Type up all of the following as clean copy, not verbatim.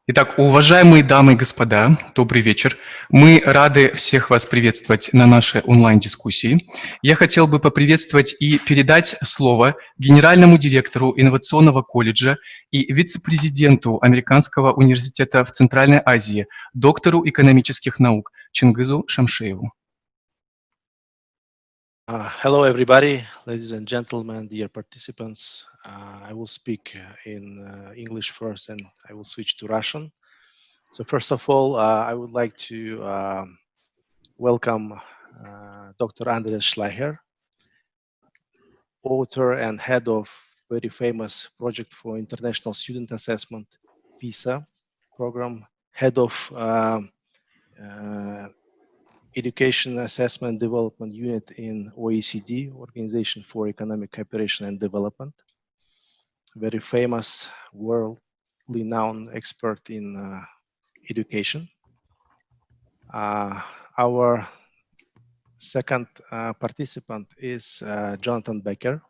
Итак, уважаемые дамы и господа, добрый вечер. Мы рады всех вас приветствовать на нашей онлайн-дискуссии. Я хотел бы поприветствовать и передать слово генеральному директору инновационного колледжа и вице-президенту Американского университета в Центральной Азии, доктору экономических наук Чингизу Шамшиеву. Hello, everybody, ladies and gentlemen, dear participants. I will speak in English first, and I will switch to Russian. So first of all, I would like to welcome Dr. Andreas Schleicher, author and head of very famous project for international student assessment, PISA program, head of Education Assessment Development Unit in OECD, Organization for Economic Cooperation and Development. Very famous, worldly known expert in education. Our second participant is Jonathan Becker,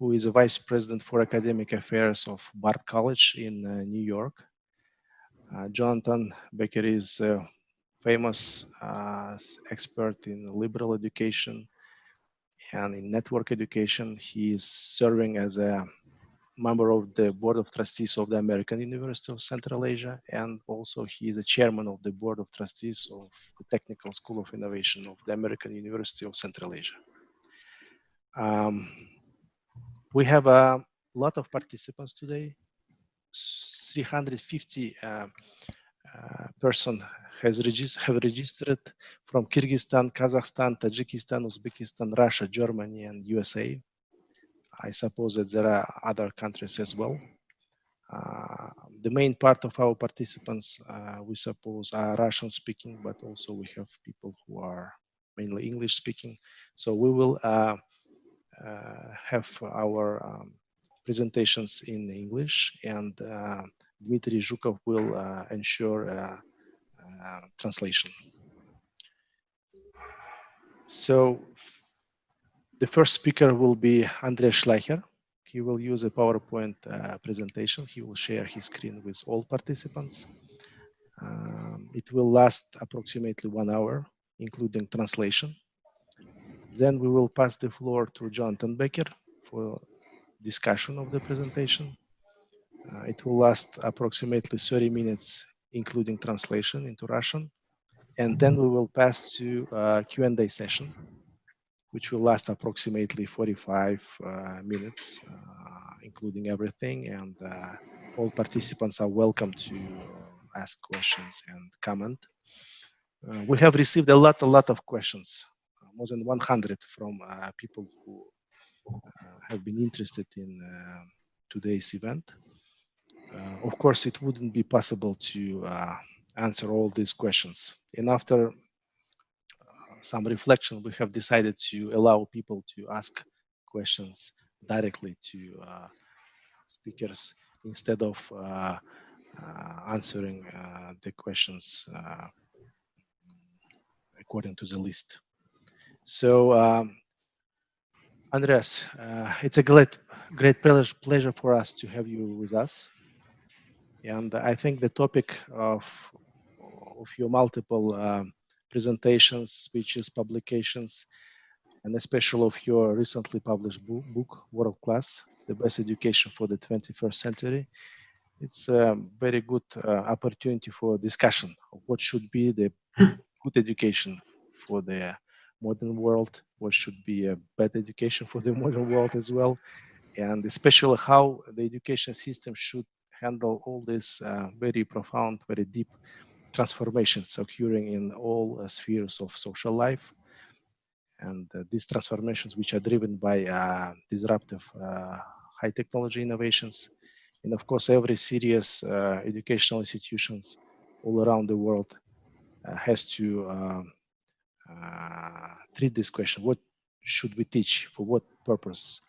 who is a Vice President for Academic Affairs of Bard College in New York. Jonathan Becker is famous expert in liberal education and in network education. He is serving as a member of the Board of Trustees of the American University of Central Asia, and also he is a chairman of the Board of Trustees of the Technical School of Innovation of the American University of Central Asia. We have a lot of participants today. 350 person have registered from Kyrgyzstan, Kazakhstan, Tajikistan, Uzbekistan, Russia, Germany, and USA. I suppose that there are other countries as well. The main part of our participants, we suppose, are Russian speaking, but also we have people who are mainly English speaking. So we will have our presentations in English, and Dmitry Zhukov will ensure translation. So the first speaker will be Andreas Schleicher. He will use a PowerPoint presentation. He will share his screen with all participants. It will last approximately 1 hour, including translation. Then we will pass the floor to Jonathan Becker for discussion of the presentation. It will last approximately 30 minutes, including translation into Russian. And then we will pass to a Q&A session, which will last approximately 45 minutes, including everything. And all participants are welcome to ask questions and comment. We have received a lot of questions, more than 100 from people who have been interested in today's event. Of course, it wouldn't be possible to answer all these questions. And after some reflection, we have decided to allow people to ask questions directly to speakers instead of answering the questions according to the list. So, Andreas, it's a great pleasure for us to have you with us. And I think the topic of your multiple presentations, speeches, publications, and especially of your recently published book, World Class, The Best Education for the 21st Century, it's a very good opportunity for discussion of what should be the good education for the modern world, what should be a bad education for the modern world as well, and especially how the education system should handle all these very profound, very deep transformations occurring in all spheres of social life. And these transformations which are driven by disruptive high technology innovations. And of course, every serious educational institutions all around the world has to treat this question. What should we teach? For what purpose?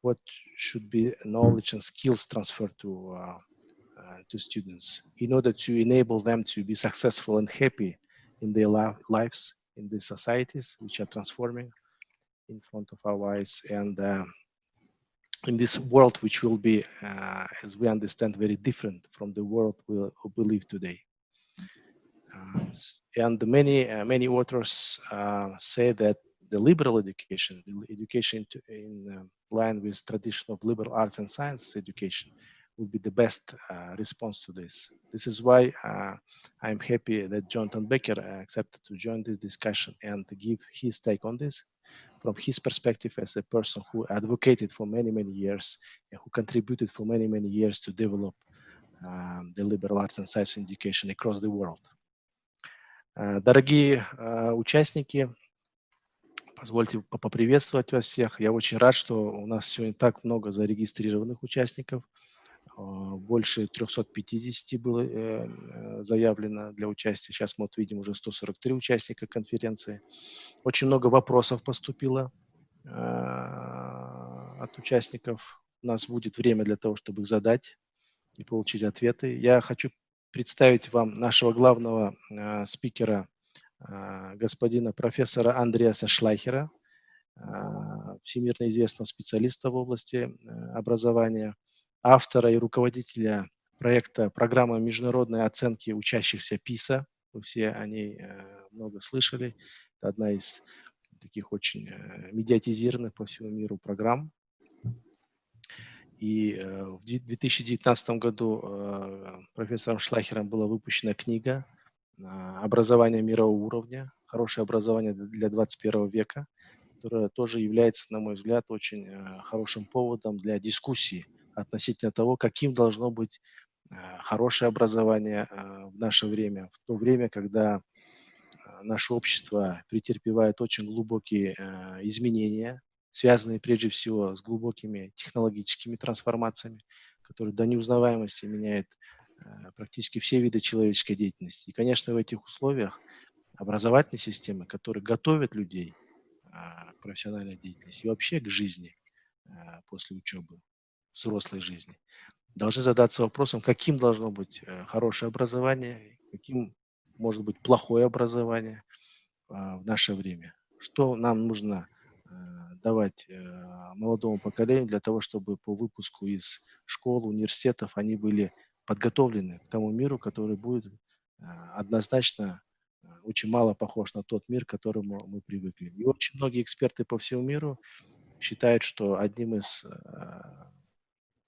What should be knowledge and skills transferred to students in order to enable them to be successful and happy in their lives, in the societies which are transforming in front of our eyes. And in this world which will be, as we understand, very different from the world we live today. And many authors say that the liberal education, the education in line with tradition of liberal arts and sciences education, would be the best response to this. This is why I'm happy that Jonathan Becker accepted to join this discussion and to give his take on this from his perspective as a person who advocated for many years and who contributed for many years to develop the liberal arts and science education across the world. Дорогие участники, позвольте поприветствовать вас всех. Я очень рад, что у нас сегодня так много зарегистрированных участников. Больше 350 было заявлено для участия. Сейчас мы видим уже 143 участника конференции. Очень много вопросов поступило от участников. У нас будет время для того, чтобы их задать и получить ответы. Я хочу представить вам нашего главного спикера, господина профессора Андреаса Шлайхера, всемирно известного специалиста в области образования, автора и руководителя проекта программы международной оценки учащихся PISA. Вы все о ней много слышали. Это одна из таких очень медиатизированных по всему миру программ. И в 2019 году профессором Шлайхером была выпущена книга «Образование мирового уровня. Хорошее образование для 21 века», которая тоже является, на мой взгляд, очень хорошим поводом для дискуссии относительно того, каким должно быть хорошее образование в наше время, в то время, когда наше общество претерпевает очень глубокие изменения, связанные прежде всего с глубокими технологическими трансформациями, которые до неузнаваемости меняют практически все виды человеческой деятельности. И, конечно, в этих условиях образовательные системы, которые готовят людей к профессиональной деятельности и вообще к жизни после учебы, взрослой жизни, должны задаться вопросом, каким должно быть хорошее образование, каким может быть плохое образование в наше время. Что нам нужно давать молодому поколению для того, чтобы по выпуску из школ, университетов они были подготовлены к тому миру, который будет однозначно очень мало похож на тот мир, к которому мы привыкли. И очень многие эксперты по всему миру считают, что одним из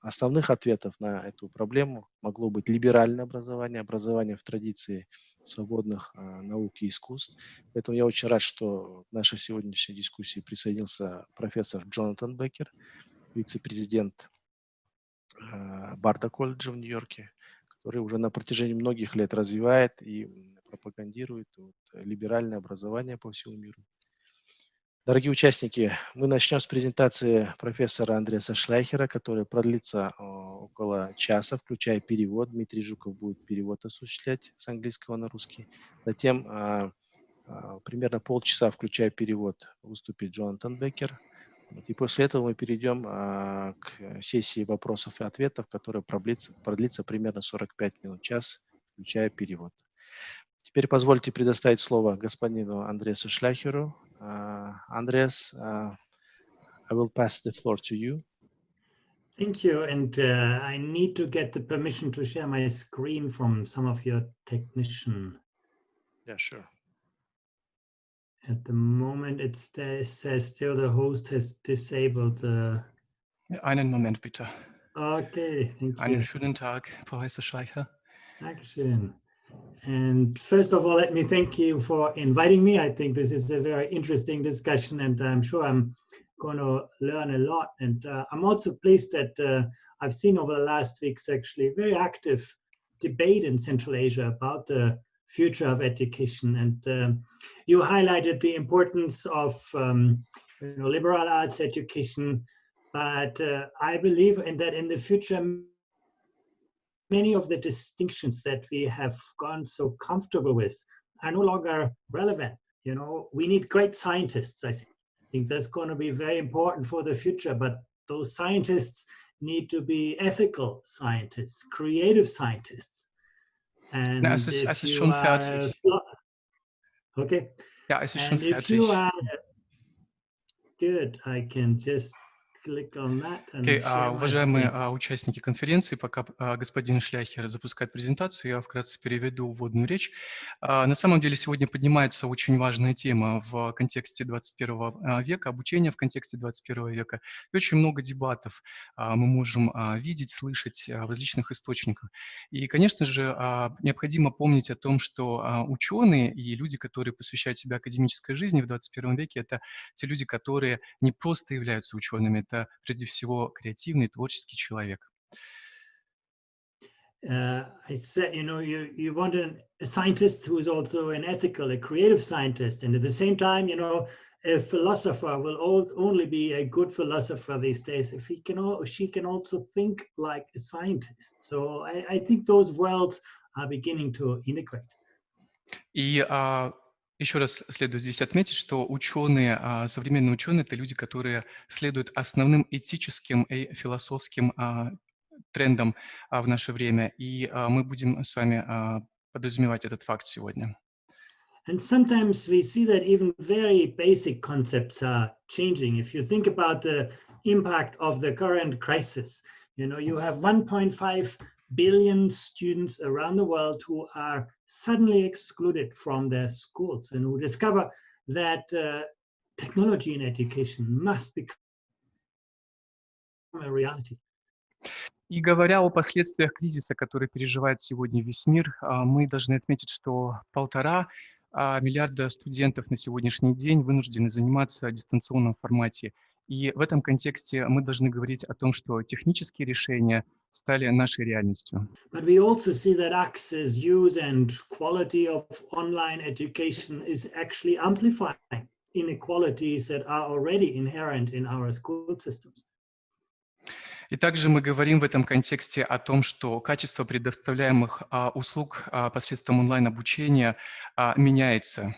основных ответов на эту проблему могло быть либеральное образование, образование в традиции свободных наук и искусств. Поэтому я очень рад, что в нашей сегодняшней дискуссии присоединился профессор Джонатан Беккер, вице-президент Барда колледжа в Нью-Йорке, который уже на протяжении многих лет развивает и пропагандирует либеральное образование по всему миру. Дорогие участники, мы начнем с презентации профессора Андреаса Шлайхера, которая продлится около часа, включая перевод. Дмитрий Жуков будет перевод осуществлять с английского на русский. Затем примерно полчаса, включая перевод, выступит Джонатан Беккер. И после этого мы перейдем к сессии вопросов и ответов, которая продлится примерно 45 минут, час, включая перевод. Теперь позвольте предоставить слово господину Андреасу Шляхеру. Andreas, I will pass the floor to you. Thank you, and I need to get the permission to share my screen from some of your technician. Yeah, sure. At the moment, it says still the host has disabled the... Einen Moment bitte. Okay, thank you. Einen schönen Tag, Professor Schleicher. Dankeschön. And first of all, let me thank you for inviting me. I think this is a very interesting discussion, and I'm sure I'm going to learn a lot. And I'm also pleased that I've seen over the last weeks actually a very active debate in Central Asia about the future of education. And you highlighted the importance of liberal arts education, but I believe in that in the future, many of the distinctions that we have gone so comfortable with are no longer relevant. You know, we need great scientists. I think that's going to be very important for the future, but those scientists need to be ethical scientists, creative scientists. And Na, es ist schon fertig. Okay. Ja, es ist and schon if fertig. you are good, I can just click on that and Окей, share my уважаемые screen. участники конференции, пока господин Шляхер запускает презентацию, я вкратце переведу вводную речь. На самом деле сегодня поднимается очень важная тема в контексте 21 века, обучение в контексте 21 века. И очень много дебатов мы можем видеть, слышать в различных источниках. И, конечно же, необходимо помнить о том, что ученые и люди, которые посвящают себя академической жизни в 21 веке, это те люди, которые не просто являются учеными, это прежде всего креативный, творческий человек. I said, you know, you want a scientist who is also an ethical, a creative scientist, and at the same time, you know, a philosopher will only be a good philosopher these days if he can or she can also think like a scientist. So I think those worlds are beginning to integrate. И еще раз следует здесь отметить, что ученые, современные ученые, это люди, которые следуют основным этическим и философским трендам в наше время, и мы будем с вами подразумевать этот факт сегодня. And sometimes we see that even very basic concepts are changing. If you think about the impact of the current crisis, you know, you have 1.5 billion students around the world who are suddenly excluded from their schools and who discover that technology in education must become a reality. И говоря о последствиях кризиса, который переживает сегодня весь мир, мы должны отметить, что 1,5 миллиарда студентов на сегодняшний день вынуждены заниматься в дистанционном формате. И в этом контексте мы должны говорить о том, что технические решения стали нашей реальностью. But we also see that access, use, and quality of online education is actually amplifying inequalities that are already inherent in our school systems. И также мы говорим в этом контексте о том, что качество предоставляемых услуг посредством онлайн-обучения меняется.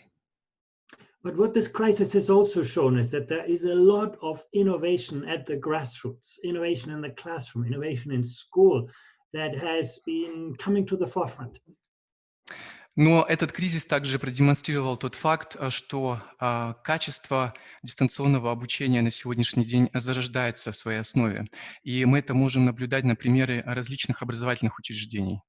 But what this crisis has also shown is that there is a lot of innovation at the grassroots, innovation in the classroom, innovation in school that has been coming to the forefront. Но этот кризис также продемонстрировал тот факт, что качество дистанционного обучения на сегодняшний день зарождается в своей основе. И мы это можем наблюдать на примере различных образовательных учреждений.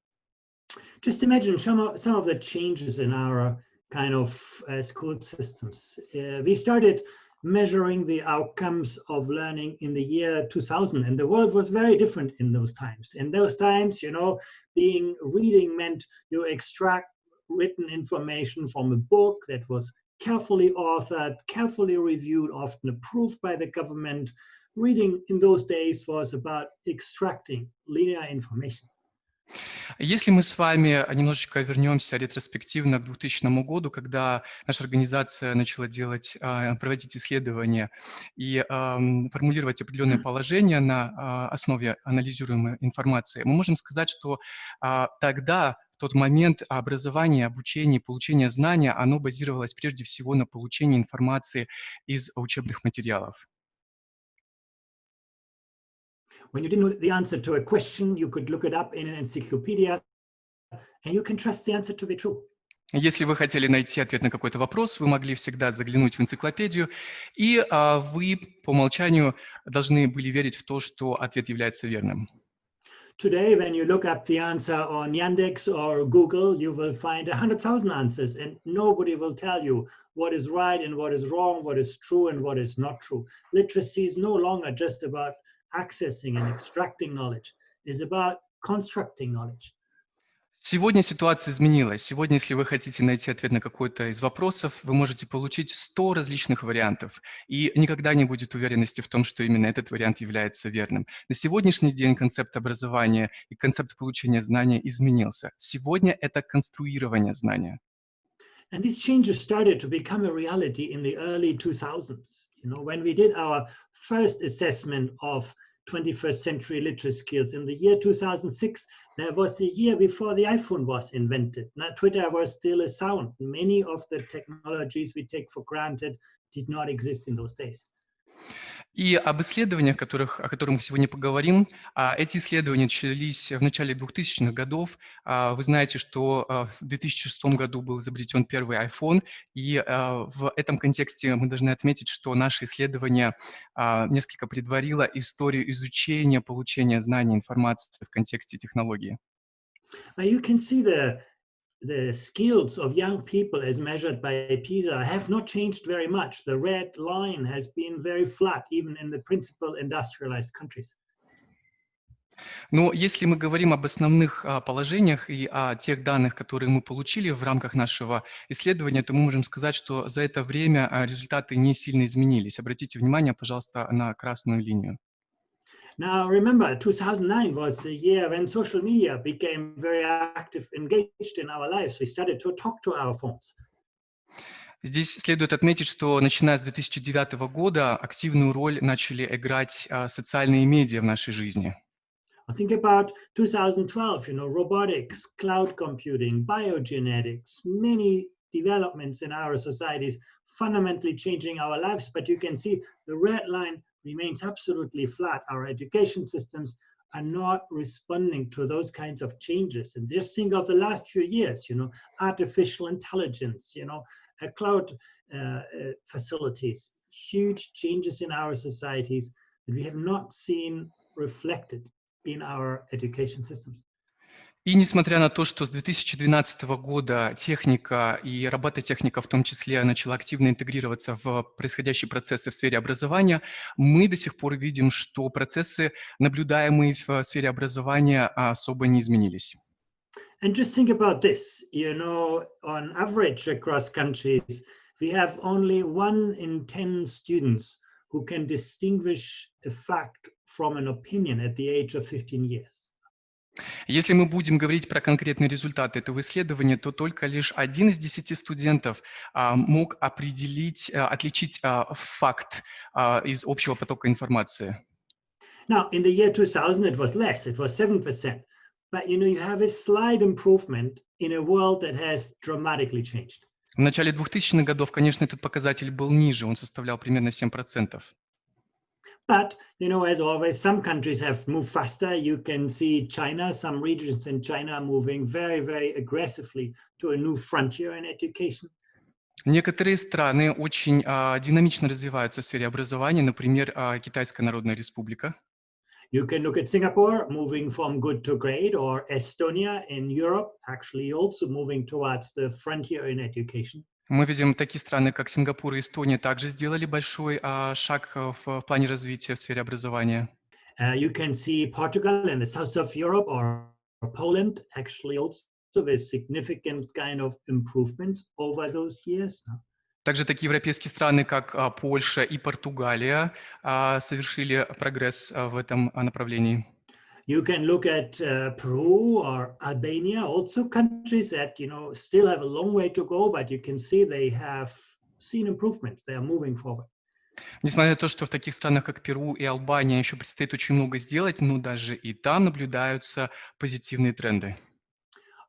Just imagine some of the changes in our kind of school systems. We started measuring the outcomes of learning in the year 2000, and the world was very different in those times. In those times, you know, reading meant you extract written information from a book that was carefully authored, carefully reviewed, often approved by the government. Reading in those days was about extracting linear information. Если мы с вами немножечко вернемся ретроспективно к 2000 году, когда наша организация начала проводить исследования и формулировать определенные положения на основе анализируемой информации, мы можем сказать, что тогда, в тот момент, образование, обучение, получение знания, оно базировалось прежде всего на получении информации из учебных материалов. When you didn't know the answer to a question, you could look it up in an encyclopedia, and you can trust the answer to be true. Если вы хотели найти ответ на какой-то вопрос, вы могли всегда заглянуть в энциклопедию, и вы по умолчанию должны были верить в то, что ответ является верным. Today, when you look up the answer on Yandex or Google, you will find 100,000 answers, and nobody will tell you what is right and what is wrong, what is true and what is not true. Literacy is no longer just about accessing and extracting knowledge. It's about constructing knowledge. Сегодня ситуация изменилась. Сегодня, если вы хотите найти ответ на какой-то из вопросов, вы можете получить 100 различных вариантов, и никогда не будет уверенности в том, что именно этот вариант является верным. На сегодняшний день концепт образования и концепт получения знания изменился. Сегодня это конструирование знания. And these changes started to become a reality in the early 2000s. You know, when we did our first assessment of 21st century literacy skills in the year 2006, that was the year before the iPhone was invented. Now, Twitter was still a sound. Many of the technologies we take for granted did not exist in those days. И об исследованиях, о которых мы сегодня поговорим. Эти исследования начались в начале 2000-х годов. Вы знаете, что в 2006 году был изобретен первый iPhone, и в этом контексте мы должны отметить, что наше исследование несколько предварило историю изучения, получения знаний, информации в контексте технологии. You can see the skills of young people as measured by PISA have not changed very much. The red line has been very flat, even in the principal industrialized countries. Но если мы говорим об основных положениях и о тех данных, которые мы получили в рамках нашего исследования, то мы можем сказать, что за это время результаты не сильно изменились. Обратите внимание, пожалуйста, на красную линию. Now, remember, 2009 was the year when social media became very active, engaged in our lives. We started to talk to our phones. Здесь следует отметить, что начиная с 2009 года активную роль начали играть социальные медиа в нашей жизни. Think about 2012, robotics, cloud computing, biogenetics, many developments in our societies fundamentally changing our lives. But you can see the red line remains absolutely flat. Our education systems are not responding to those kinds of changes. And just think of the last few years, artificial intelligence, cloud facilities, huge changes in our societies that we have not seen reflected in our education systems. И несмотря на то, что с 2012 года техника и робототехника в том числе начала активно интегрироваться в происходящие процессы в сфере образования, мы до сих пор видим, что процессы, наблюдаемые в сфере образования, особо не изменились. And just think about this, on average across countries, we have only 1 in 10 students who can distinguish a fact from an opinion at the age of 15 years. Если мы будем говорить про конкретные результаты этого исследования, то только лишь 1 из 10 студентов мог отличить факт из общего потока информации. Now, in the year 2000, it was less, it was 7%. But, you have a slight improvement in a world that has dramatically changed. В начале 2000-х годов, конечно, этот показатель был ниже, он составлял примерно 7%. But, as always, some countries have moved faster. You can see China, some regions in China moving very, very aggressively to a new frontier in education. Некоторые страны очень динамично развиваются в сфере образования, например, Китайская Народная Республика. You can look at Singapore moving from good to great, or Estonia in Europe actually also moving towards the frontier in education. Мы видим такие страны, как Сингапур и Эстония, также сделали большой шаг в плане развития в сфере образования. You can see Portugal in the south of Europe or Poland actually also with significant kind of improvements over those years. Также такие европейские страны, как Польша и Португалия, совершили прогресс в этом направлении. You can look at Peru or Albania, also countries that, still have a long way to go, but you can see they have seen improvements. They are moving forward. Несмотря на то, что в таких странах, как Перу и Албания, еще предстоит очень много сделать, но даже и там наблюдаются позитивные тренды.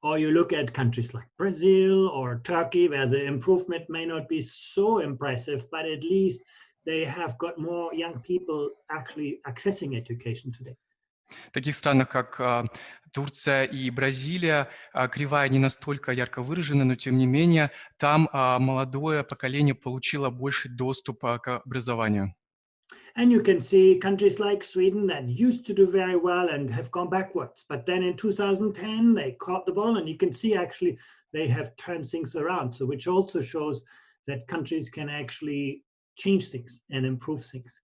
Or you look at countries like Brazil or Turkey, where the improvement may not be so impressive, but at least they have got more young people actually accessing education today. В таких странах, как Турция и Бразилия, кривая не настолько ярко выражена, но тем не менее там молодое поколение получило больше доступа к образованию. And you can see countries like Sweden that used to do very well and have gone backwards. But then in 2010, they caught the ball, and you can see actually they have turned things around. So which also shows that countries can actually change things and improve things.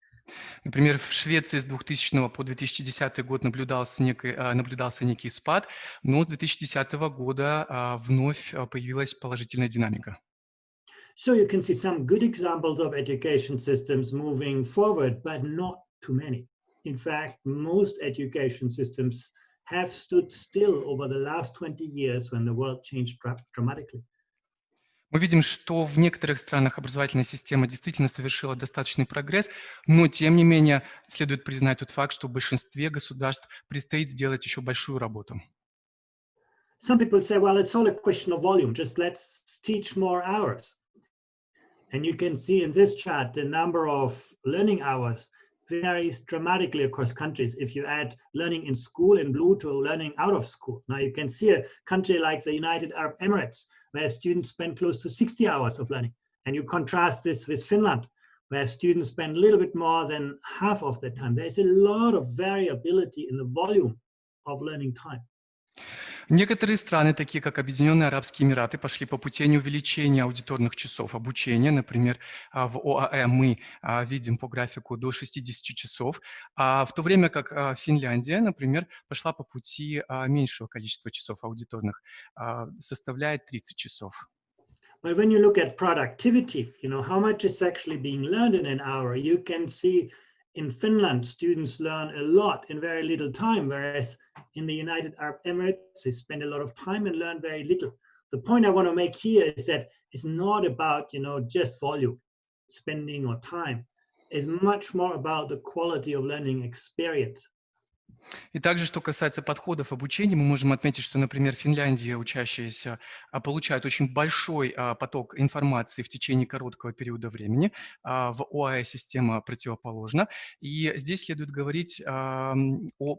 Например, в Швеции с 2000 по 2010 год наблюдался некий спад, но с 2010 года вновь появилась положительная динамика. So you can see some good examples of education systems moving forward, but not too many. In fact, most education systems have stood still over the last 20 years when the world changed dramatically. Мы видим, что в некоторых странах образовательная система действительно совершила достаточный прогресс, но, тем не менее, следует признать тот факт, что в большинстве государств предстоит сделать еще большую работу. Some people say, well, it's all a question of volume, just let's teach more hours. And you can see in this chart the number of learning hours varies dramatically across countries. If you add learning in school in blue to learning out of school. Now you can see a country like the United Arab Emirates, where students spend close to 60 hours of learning. And you contrast this with Finland, where students spend a little bit more than half of their time. There's a lot of variability in the volume of learning time. Некоторые страны, такие как Объединенные Арабские Эмираты, пошли по пути увеличения аудиторных часов обучения. Например, в ОАЭ мы видим по графику до 60 часов, в то время как Финляндия, например, пошла по пути меньшего количества часов аудиторных, составляет 30 часов. But when you look at productivity, how much is actually being learned in an hour, you can see in Finland, students learn a lot in very little time, whereas in the United Arab Emirates, they spend a lot of time and learn very little. The point I want to make here is that it's not about, just volume, spending or time. It's much more about the quality of learning experience. И также, что касается подходов обучения, мы можем отметить, что, например, в Финляндии учащиеся получают очень большой поток информации в течение короткого периода времени. В ОАЭ система противоположна. И здесь следует говорить о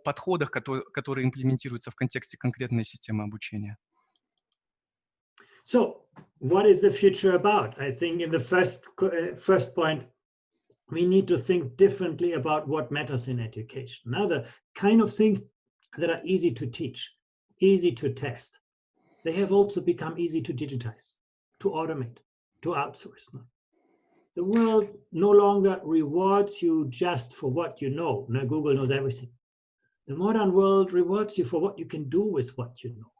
подходах, которые имплементируются в контексте конкретной системы обучения. So, what is the future about? I think in the first point, we need to think differently about what matters in education. Now, the kind of things that are easy to teach, easy to test, they have also become easy to digitize, to automate, to outsource. The world no longer rewards you just for what you know. Now, Google knows everything. The modern world rewards you for what you can do with what you know.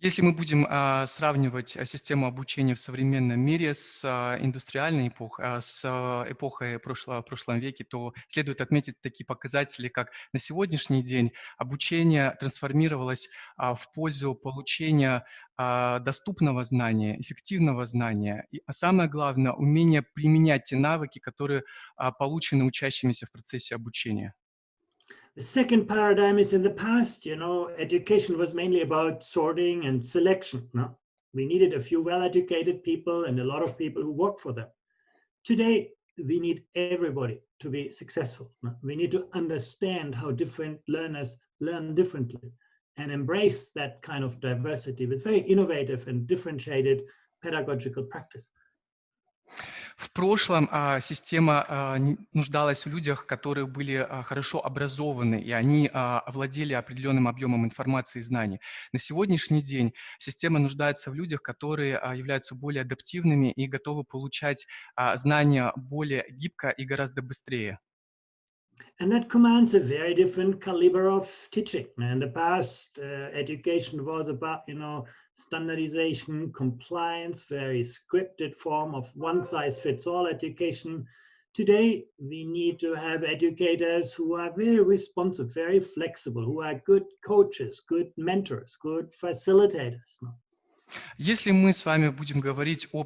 Если мы будем сравнивать систему обучения в современном мире с индустриальной эпохой, с эпохой прошлом веке, то следует отметить такие показатели, как на сегодняшний день обучение трансформировалось в пользу получения доступного знания, эффективного знания, а самое главное, умение применять те навыки, которые получены учащимися в процессе обучения. The second paradigm is in the past, education was mainly about sorting and selection. No? We needed a few well-educated people and a lot of people who work for them. Today, we need everybody to be successful. No? We need to understand how different learners learn differently and embrace that kind of diversity with very innovative and differentiated pedagogical practice. В прошлом система нуждалась в людях, которые были хорошо образованы, и они овладели определенным объемом информации и знаний. На сегодняшний день система нуждается в людях, которые являются более адаптивными и готовы получать знания более гибко и гораздо быстрее. And that commands a very different caliber of teaching. In the past, education was about, standardization, compliance, very scripted form of one-size-fits-all education. Today, we need to have educators who are very responsive, very flexible, who are good coaches, good mentors, good facilitators. Если мы с вами будем говорить о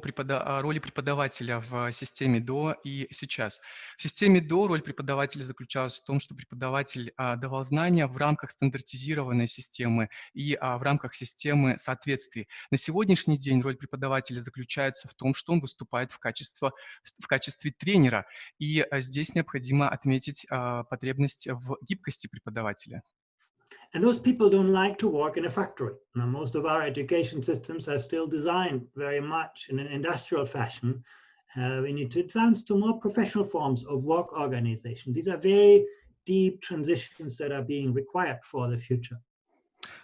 роли преподавателя в системе до и сейчас. В системе до роль преподавателя заключалась в том, что преподаватель давал знания в рамках стандартизированной системы и в рамках системы соответствий. На сегодняшний день роль преподавателя заключается в том, что он выступает в качестве тренера. И здесь необходимо отметить потребность в гибкости преподавателя. And those people don't like to work in a factory. Now, most of our education systems are still designed very much in an industrial fashion. We need to advance to more professional forms of work organization. These are very deep transitions that are being required for the future.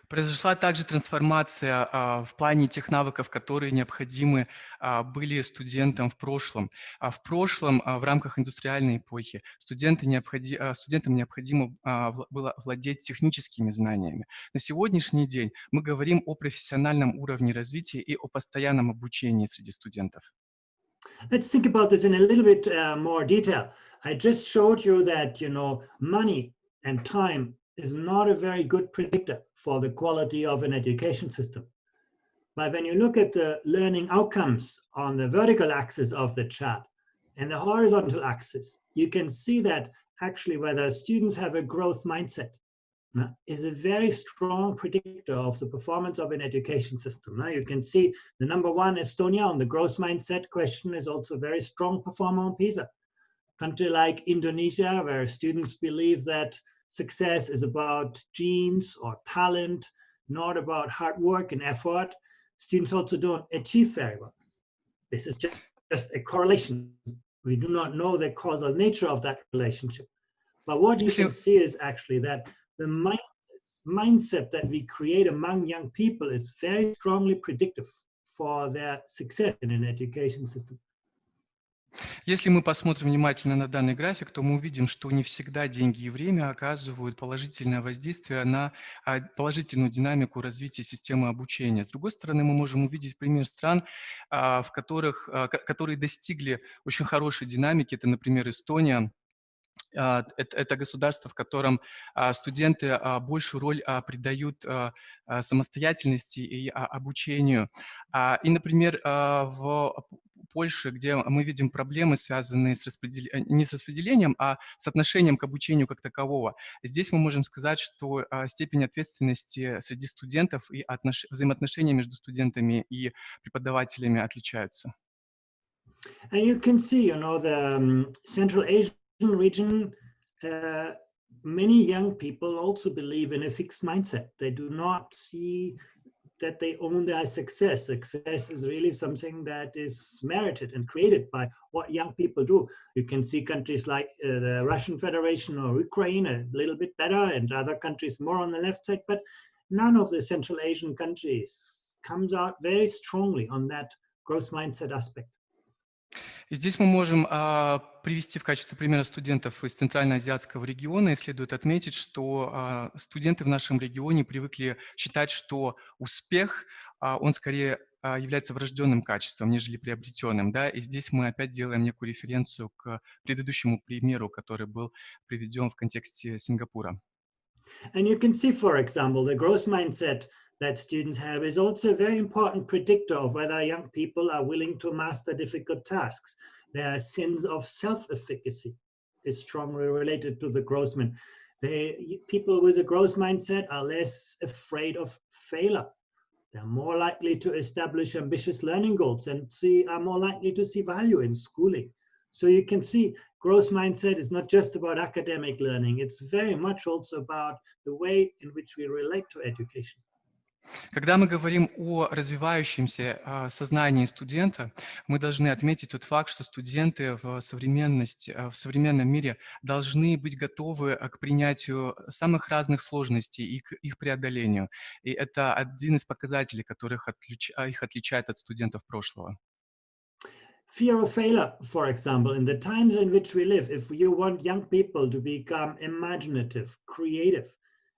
Произошла также трансформация в плане тех навыков, которые необходимы были студентам в прошлом. В прошлом, в рамках индустриальной эпохи, студентам необходимо было владеть техническими знаниями. На сегодняшний день мы говорим о профессиональном уровне развития и о постоянном обучении среди студентов. Let's think about this in a little bit more detail. I just showed you that, money and time is not a very good predictor for the quality of an education system. But when you look at the learning outcomes on the vertical axis of the chart and the horizontal axis, you can see that actually whether students have a growth mindset, is a very strong predictor of the performance of an education system. Now you can see the number one, Estonia, on the growth mindset question is also a very strong performer on PISA. Country like Indonesia, where students believe that success is about genes or talent, not about hard work and effort, students also don't achieve very well. This is just a correlation. We do not know the causal nature of that relationship. But what you can see is actually that the mindset that we create among young people is very strongly predictive for their success in an education system. Если мы посмотрим внимательно на данный график, то мы увидим, что не всегда деньги и время оказывают положительное воздействие на положительную динамику развития системы обучения. С другой стороны, мы можем увидеть пример стран, которые достигли очень хорошей динамики. Это, например, Эстония. Это государство, в котором студенты большую роль придают самостоятельности и обучению. И, например, в Польше, где мы видим проблемы, связанные не с распределением, а с отношением к обучению как такового. Здесь мы можем сказать, что степень ответственности среди студентов и взаимоотношения между студентами и преподавателями отличаются. And you can see, the Central Asian region, many young people also believe in a fixed mindset. They do not see that they own their success. Success is really something that is merited and created by what young people do. You can see countries like the Russian Federation or Ukraine a little bit better, and other countries more on the left side, but none of the Central Asian countries comes out very strongly on that growth mindset aspect. И здесь мы можем привести в качестве примера студентов из Центральноазиатского региона. И следует отметить, что студенты в нашем регионе привыкли считать, что успех, он скорее является врожденным качеством, нежели приобретенным. Да? И здесь мы опять делаем некую референцию к предыдущему примеру, который был приведен в контексте Сингапура. And you can see, for example, the growth mindset that students have is also a very important predictor of whether young people are willing to master difficult tasks. Their sense of self-efficacy is strongly related to the growth mindset. People with a growth mindset are less afraid of failure. They're more likely to establish ambitious learning goals and are more likely to see value in schooling. So you can see growth mindset is not just about academic learning. It's very much also about the way in which we relate to education. Когда мы говорим о развивающемся сознании студента, мы должны отметить тот факт, что студенты в современном мире должны быть готовы к принятию самых разных сложностей и к их преодолению. И это один из показателей, которых их отличает от студентов прошлого. Fear of failure, for example, in the times in which we live, if you want young people to become imaginative, creative,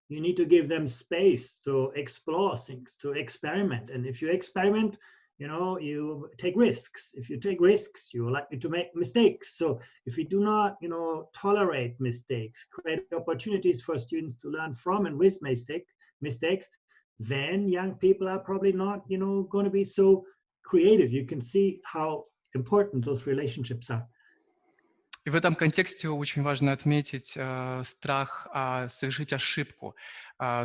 you need to give them space to explore things, to experiment. And if you experiment, you take risks. If you take risks, you're likely to make mistakes. So if we do not, tolerate mistakes, create opportunities for students to learn from and with mistakes, then young people are probably not, going to be so creative. You can see how important those relationships are. И в этом контексте очень важно отметить страх совершить ошибку.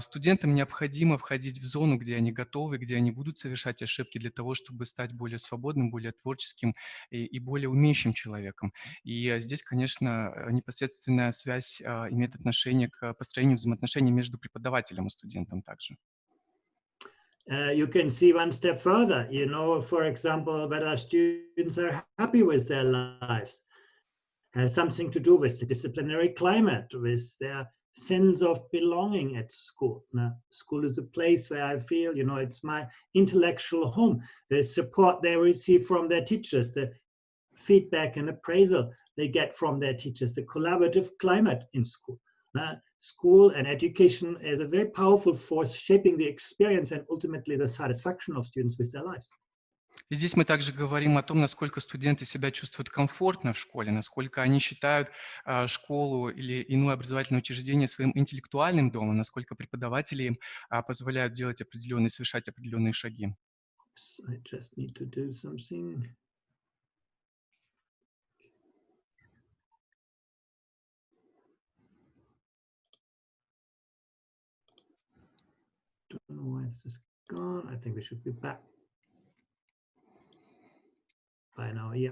Студентам необходимо входить в зону, где они готовы, где они будут совершать ошибки для того, чтобы стать более свободным, более творческим и более умеющим человеком. И здесь, конечно, непосредственная связь имеет отношение к построению взаимоотношений между преподавателем и студентом также. You can see one step further, for example, whether students are happy with their lives. Has something to do with the disciplinary climate, with their sense of belonging at school. Now, school is a place where I feel, it's my intellectual home. The support they receive from their teachers, the feedback and appraisal they get from their teachers, the collaborative climate in school. School and education is a very powerful force shaping the experience and ultimately the satisfaction of students with their lives. И здесь мы также говорим о том, насколько студенты себя чувствуют комфортно в школе, насколько они считают школу или иное образовательное учреждение своим интеллектуальным домом, насколько преподаватели им позволяют делать совершать определенные шаги. I just need to do something. don't know why it's just gone. I think we should be back by now. Yeah.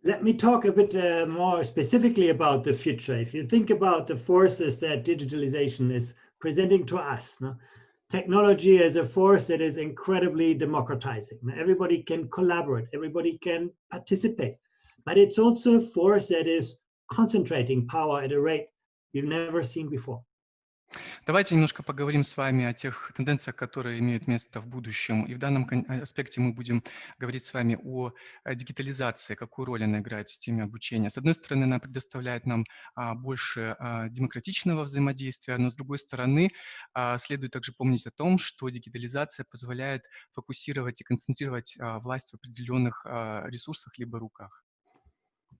Let me talk a bit more specifically about the future. If you think about the forces that digitalization is presenting to us, no? Technology is a force that is incredibly democratizing. Everybody can collaborate, everybody can participate, but it's also a force that is concentrating power at a rate we've never seen before. Давайте немножко поговорим с вами о тех тенденциях, которые имеют место в будущем. И в данном аспекте мы будем говорить с вами о дигитализации, какую роль она играет в системе обучения. С одной стороны, она предоставляет нам больше демократичного взаимодействия, но с другой стороны, следует также помнить о том, что дигитализация позволяет фокусировать и концентрировать власть в определенных ресурсах либо руках.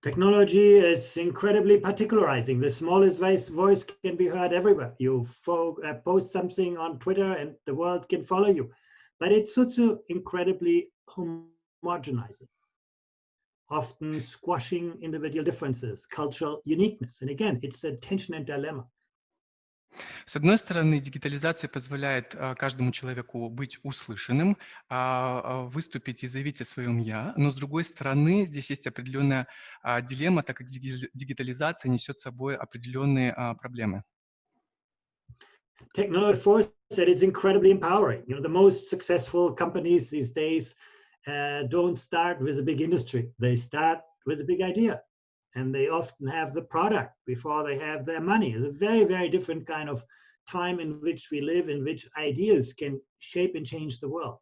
Technology is incredibly particularizing. The smallest voice can be heard everywhere. You post something on Twitter and the world can follow you. But it's also incredibly homogenizing, often squashing individual differences, cultural uniqueness. And again, it's a tension and dilemma. С одной стороны, дигитализация позволяет каждому человеку быть услышанным, выступить и заявить о своем «я», но с другой стороны, здесь есть определенная дилемма, так как дигитализация несет с собой определенные проблемы. Technology force that is incredibly empowering. You know, the most successful companies these days don't start with a big industry. They start with a big idea. And they often have the product before they have their money. It's a very, very different kind of time in which we live, in which ideas can shape and change the world.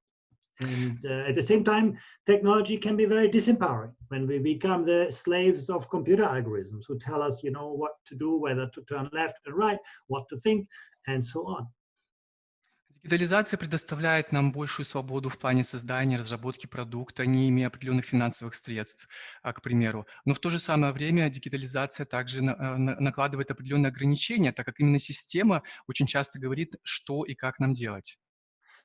And at the same time, technology can be very disempowering when we become the slaves of computer algorithms who tell us, you know, what to do, whether to turn left and right, what to think, and so on. Дигитализация предоставляет нам большую свободу в плане создания, разработки продукта, не имея определенных финансовых средств, к примеру. Но в то же самое время дигитализация также накладывает определенные ограничения, так как именно система очень часто говорит, что и как нам делать.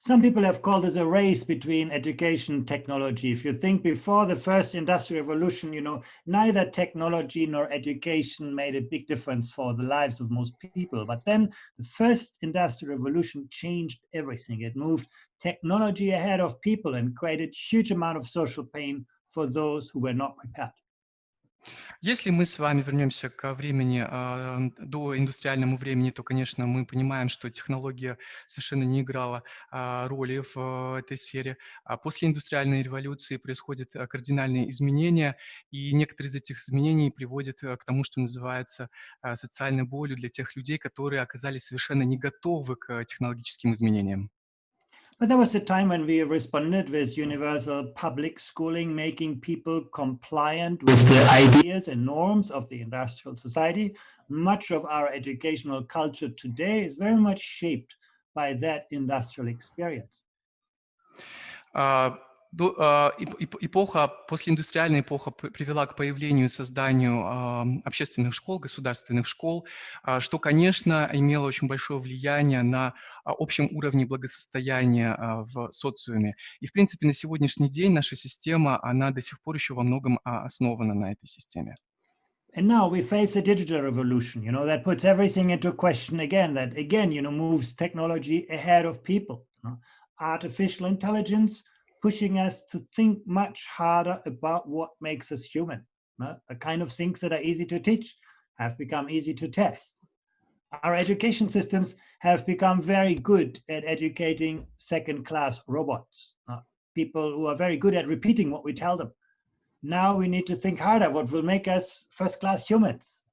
Some people have called this a race between education and technology. If you think before the first industrial revolution, you know, neither technology nor education made a big difference for the lives of most people. But then the first industrial revolution changed everything. It moved technology ahead of people and created huge amount of social pain for those who were not prepared. Если мы с вами вернемся к времени, до индустриальному времени, то, конечно, мы понимаем, что технология совершенно не играла роли в этой сфере. А после индустриальной революции происходят кардинальные изменения, и некоторые из этих изменений приводят к тому, что называется социальной болью для тех людей, которые оказались совершенно не готовы к технологическим изменениям. But there was a time when we responded with universal public schooling, making people compliant with the ideas and norms of the industrial society. Much of our educational culture today is very much shaped by that industrial experience. Послеиндустриальная эпоха привела к появлению и созданию общественных школ, государственных школ, что, конечно, имело очень большое влияние на общем уровне благосостояния в социуме. И, в принципе, на сегодняшний день наша система, она до сих пор еще во многом основана на этой системе. And now we face a digital revolution, you know, that puts everything into question again, that again, you know, moves technology ahead of people. You know? Artificial intelligence pushing us to think much harder about what makes us human. The kind of things that are easy to teach have become easy to test. Our education systems have become very good at educating second-class robots, people who are very good at repeating what we tell them. Now we need to think harder what will make us first-class humans.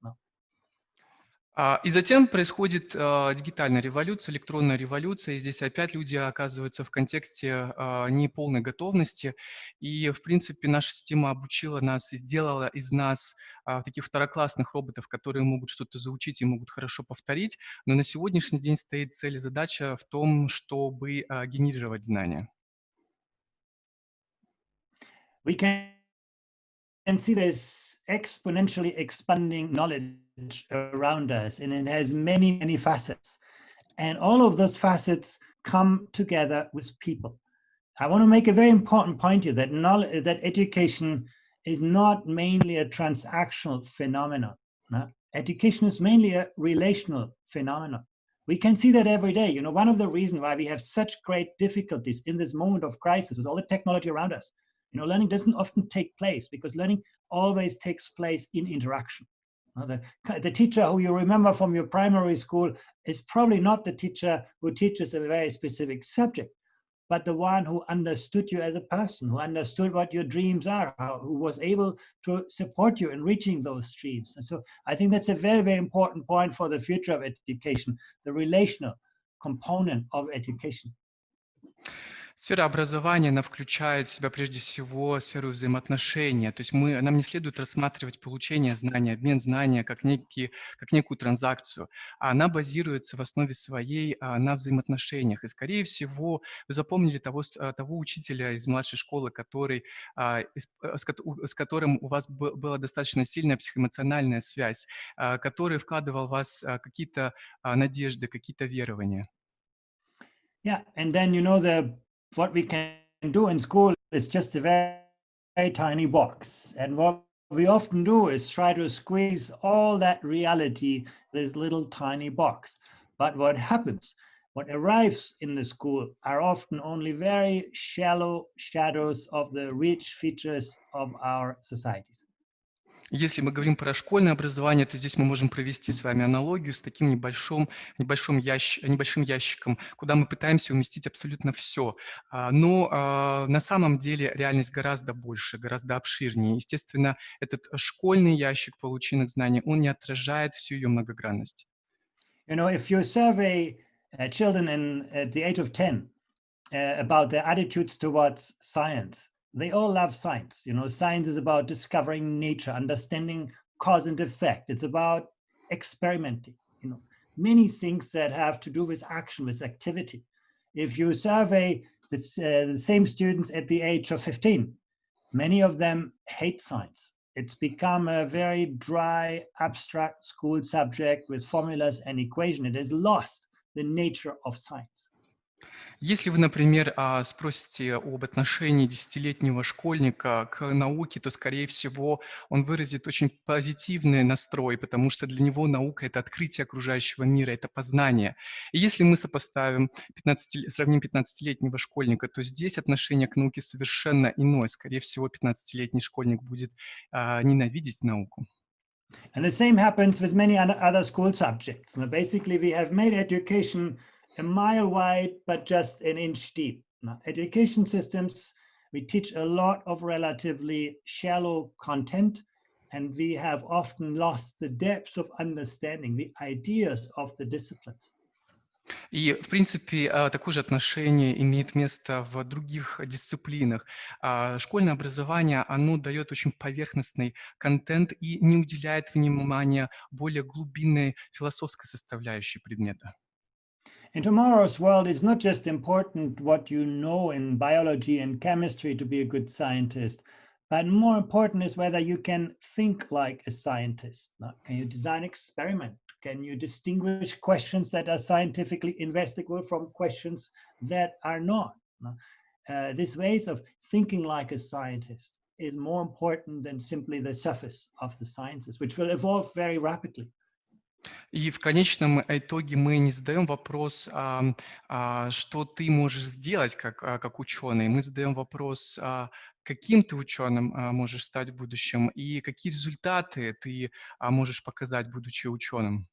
И затем происходит дигитальная революция, электронная революция, и здесь опять люди оказываются в контексте неполной готовности, и, в принципе, наша система обучила нас и сделала из нас таких второклассных роботов, которые могут что-то заучить и могут хорошо повторить, но на сегодняшний день стоит цель и задача в том, чтобы генерировать знания. We can see this exponentially expanding knowledge around us, and it has many, many facets. And all of those facets come together with people. I want to make a very important point here that that education is not mainly a transactional phenomenon. education is mainly a relational phenomenon. We can see that every day. You know, one of the reasons why we have such great difficulties in this moment of crisis with all the technology around us, you know, learning doesn't often take place because learning always takes place in interaction. The teacher who you remember from your primary school is probably not the teacher who teaches a very specific subject, but the one who understood you as a person, who understood what your dreams are, who was able to support you in reaching those dreams. And so I think that's a very, very important point for the future of education, the relational component of education. Сфера образования, она включает в себя прежде всего сферу взаимоотношения. То есть нам не следует рассматривать получение знаний, обмен знания как некую транзакцию, а она базируется в основе своей на взаимоотношениях. И, скорее всего, вы запомнили того учителя из младшей школы, с которым у вас была достаточно сильная психоэмоциональная связь, который вкладывал в вас какие-то надежды, какие-то верования. Yeah, and then, you know, what we can do in school is just a very, very tiny box. And what we often do is try to squeeze all that reality, this little tiny box. But what happens, what arrives in the school are often only very shallow shadows of the rich features of our societies. Если мы говорим про школьное образование, то здесь мы можем провести с вами аналогию с таким небольшим ящиком, куда мы пытаемся уместить абсолютно все. Но на самом деле реальность гораздо больше, гораздо обширнее. Естественно, этот школьный ящик полученных знаний, он не отражает всю ее многогранность. You know, if you survey children at the age of 10 about their attitudes towards science, they all love science. You know, science is about discovering nature, understanding cause and effect. It's about experimenting, you know, many things that have to do with action, with activity. If you survey the same students at the age of 15, many of them hate science. It's become a very dry, abstract school subject with formulas and equations. It has lost the nature of science. Если вы, например, спросите об отношении 10-летнего школьника к науке, то, скорее всего, он выразит очень позитивный настрой, потому что для него наука – это открытие окружающего мира, это познание. И если мы сравним 15-летнего школьника, то здесь отношение к науке совершенно иное. Скорее всего, 15-летний школьник будет ненавидеть науку. And the same happens with many other school subjects. Now, basically, we have made education a mile wide, but just an inch deep. Now, education systems, we teach a lot of relatively shallow content, and we have often lost the depth of understanding, the ideas of the disciplines. И, в принципе, такое же отношение имеет место в других дисциплинах. Школьное образование, оно дает очень поверхностный контент и не уделяет внимания более глубинной философской составляющей предмета. In tomorrow's world, it's not just important what you know in biology and chemistry to be a good scientist, but more important is whether you can think like a scientist. Now, can you design an experiment? Can you distinguish questions that are scientifically investigable from questions that are not? These ways of thinking like a scientist is more important than simply the surface of the sciences, which will evolve very rapidly. И в конечном итоге мы не задаем вопрос, что ты можешь сделать как ученый. Мы задаем вопрос, каким ты ученым можешь стать в будущем и какие результаты ты можешь показать, будучи ученым.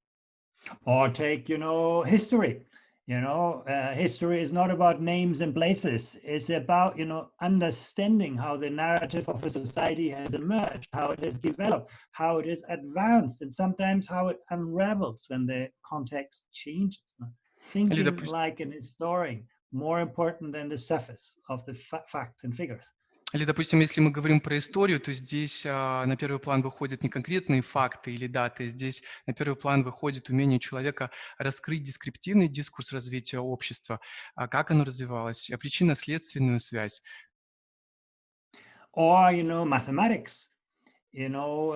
Or take, you know, history. You know, history is not about names and places. It's about, you know, understanding how the narrative of a society has emerged, how it has developed, how it has advanced, and sometimes how it unravels when the context changes. Thinking like an historian, more important than the surface of the facts and figures. Или, допустим, если мы говорим про историю, то здесь на первый план выходят не конкретные факты или даты, здесь на первый план выходит умение человека раскрыть дескриптивный дискурс развития общества, как оно развивалось, причинно-следственную связь. Or, you know, mathematics, you know,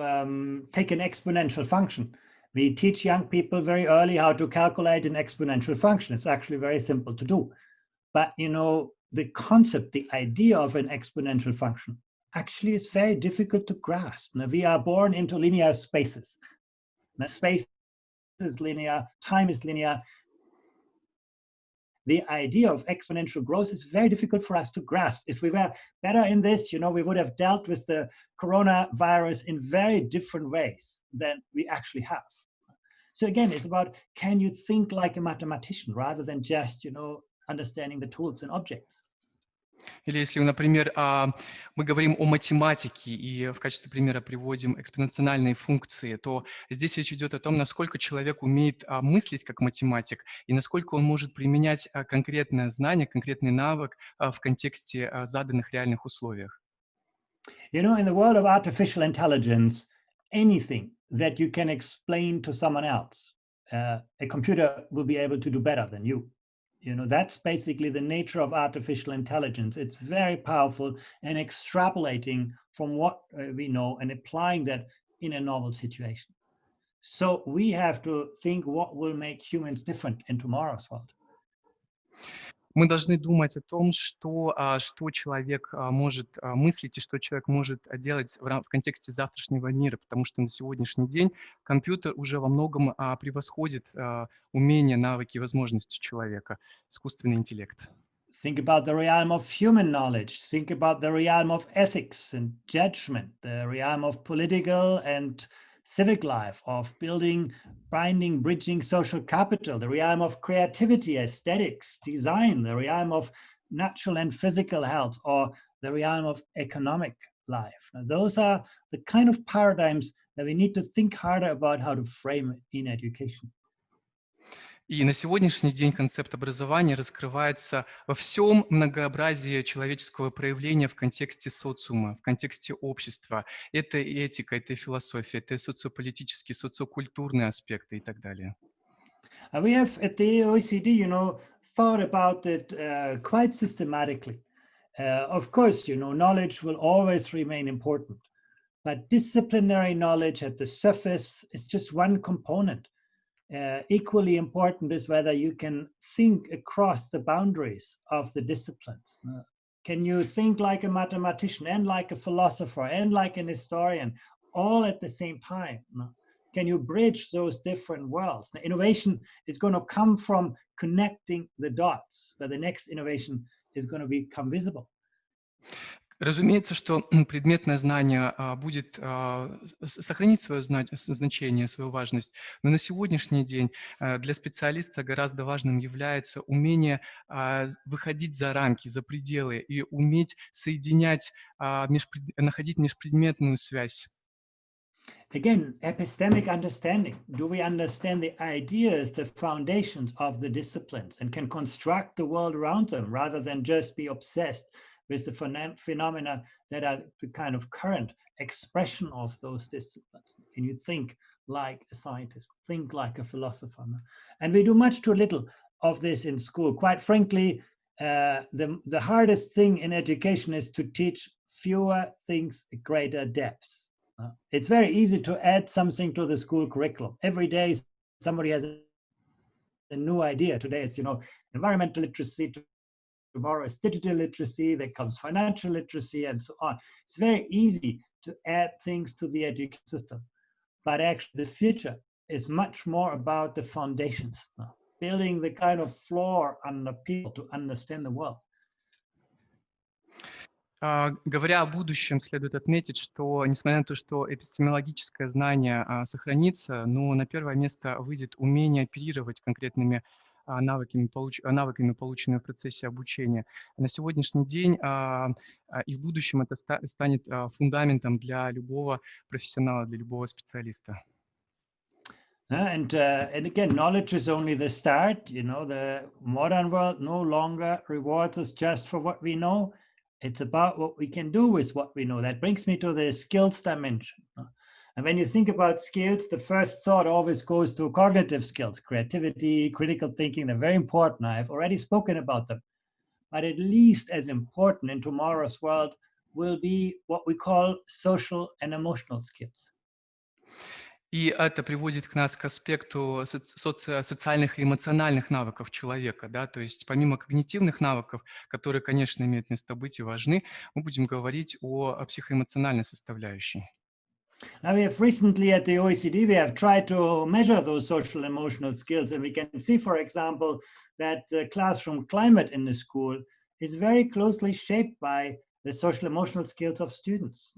take an exponential function. We teach young people very early how to calculate an exponential function. It's actually very simple to do. But, you know, the concept, the idea of an exponential function, actually is very difficult to grasp. Now, we are born into linear spaces. Now, space is linear, time is linear. The idea of exponential growth is very difficult for us to grasp. If we were better in this, we would have dealt with the coronavirus in very different ways than we actually have. So again, it's about, can you think like a mathematician rather than just, understanding the tools and objects? Или если, например, мы говорим о математике и в качестве примера приводим экспоненциальные функции, то здесь речь идет о том, насколько человек умеет мыслить как математик и насколько он может применять конкретное знание, конкретный навык в контексте заданных реальных условиях. In the world of artificial intelligence, anything that you can explain to someone else, a computer will be able to do better than you. That's basically the nature of artificial intelligence. It's very powerful and extrapolating from what we know and applying that in a novel situation. So we have to think what will make humans different in tomorrow's world. Мы должны думать о том, что человек может мыслить и что человек может делать в контексте завтрашнего мира, потому что на сегодняшний день компьютер уже во многом превосходит умения, навыки, возможности человека, искусственный интеллект. Think about the realm of human knowledge. Think about the realm of ethics and judgment, the realm of political and civic life, of building, binding, bridging social capital, the realm of creativity, aesthetics, design, the realm of natural and physical health, or the realm of economic life. Now, those are the kind of paradigms that we need to think harder about how to frame in education. И на сегодняшний день концепт образования раскрывается во всем многообразии человеческого проявления в контексте социума, в контексте общества. Это и этика, это и философия, это и социополитические, социокультурные аспекты и так далее. We have at the OECD, thought about it quite systematically. Of course, knowledge will always remain important, but disciplinary knowledge at the surface is just one component. Equally important is whether you can think across the boundaries of the disciplines. Can you think like a mathematician and like a philosopher and like an historian all at the same time? Can you bridge those different worlds? The innovation is going to come from connecting the dots, but the next innovation is going to become visible. Разумеется, что предметное знание будет сохранить свое значение, свою важность, но на сегодняшний день для специалиста гораздо важным является умение выходить за рамки, за пределы и уметь соединять, находить межпредметную связь. Again, epistemic understanding. Do we understand the ideas, the foundations of the disciplines, and can construct the world around them rather than just be obsessed with the phenomena that are the kind of current expression of those disciplines? Can you think like a scientist, think like a philosopher? And we do much too little of this in school. Quite frankly, the hardest thing in education is to teach fewer things at greater depths. It's very easy to add something to the school curriculum. Every day somebody has a new idea. Today it's, environmental literacy, tomorrow is digital literacy, then comes financial literacy, and so on. It's very easy to add things to the education system. But actually, the future is much more about the foundations, building the kind of floor under people to understand the world. Говоря о будущем, следует отметить, что, несмотря на то, что эпистемологическое знание сохранится, но на первое место выйдет умение оперировать конкретными навыками, полученными в процессе обучения. На сегодняшний день и в будущем это станет фундаментом для любого профессионала, для любого специалиста. And again, knowledge is only the start. The modern world no longer rewards us just for what we know. It's about what we can do with what we know. That brings me to the skills dimension. And when you think about skills, the first thought always goes to cognitive skills, creativity, critical thinking. They're very important. I've already spoken about them. But at least as important in tomorrow's world will be what we call social and emotional skills. И это приводит к нас к аспекту социальных и эмоциональных навыков человека, да, то есть помимо когнитивных навыков, которые, конечно, имеют место быть и важны, мы будем говорить о психоэмоциональной составляющей. Now, we have recently at the OECD, we have tried to measure those social emotional skills, and we can see, for example, that the classroom climate in the school is very closely shaped by the social emotional skills of students.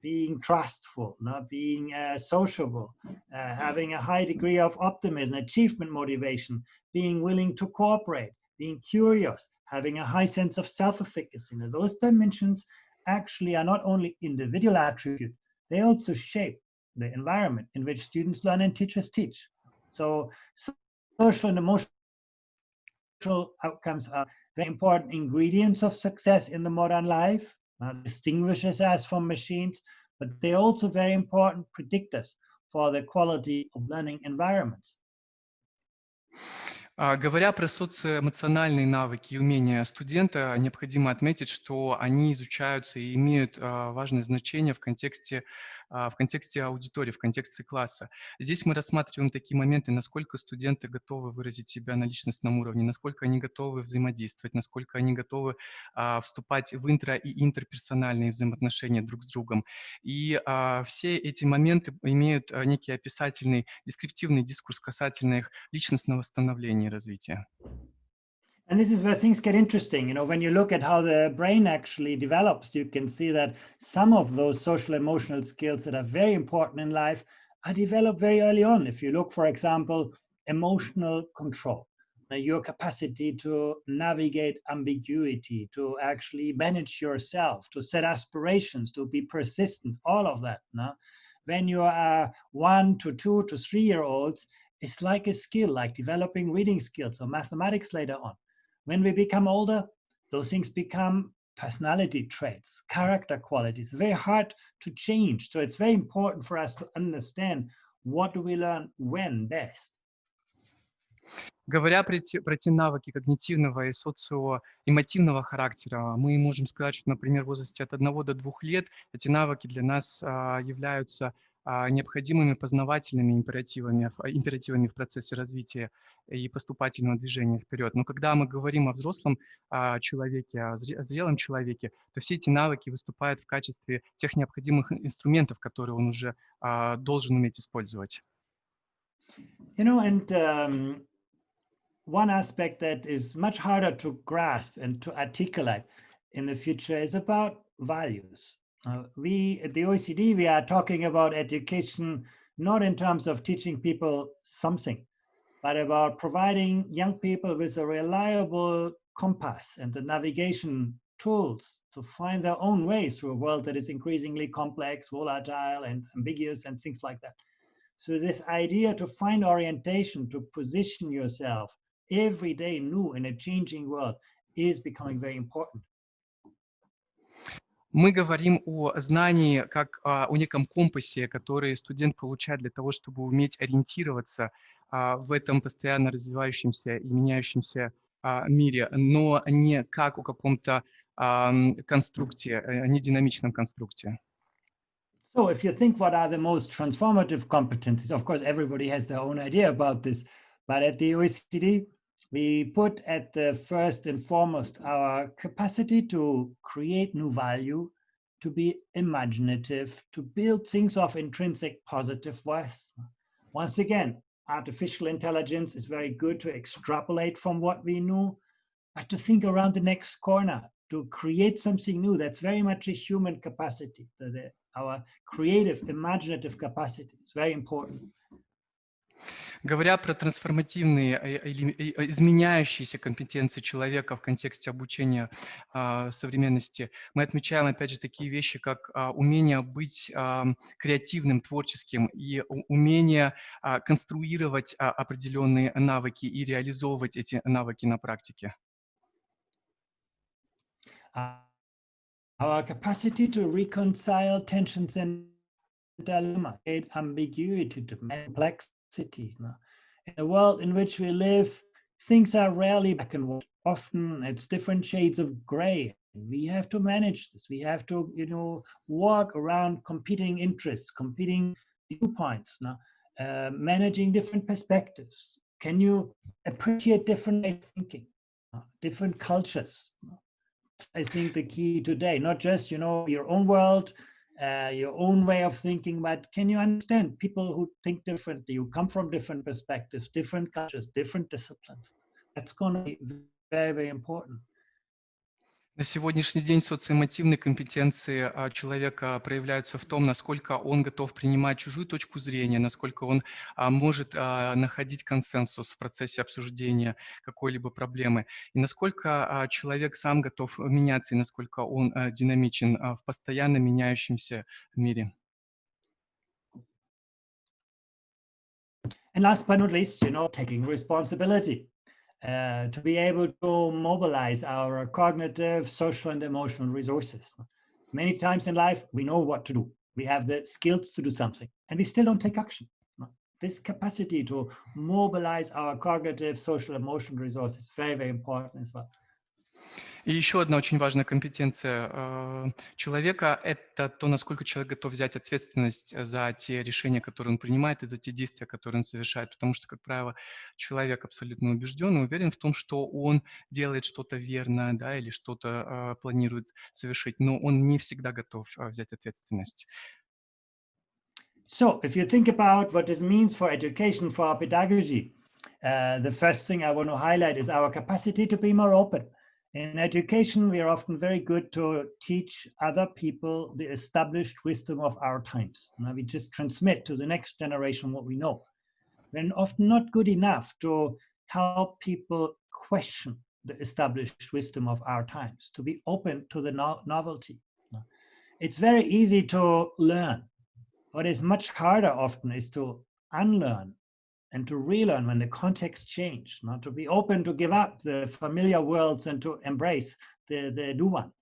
Being trustful, being sociable, having a high degree of optimism, achievement motivation, being willing to cooperate, being curious, having a high sense of self-efficacy. Now, those dimensions actually are not only individual attributes, they also shape the environment in which students learn and teachers teach. So social and emotional outcomes are very important ingredients of success in the modern life, distinguishes us from machines, but they're also very important predictors for the quality of learning environments. Говоря про социоэмоциональные навыки и умения студента, необходимо отметить, что они изучаются и имеют важное значение в контексте аудитории, в контексте класса. Здесь мы рассматриваем такие моменты, насколько студенты готовы выразить себя на личностном уровне, насколько они готовы взаимодействовать, насколько они готовы вступать в интро- и интерперсональные взаимоотношения друг с другом. И все эти моменты имеют некий описательный, дескриптивный дискурс касательно их личностного становления и развития. And this is where things get interesting. You know, when you look at how the brain actually develops, you can see that some of those social emotional skills that are very important in life are developed very early on. If you look, for example, emotional control, your capacity to navigate ambiguity, to actually manage yourself, to set aspirations, to be persistent, all of that. No? When you are 1 to 2 to 3-year-olds, it's like a skill, like developing reading skills or mathematics later on. When we become older, those things become personality traits, character qualities, very hard to change. So it's very important for us to understand what do we learn when best. Говоря про те навыки когнитивного и социоэмотивного характера, мы можем сказать, что, например, в возрасте от 1 до 2 лет эти навыки для нас являются необходимыми познавательными императивами в процессе развития и поступательного движения вперед. Но когда мы говорим о взрослом человеке, о зрелом человеке, то все эти навыки выступают в качестве тех необходимых инструментов, которые он уже должен уметь использовать. You know, and one aspect that is much harder to grasp and to articulate in the future is about values. We at the OECD, we are talking about education not in terms of teaching people something, but about providing young people with a reliable compass and the navigation tools to find their own way through a world that is increasingly complex, volatile, and ambiguous, and things like that. So this idea to find orientation, to position yourself every day new in a changing world is becoming very important. Мы говорим о знании как о неком компасе, который студент получает для того, чтобы уметь ориентироваться в этом постоянно развивающемся и меняющемся мире, но не как о каком-то конструкте, не динамичном конструкте. So if you think what are the most transformative competencies, of course, everybody has their own idea about this, but at the OECD, we put at the first and foremost our capacity to create new value, to be imaginative, to build things of intrinsic positive worth. Once again, artificial intelligence is very good to extrapolate from what we know, but to think around the next corner, to create something new, that's very much a human capacity. Our creative, imaginative capacity is very important. Говоря про трансформативные или изменяющиеся компетенции человека в контексте обучения современности, мы отмечаем, опять же, такие вещи, как умение быть креативным, творческим и умение конструировать определенные навыки и реализовывать эти навыки на практике. Our capacity to reconcile tensions and dilemma, ambiguity, to complexity. In a world in which we live, things are rarely black and white. Often it's different shades of gray. We have to manage this. We have to, walk around competing interests, competing viewpoints, managing different perspectives. Can you appreciate different ways of thinking, different cultures? I think the key today, not just, your own world your own way of thinking, but can you understand people who think differently, who come from different perspectives, different cultures, different disciplines? That's going to be very, very important. На сегодняшний день социоэмотивные компетенции человека проявляются в том, насколько он готов принимать чужую точку зрения, насколько он может находить консенсус в процессе обсуждения какой-либо проблемы, и насколько человек сам готов меняться, и насколько он динамичен в постоянно меняющемся мире. And last but not least, taking responsibility. To be able to mobilize our cognitive, social, and emotional resources. Many times in life, we know what to do. We have the skills to do something, and we still don't take action. This capacity to mobilize our cognitive, social, emotional resources is very, very important as well. И еще одна очень важная компетенция человека – это то, насколько человек готов взять ответственность за те решения, которые он принимает, и за те действия, которые он совершает. Потому что, как правило, человек абсолютно убежден и уверен в том, что он делает что-то верно, да, или что-то планирует совершить, но он не всегда готов взять ответственность. So, if you think about what this means for education, for our pedagogy, the first thing I want to highlight is our capacity to be more open. In education, we are often very good to teach other people the established wisdom of our times. Now we just transmit to the next generation what we know. We're often not good enough to help people question the established wisdom of our times, to be open to the novelty. It's very easy to learn. What is much harder often is to unlearn and to relearn when the context change, not to be open to give up the familiar worlds and to embrace the new one.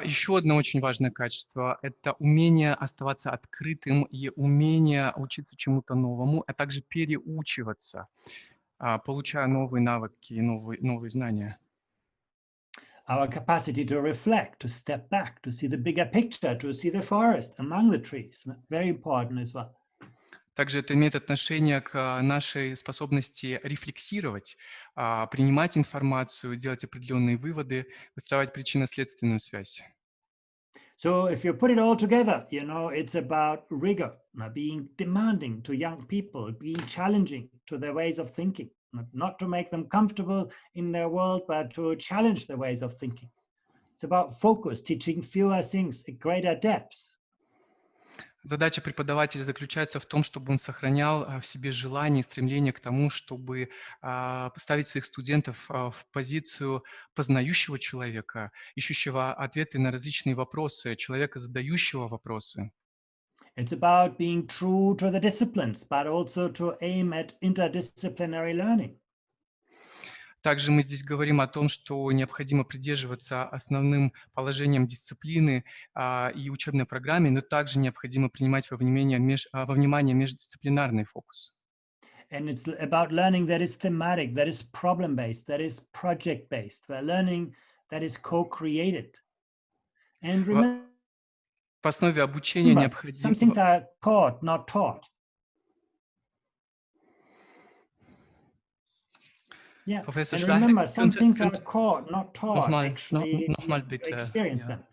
Еще одно очень важное качество – это умение оставаться открытым и умение учиться чему-то новому, а также переучиваться, получая новые навыки и новые знания. Our capacity to reflect, to step back, to see the bigger picture, to see the forest among the trees, very important as well. Также это имеет отношение к нашей способности рефлексировать, принимать информацию, делать определенные выводы, выстраивать причинно-следственную связь. So if you put it all together, it's about rigor, being demanding to young people, being challenging to their ways of thinking, not to make them comfortable in their world, but to challenge their ways of thinking. It's about focus, teaching fewer things at greater depths. Задача преподавателя заключается в том, чтобы он сохранял в себе желание и стремление к тому, чтобы поставить своих студентов в позицию познающего человека, ищущего ответы на различные вопросы, человека, задающего вопросы. It's about being true to the disciplines, but also to aim at interdisciplinary learning. Также мы здесь говорим о том, что необходимо придерживаться основным положениям дисциплины и учебной программе, но также необходимо принимать во внимание междисциплинарный фокус. And it's about learning that is thematic, that is problem-based, that is project-based, learning that is co-created. And remember, в основе обучения необходимо... Some things are caught, not taught. Yeah, Professor and Schleicher, remember, some things are caught, not taught. Nochmal bitte. Experience them.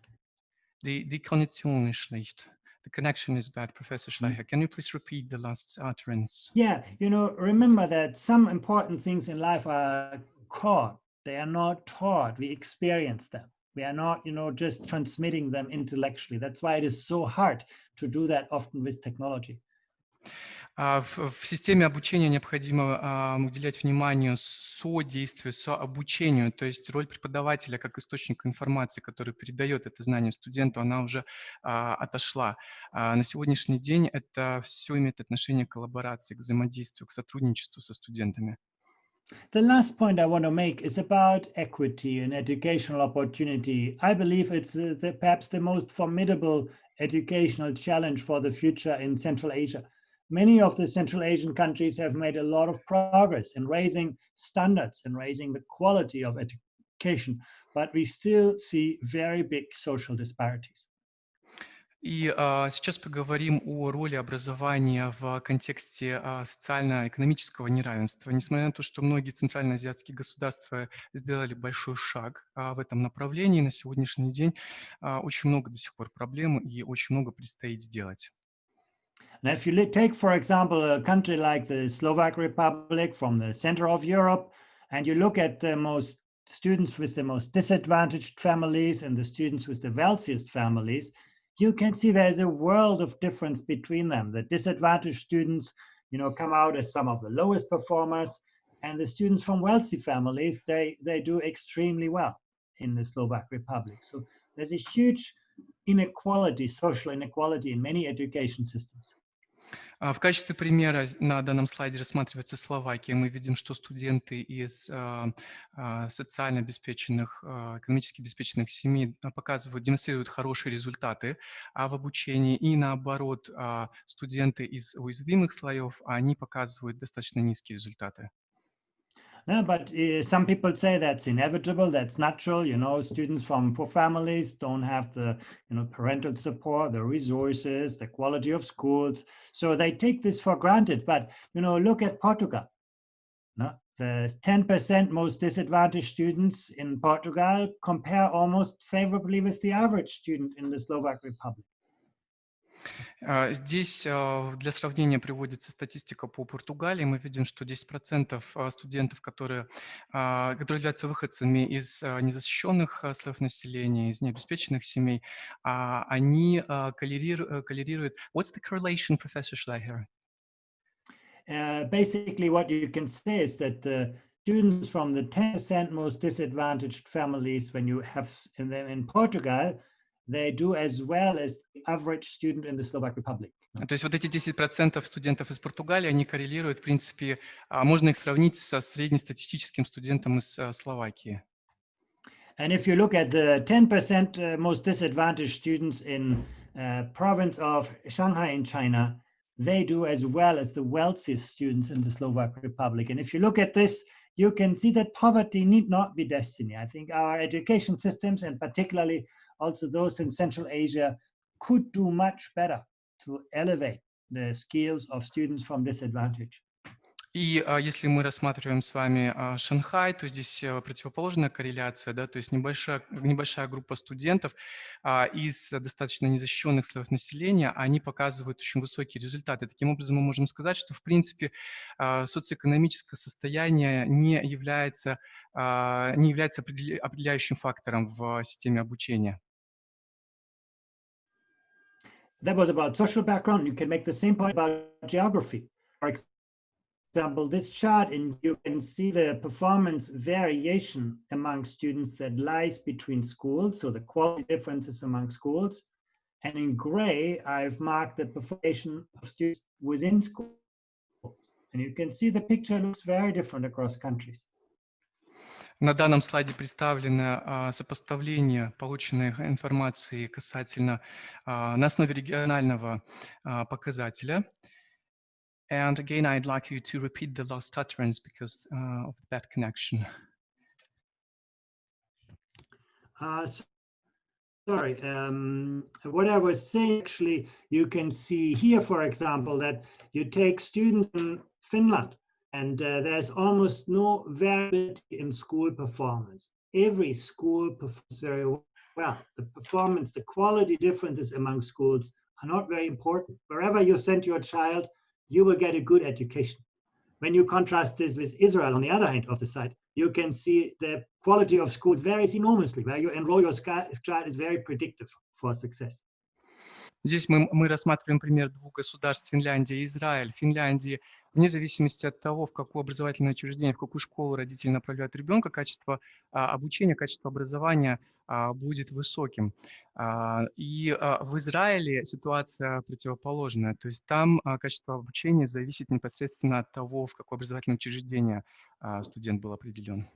Die Konnexion ist schlecht. The connection is bad, Professor Schleicher. Can you please repeat the last utterance? Yeah, remember that some important things in life are caught. They are not taught. We experience them. We are not, just transmitting them intellectually. That's why it is so hard to do that often with technology. В системе обучения необходимо уделять внимание содействию, сообучению, то есть роль преподавателя как источника информации, который передает это знание студенту, она уже отошла. На сегодняшний день это все имеет отношение к коллаборации, к взаимодействию, к сотрудничеству со студентами. The last point I want to make is about equity and educational opportunity. I believe it's perhaps the most formidable educational challenge for the future in Central Asia. Many of the Central Asian countries have made a lot of progress in raising standards and raising the quality of education, but we still see very big social disparities. И сейчас поговорим о роли образования в контексте социально-экономического неравенства. Несмотря на то, что многие центральноазиатские государства сделали большой шаг в этом направлении, на сегодняшний день очень много до сих пор проблем и очень много предстоит сделать. Now, if you take, for example, a country like the Slovak Republic from the center of Europe, and you look at the most students with the most disadvantaged families and the students with the wealthiest families, you can see there's a world of difference between them. The disadvantaged students, come out as some of the lowest performers, and the students from wealthy families, they do extremely well in the Slovak Republic. So there's a huge inequality, social inequality in many education systems. В качестве примера на данном слайде рассматривается Словакия. Мы видим, что студенты из социально обеспеченных, экономически обеспеченных семей демонстрируют хорошие результаты в обучении, и наоборот, студенты из уязвимых слоев, они показывают достаточно низкие результаты. Yeah, but some people say that's inevitable, that's natural. Students from poor families don't have the parental support, the resources, the quality of schools. So they take this for granted. But, look at Portugal. The 10% most disadvantaged students in Portugal compare almost favorably with the average student in the Slovak Republic. Здесь для сравнения приводится статистика по Португалии. Мы видим, что 10% студентов, которые являются выходцами из незащищенных слоев населения, из необеспеченных семей, они коррелируют. What's the correlation, Professor Schleicher? Basically, what you can say is that the students from the 10% most disadvantaged families, when you have them in Portugal, they do as well as the average student in the Slovak Republic. То есть вот эти 10% студентов из Португалии, они коррелируют, в принципе, можно их сравнить со среднестатистическим студентом из Словакии. And if you look at the 10% most disadvantaged students in province of Shanghai in China, they do as well as the wealthiest students in the Slovak Republic. And if you look at this, you can see that poverty need not be destiny. I think our education systems, and particularly also those in Central Asia, could do much better to elevate the skills of students from disadvantage. И если мы рассматриваем с вами Шанхай, то здесь противоположная корреляция, да, то есть небольшая группа студентов из достаточно незащищенных слоев населения, они показывают очень высокие результаты. Таким образом, мы можем сказать, что, в принципе, социоэкономическое состояние не является определяющим фактором в системе обучения. That was about social background. You can make the same point about geography. For example, this chart, and you can see the performance variation among students that lies between schools, so the quality differences among schools. And in gray, I've marked the performance of students within schools. And you can see the picture looks very different across countries. На данном слайде представлено сопоставление полученной информации касательно на основе регионального показателя. And again, I'd like you to repeat the last utterance because of that connection. Sorry, what I was saying, actually, you can see here, for example, that you take students in Finland, and there's almost no variability in school performance. Every school performs very well. The performance, the quality differences among schools are not very important. Wherever you send your child, you will get a good education. When you contrast this with Israel, on the other hand of the side, you can see the quality of schools varies enormously. Where you enroll your child is very predictive for success. Здесь мы рассматриваем пример двух государств, Финляндия и Израиль. В Финляндии, вне зависимости от того, в какое образовательное учреждение, в какую школу родители направляют ребенка, качество обучения, качество образования будет высоким. И в Израиле ситуация противоположная. То есть там качество обучения зависит непосредственно от того, в какое образовательное учреждение студент был определен.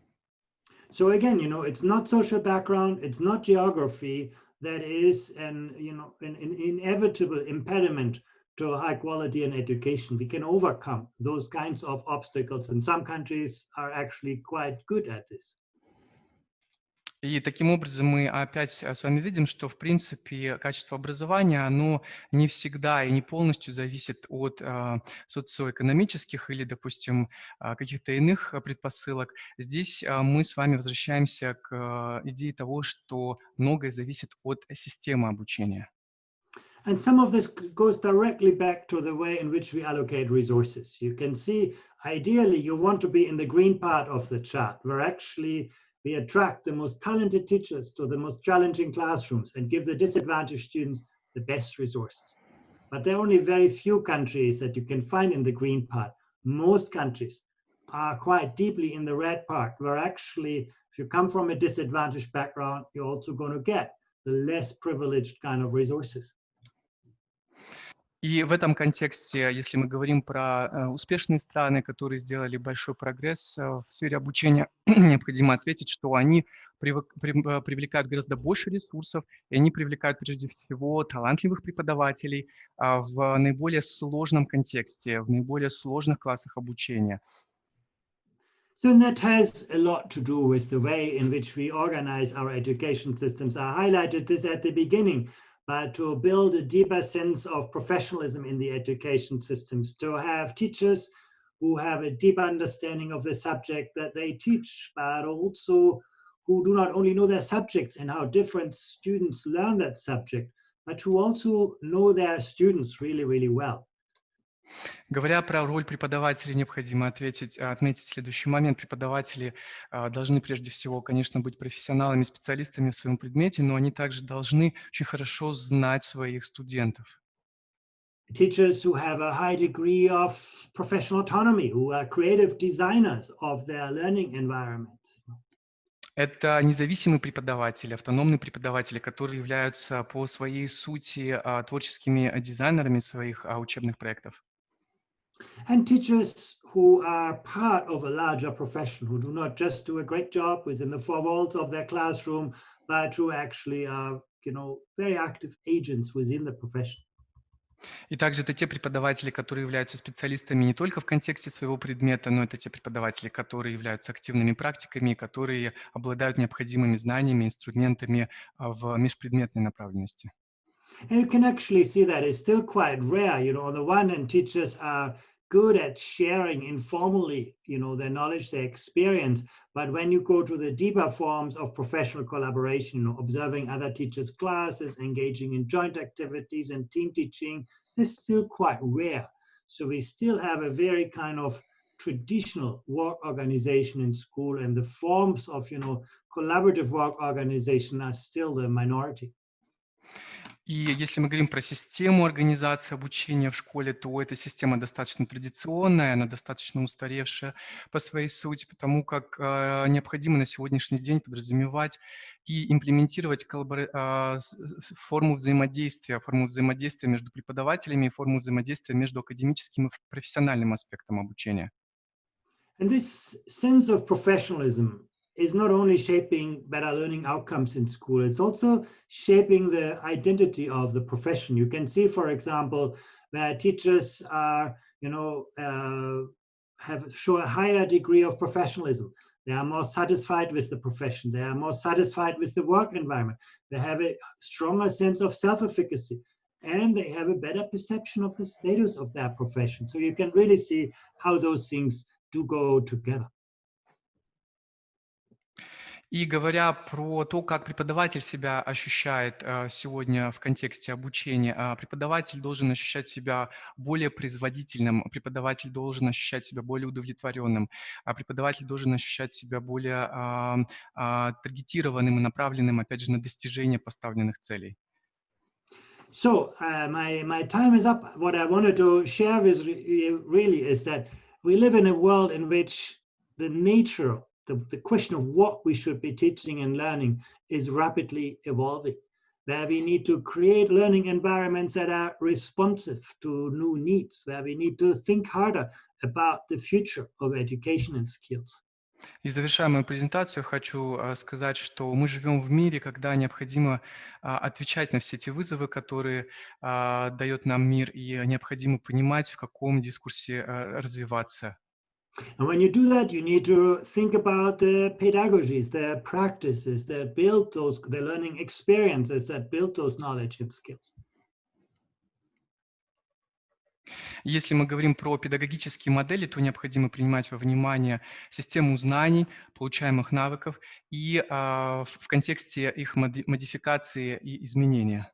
So again, it's not social background, it's not geography that is an inevitable impediment to high quality in education. We can overcome those kinds of obstacles, and some countries are actually quite good at this. И таким образом мы опять с вами видим, что, в принципе, качество образования, оно не всегда и не полностью зависит от социоэкономических или, допустим, каких-то иных предпосылок. Здесь мы с вами возвращаемся к идее того, что многое зависит от системы обучения. And some of this goes directly back to the way in which we allocate resources. You can see, ideally, you want to be in the green part of the chart, where actually we attract the most talented teachers to the most challenging classrooms and give the disadvantaged students the best resources. But there are only very few countries that you can find in the green part. Most countries are quite deeply in the red part, where actually, if you come from a disadvantaged background, you're also going to get the less privileged kind of resources. И в этом контексте, если мы говорим про успешные страны, которые сделали большой прогресс в сфере обучения, необходимо ответить, что они привлекают гораздо больше ресурсов, и они привлекают прежде всего талантливых преподавателей в наиболее сложном контексте, в наиболее сложных классах обучения. So that has a lot to do with the way in which we organize our education systems. I highlighted this at the beginning. But to build a deeper sense of professionalism in the education systems, to have teachers who have a deep understanding of the subject that they teach, but also who do not only know their subjects and how different students learn that subject, but who also know their students really, really well. Говоря про роль преподавателей, необходимо отметить следующий момент. Преподаватели должны прежде всего, конечно, быть профессионалами, специалистами в своем предмете, но они также должны очень хорошо знать своих студентов. Teachers who have a high degree of professional autonomy, who are creative designers of their learning environments. Это независимые преподаватели, автономные преподаватели, которые являются по своей сути творческими дизайнерами своих учебных проектов. And teachers who are part of a larger profession, who do not just do a great job within the four walls of their classroom, but who actually are, very active agents within the profession. И также это те преподаватели, которые являются специалистами не только в контексте своего предмета, но это те преподаватели, которые являются активными практиками, которые обладают необходимыми знаниями, инструментами в межпредметной направленности. And you can actually see that it's still quite rare. On the one hand, teachers are good at sharing informally, their knowledge, their experience. But when you go to the deeper forms of professional collaboration, observing other teachers' classes, engaging in joint activities and team teaching, this is still quite rare. So we still have a very kind of traditional work organization in school, and the forms of, collaborative work organization are still the minority. И если мы говорим про систему организации обучения в школе, то эта система достаточно традиционная, она достаточно устаревшая по своей сути, потому как необходимо на сегодняшний день подразумевать и имплементировать форму взаимодействия между преподавателями и форму взаимодействия между академическим и профессиональным аспектом обучения. And this sense of professionalism is not only shaping better learning outcomes in school, it's also shaping the identity of the profession. You can see, for example, that teachers are, show a higher degree of professionalism. They are more satisfied with the profession. They are more satisfied with the work environment. They have a stronger sense of self-efficacy, and they have a better perception of the status of their profession. So you can really see how those things do go together. И говоря про то, как преподаватель себя ощущает сегодня в контексте обучения, преподаватель должен ощущать себя более производительным, преподаватель должен ощущать себя более удовлетворенным, преподаватель должен ощущать себя более таргетированным и направленным, опять же, на достижение поставленных целей. So my time is up. What I wanted to share with you really is that we live in a world in which the nature, the question of what we should be teaching and learning is rapidly evolving, where we need to create learning environments that are responsive to new needs, where we need to think harder about the future of education and skills. И завершая мою презентацию, хочу сказать, что мы живем в мире, когда необходимо отвечать на все те вызовы, которые дает нам мир, и необходимо понимать, в каком дискурсе развиваться. And when you do that, you need to think about the pedagogies, the practices that build those, the learning experiences that build those knowledge and skills. Если мы говорим про педагогические модели, то необходимо принимать во внимание систему знаний, получаемых навыков и в контексте их модификации и изменения.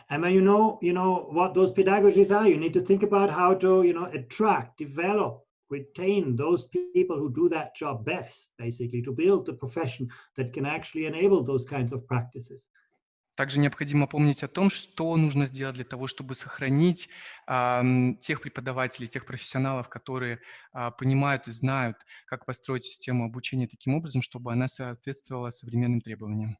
And when you know what those pedagogies are, you need to think about how to, attract, develop, retain those people who do that job best, basically, to build a profession that can actually enable those kinds of practices. Также необходимо помнить о том, что нужно сделать для того, чтобы сохранить тех преподавателей, тех профессионалов, которые понимают и знают, как построить систему обучения таким образом, чтобы она соответствовала современным требованиям.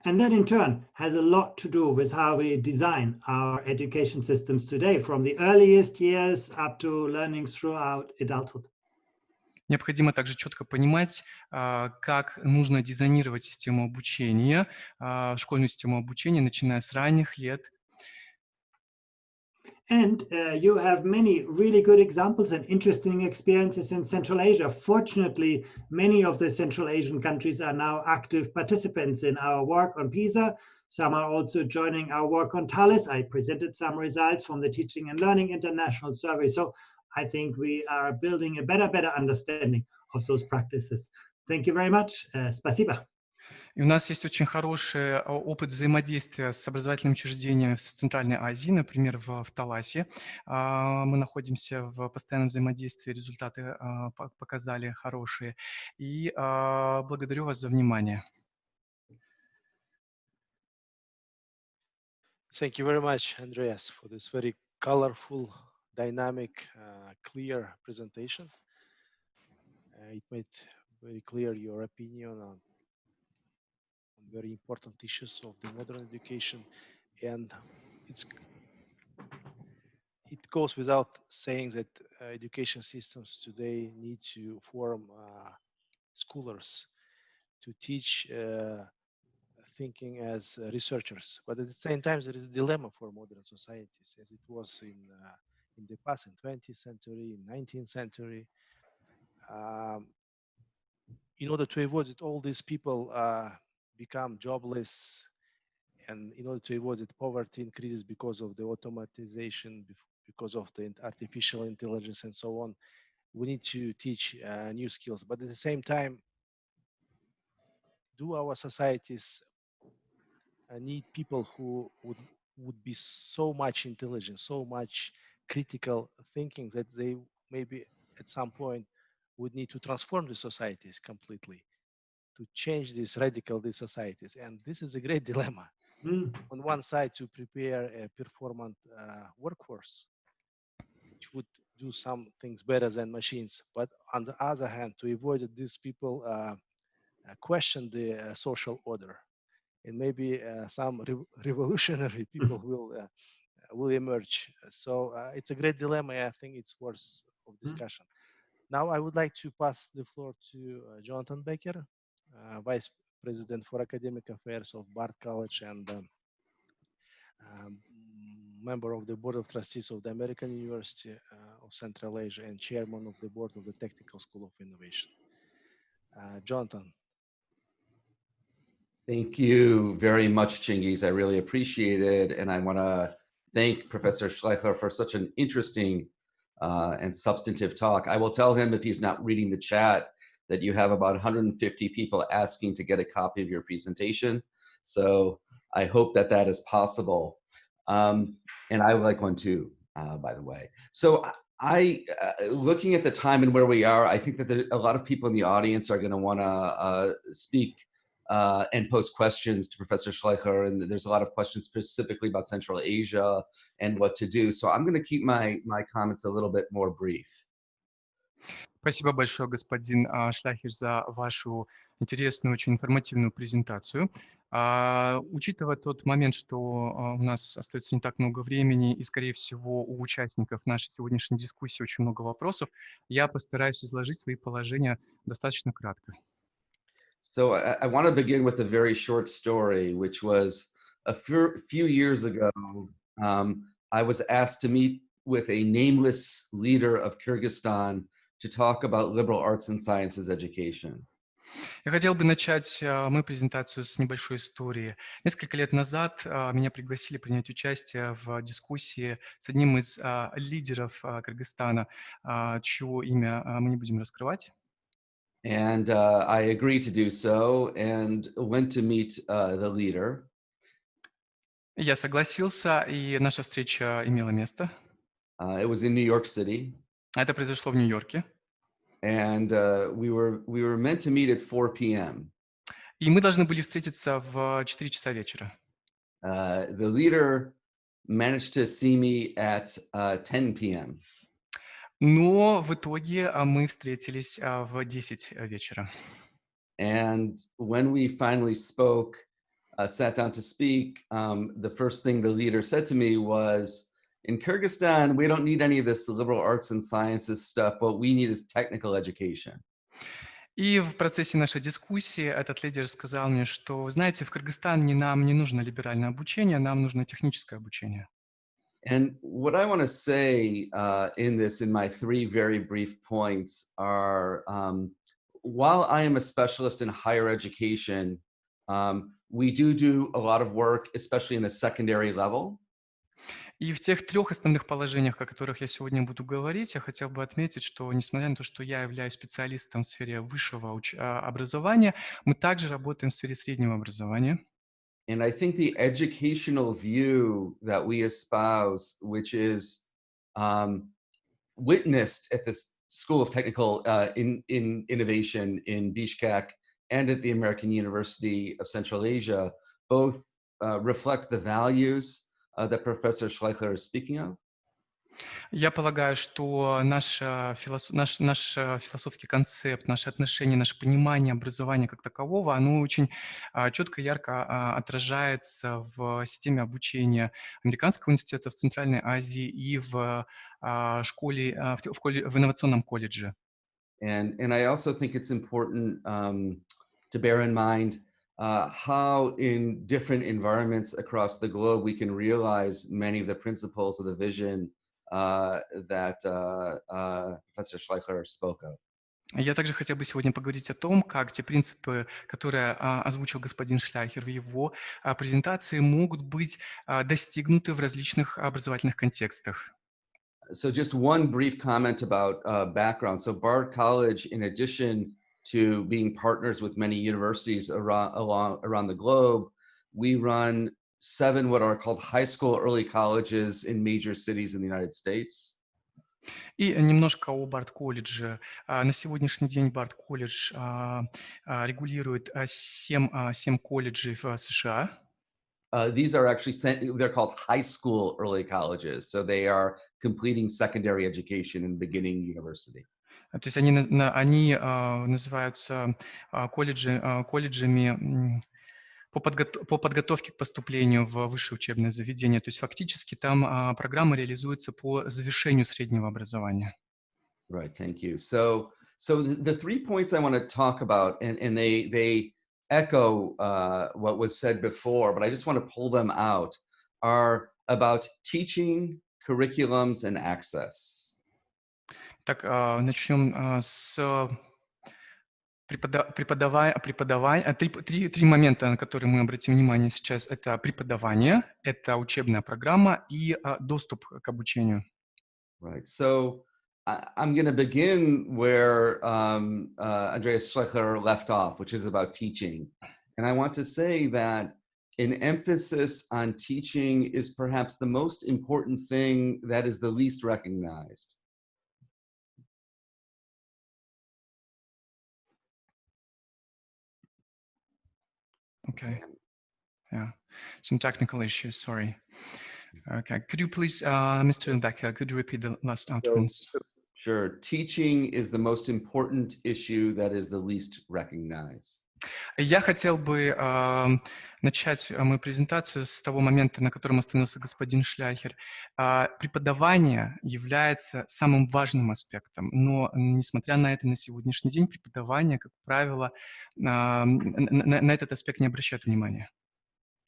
And that in turn has a lot to do with how we design our education systems today, from the earliest years up to learning throughout adulthood. Необходимо также четко понимать, как нужно дизайнировать систему обучения, школьную систему обучения, начиная с ранних лет. And you have many really good examples and interesting experiences in Central Asia. Fortunately, many of the Central Asian countries are now active participants in our work on PISA. Some are also joining our work on TALIS. I presented some results from the Teaching and Learning International Survey. So I think we are building a better understanding of those practices. Thank you very much. Спасибо. И у нас есть очень хороший опыт взаимодействия с образовательными учреждениями в Центральной Азии, например, в Таласе. Мы находимся в постоянном взаимодействии, результаты показали хорошие. И благодарю вас за внимание. Thank you very much, Andreas, for this very colorful, dynamic, clear presentation. It made very clear your opinion on very important issues of the modern education, and it goes without saying that education systems today need to form scholars to teach thinking as researchers. But at the same time, there is a dilemma for modern societies, as it was in the past, in 20th century, in 19th century. In order to avoid that all these people become jobless, and in order to avoid that poverty increases because of the automatization, because of the artificial intelligence and so on, we need to teach new skills. But at the same time, do our societies need people who would be so much intelligent, so much critical thinking that they maybe at some point would need to transform the societies completely, to change these societies? And this is a great dilemma. On one side, to prepare a performant workforce, which would do some things better than machines, but on the other hand, to avoid that these people question the social order, and maybe some revolutionary people will emerge. So it's a great dilemma. I think it's worth of discussion. Now I would like to pass the floor to Jonathan Becker, Vice President for Academic Affairs of Bard College and member of the Board of Trustees of the American University of Central Asia and Chairman of the Board of the Technical School of Innovation. Jonathan. Thank you very much, Chingiz. I really appreciate it. And I want to thank Professor Schleicher for such an interesting and substantive talk. I will tell him, if he's not reading the chat, that you have about 150 people asking to get a copy of your presentation. So I hope that that is possible. And I would like one too, by the way. So looking at the time and where we are, I think that a lot of people in the audience are going to want to speak and pose questions to Professor Schleicher, and there's a lot of questions specifically about Central Asia and what to do. So I'm going to keep my comments a little bit more brief. Спасибо большое, господин Шлайхер, за вашу интересную, очень информативную презентацию. Учитывая тот момент, что у нас остается не так много времени, и, скорее всего, у участников нашей сегодняшней дискуссии очень много вопросов, я постараюсь изложить свои положения достаточно кратко. So I want to begin with a very short story, which was a few years ago. I was asked to meet with a nameless leader of Kyrgyzstan to talk about liberal arts and sciences education. Я хотел бы начать мою презентацию с небольшой истории. Несколько лет назад меня пригласили принять участие в дискуссии с одним из лидеров Кыргызстана, чье имя мы не будем раскрывать. And I agreed to do so and went to meet the leader. Я согласился, и наша встреча имела место. It was in New York City. Это произошло в Нью-Йорке. And we were meant to meet at 4 p.m. И мы должны были встретиться в 4 часа вечера. The leader managed to see me at 10 p.m. Но в итоге мы встретились в 10 вечера. And when we finally spoke, sat down to speak, the first thing the leader said to me was, in Kyrgyzstan, we don't need any of this liberal arts and sciences stuff. What we need is technical education. И в процессе нашей дискуссии этот лидер сказал мне, что, знаете, в Кыргызстане нам не нужно либеральное обучение, нам нужно техническое обучение. And what I want to say in my 3 very brief points are, while I am a specialist in higher education, we do a lot of work, especially in the secondary level. И в тех 3 основных положениях, о которых я сегодня буду говорить, я хотел бы отметить, что несмотря на то, что я являюсь специалистом в сфере высшего образования, мы также работаем в сфере среднего образования. And I think the educational view that we espouse, which is witnessed at the School of Technical Innovation in Bishkek and at the American University of Central Asia, both reflect the values that Professor Schleicher is speaking of. Я полагаю, что наш философский концепт, наше отношение, наше понимание образования как такового, оно очень четко и ярко отражается в системе обучения Американского университета в Центральной Азии и в школе, в инновационном колледже. And I also think it's important to bear in mind how in different environments across the globe we can realize many of the principles of the vision that Professor Schleicher spoke of. Я также хотел бы сегодня поговорить о том, как те принципы, которые озвучил господин Шляхер в его презентации, могут быть достигнуты в различных образовательных контекстах. So just one brief comment about background. So Bard College, in addition to being partners with many universities around the globe, we run 7 what are called high school early colleges in major cities in the United States. И немножко о Барт-колледже. На сегодняшний день Барт-колледж регулирует 7 колледжей в США. These are actually, they're called high school early colleges. So they are completing secondary education and beginning university. То есть они называются колледжами по подготовке к поступлению в высшее учебное заведение. То есть фактически там программа реализуется по завершению среднего образования. Right, thank you. So the 3 points I want to talk about, and they echo what was said before, but I just want to pull them out, are about teaching, curriculums, and access. Так, начнем с преподавания. 3 момента, на которые мы обратим внимание сейчас. Это преподавание, это учебная программа и доступ к обучению. Right. So I'm going to begin where Andreas Schleicher left off, which is about teaching. And I want to say that an emphasis on teaching is perhaps the most important thing that is the least recognized. Okay. Yeah. Some technical issues, sorry. Okay. Could you please, Mr. Becker, could you repeat the last utterance? Sure. Teaching is the most important issue that is the least recognized. Я хотел бы начать мою презентацию с того момента, на котором остановился господин Шляхер. Преподавание является самым важным аспектом, но, несмотря на это, на сегодняшний день преподавание, как правило, на этот аспект не обращают внимания.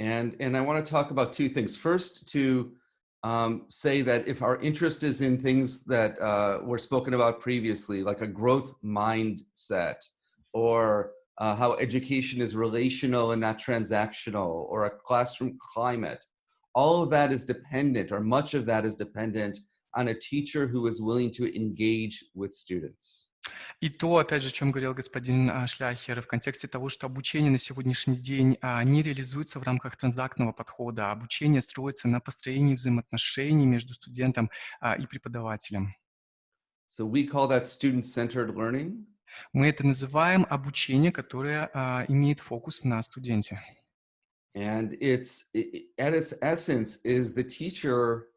And I want to talk about 2 things. First, to say that if our interest is in things that were spoken about previously, like a growth mindset, or how education is relational and not transactional, or a classroom climate, all of that is dependent, or much of that is dependent on a teacher who is willing to engage with students. И то, опять же, о чем говорил господин Шляхер, в контексте того, что обучение на сегодняшний день не реализуется в рамках транзактного подхода, а обучение строится на построении взаимоотношений между студентом и преподавателем. So we call that student-centered learning. Мы это называем обучение, которое имеет фокус на студенте. And at its essence is the teacher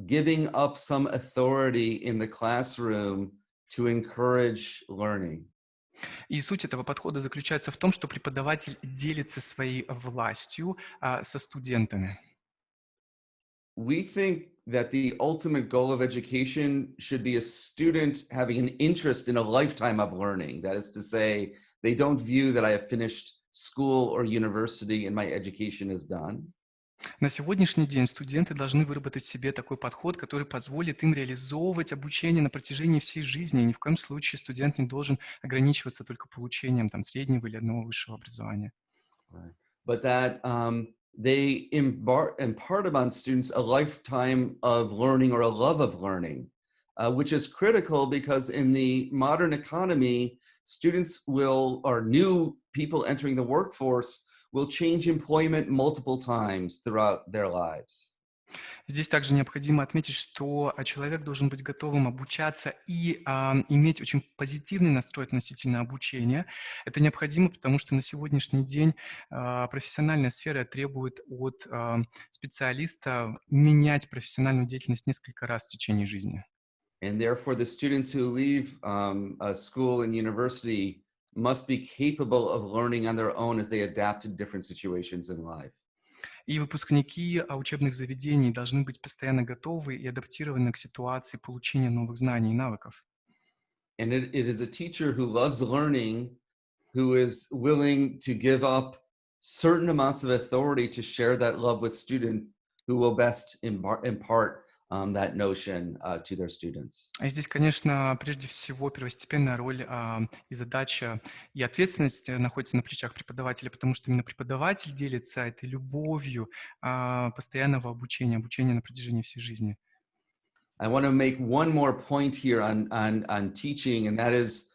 giving up some authority in the classroom to encourage learning. И суть этого подхода заключается в том, что преподаватель делится своей властью со студентами. We think that the ultimate goal of education should be a student having an interest in a lifetime of learning. That is to say, they don't view that I have finished school or university and my education is done. На сегодняшний день студенты должны выработать в себе такой подход, который позволит им реализовывать обучение на протяжении всей жизни. И ни в коем случае студент не должен ограничиваться только получением среднего или одного высшего образования. But that they impart upon students a lifetime of learning or a love of learning, which is critical because in the modern economy, students or new people entering the workforce will change employment multiple times throughout their lives. Здесь также необходимо отметить, что человек должен быть готовым обучаться и иметь очень позитивный настрой относительно обучения. Это необходимо, потому что на сегодняшний день профессиональная сфера требует от специалиста менять профессиональную деятельность несколько раз в течение жизни. And therefore, the students who leave a school and university must be capable of learning on their own as they adapt to different situations in life. И выпускники учебных заведений должны быть постоянно готовы и адаптированы к ситуации получения новых знаний и навыков. And it is a teacher who loves learning, who is willing to give up certain amounts of authority to share that love with students who will best impart that notion to their students. А здесь, конечно, прежде всего первостепенная роль и задача, и ответственность находится на плечах преподавателя, потому что именно преподаватель делится этой любовью постоянного обучения на протяжении всей жизни. I want to make one more point here on teaching, and that is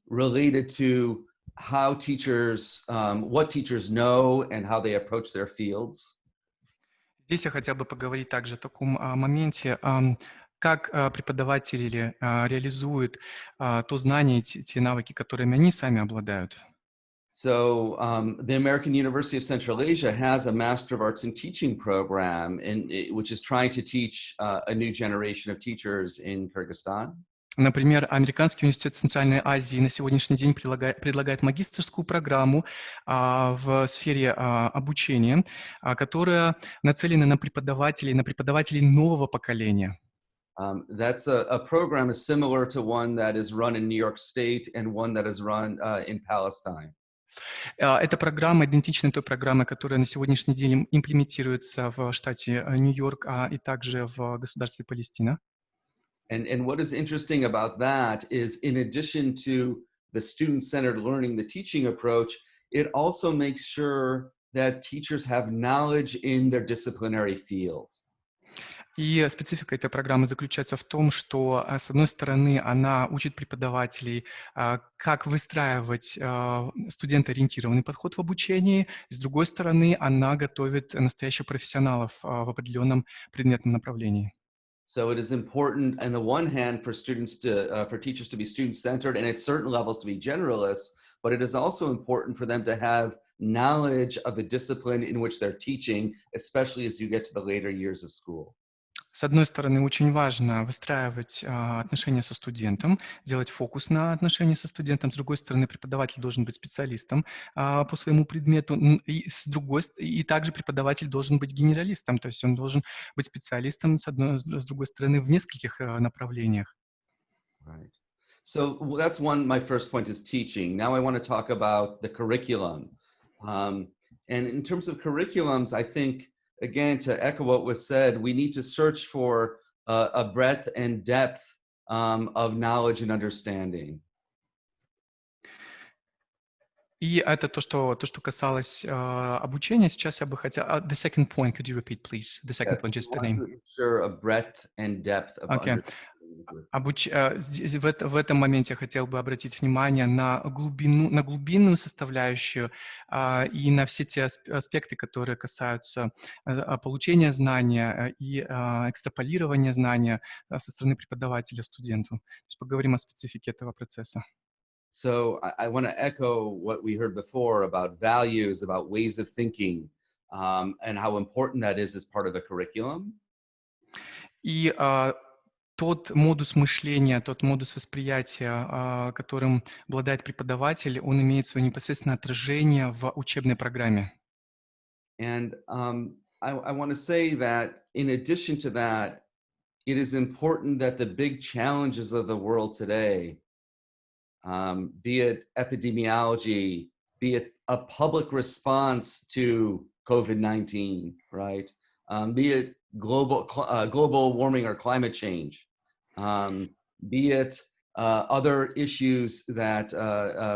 related to how teachers, what teachers know and how they approach their fields. Здесь я хотел бы поговорить также о таком моменте, как преподаватели реализуют то знание, те навыки, которыми они сами обладают. So the American University of Central Asia has a Master of Arts in Teaching program, which is trying to teach a new generation of teachers in Kyrgyzstan. Например, Американский университет Центральной Азии на сегодняшний день предлагает магистерскую программу в сфере обучения, которая нацелена на преподавателей нового поколения. That's a program is similar to one that is run in New York State and one that is run in Palestine. Эта программа идентична той программе, которая на сегодняшний день имплементируется в штате Нью-Йорк и также в государстве Палестина. And what is interesting about that is, in addition to the student-centered learning, the teaching approach, it also makes sure that teachers have knowledge in their disciplinary field. И специфика этой программы заключается в том, что, с одной стороны, она учит преподавателей, как выстраивать студентоориентированный подход в обучении, с другой стороны, она готовит настоящих профессионалов в определенном предметном направлении. So it is important, on the one hand, for teachers to be student-centered and at certain levels to be generalists, but it is also important for them to have knowledge of the discipline in which they're teaching, especially as you get to the later years of school. С одной стороны, очень важно выстраивать отношения со студентом, делать фокус на отношения со студентом. С другой стороны, преподаватель должен быть специалистом по своему предмету. И также преподаватель должен быть генералистом, то есть он должен быть специалистом, с другой стороны, в нескольких направлениях. Right. So that's my first point is teaching. Now I want to talk about the curriculum. And in terms of curriculums, I think again, to echo what was said, we need to search for a breadth and depth of knowledge and understanding. И это то, что касалось обучения. Сейчас я бы хотел... the second point, could you repeat, please? The second point, just the name. Ensure a breadth and depth of Okay. В этом моменте я хотел бы обратить внимание на глубинную составляющую и на все те аспекты, которые касаются получения знания и экстраполирования знания со стороны преподавателя студенту. То есть поговорим о специфике этого процесса. So I want to echo what we heard before about values, about ways of thinking, and how important that is as part of the curriculum. И тот модус мышления, тот модус восприятия, которым обладает преподаватель, он имеет свое непосредственное отражение в учебной программе. And I want to say that in addition to that, it is important that the big challenges of the world today, be it epidemiology, be it a public response to COVID-19, right? Be it global warming or climate change, be it other issues that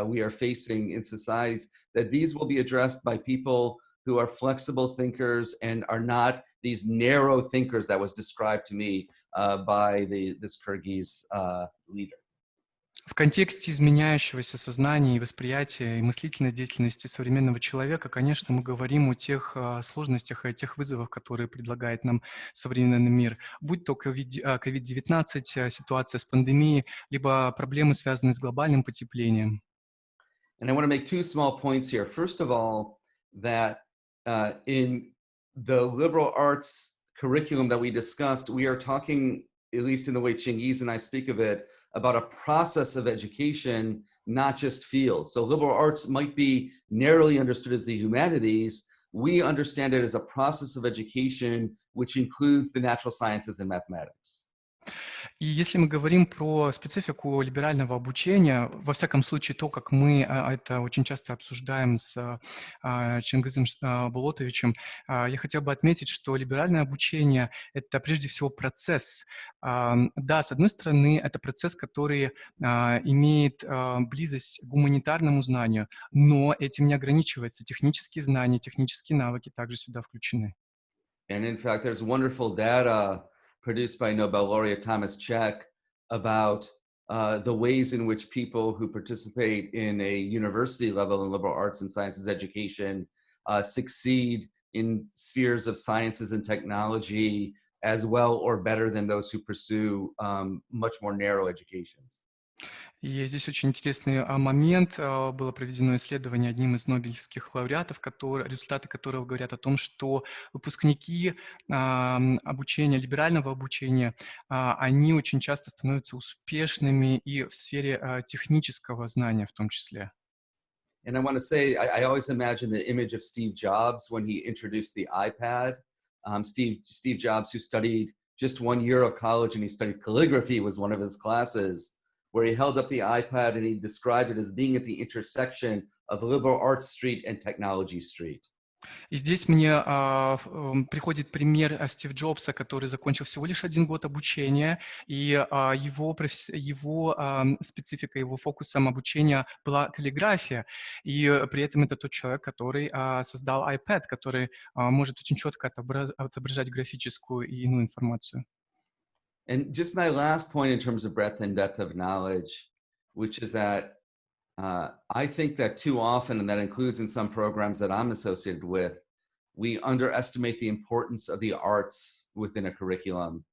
we are facing in societies, that these will be addressed by people who are flexible thinkers and are not these narrow thinkers that was described to me by this Kyrgyz leader. В контексте изменяющегося сознания и восприятия и мыслительной деятельности современного человека, конечно, мы говорим о тех сложностях и о тех вызовах, которые предлагает нам современный мир. Будь то COVID-19, ситуация с пандемией, либо проблемы, связанные с глобальным потеплением. And I want to make two small points here. First of all, that in the liberal arts curriculum that we discussed, we are talking, at least in the way Chingiz and I speak of it, about a process of education, not just fields. So liberal arts might be narrowly understood as the humanities. We understand it as a process of education, which includes the natural sciences and mathematics. И если мы говорим про специфику либерального обучения, во всяком случае, то, как мы это очень часто обсуждаем с Чингизом Булотовичем, я хотел бы отметить, что либеральное обучение — это прежде всего процесс. Да, с одной стороны, это процесс, который имеет близость к гуманитарному знанию, но этим не ограничивается. Технические знания, технические навыки также сюда включены. And in fact, there's wonderful data produced by Nobel laureate Thomas Cech about the ways in which people who participate in a university level in liberal arts and sciences education succeed in spheres of sciences and technology as well or better than those who pursue much more narrow educations. И здесь очень интересный момент. Было проведено исследование одним из нобелевских лауреатов, результаты которого говорят о том, что выпускники обучения, либерального обучения, они очень часто становятся успешными и в сфере технического знания в том числе. And I want to say, I always imagine the image of Steve Jobs when he introduced the iPad. Steve Jobs, who studied just 1 year of college and he studied calligraphy, was one of his classes, where he held up the iPad and he described it as being at the intersection of Liberal Arts Street and Technology Street. И здесь мне приходит пример Стива Джобса, который закончил всего лишь 1 год обучения, и его специфика, его фокусом обучения была каллиграфия, и при этом это тот человек, который создал iPad, который может очень четко отображать графическую и иную информацию. And just my last point in terms of breadth and depth of knowledge, which is that I think that too often, and that includes in some programs that I'm associated with, we underestimate the importance of the arts within a curriculum.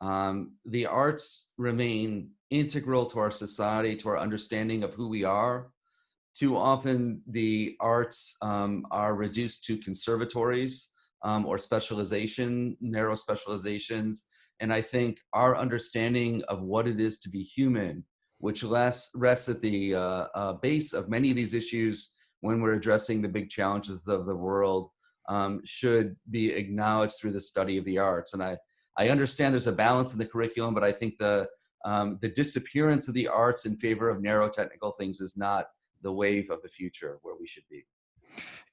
The arts remain integral to our society, to our understanding of who we are. Too often, the arts are reduced to conservatories or specialization, narrow specializations. And I think our understanding of what it is to be human, which rests at the base of many of these issues when we're addressing the big challenges of the world, should be acknowledged through the study of the arts. And I understand there's a balance in the curriculum, but I think the disappearance of the arts in favor of narrow technical things is not the wave of the future where we should be.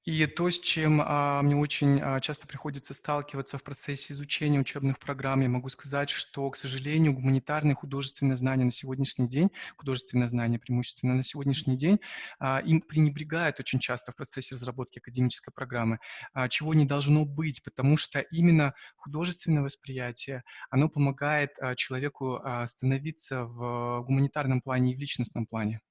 И то, с чем мне очень часто приходится сталкиваться в процессе изучения учебных программ, я могу сказать, что, к сожалению, гуманитарные художественные знания на сегодняшний день, художественные знания преимущественно на сегодняшний день, им пренебрегают очень часто в процессе разработки академической программы, чего не должно быть, потому что именно художественное восприятие, оно помогает человеку становиться в гуманитарном плане и в личностном плане.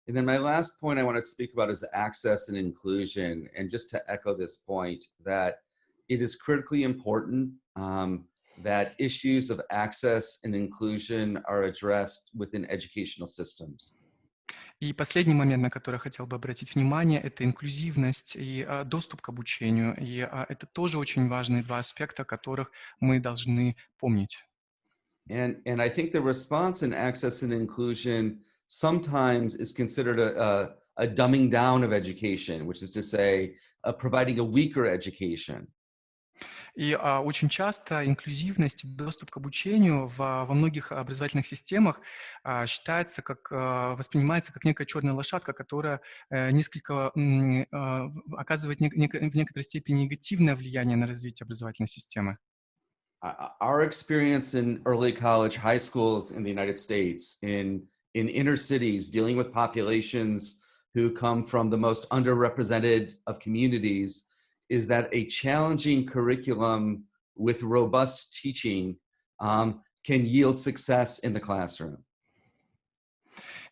And then my last point I want to speak about is access and inclusion. And just to echo this point, that it is critically important that issues of access and inclusion are addressed within educational systems. И последний момент, на который я хотел бы обратить внимание, это инклюзивность и доступ к обучению. И это тоже очень важные два аспекта, о которых мы должны помнить. And I think the response in access and inclusion sometimes is considered a dumbing down of education, which is to say, providing a weaker education. И очень часто инклюзивность и доступ к обучению во многих образовательных системах считается как, воспринимается как некая черная лошадка, которая несколько оказывает в некоторой степени негативное влияние на развитие образовательной системы. Our experience in early college high schools in the United States, in inner cities, dealing with populations who come from the most underrepresented of communities, is that a challenging curriculum with robust teaching can yield success in the classroom.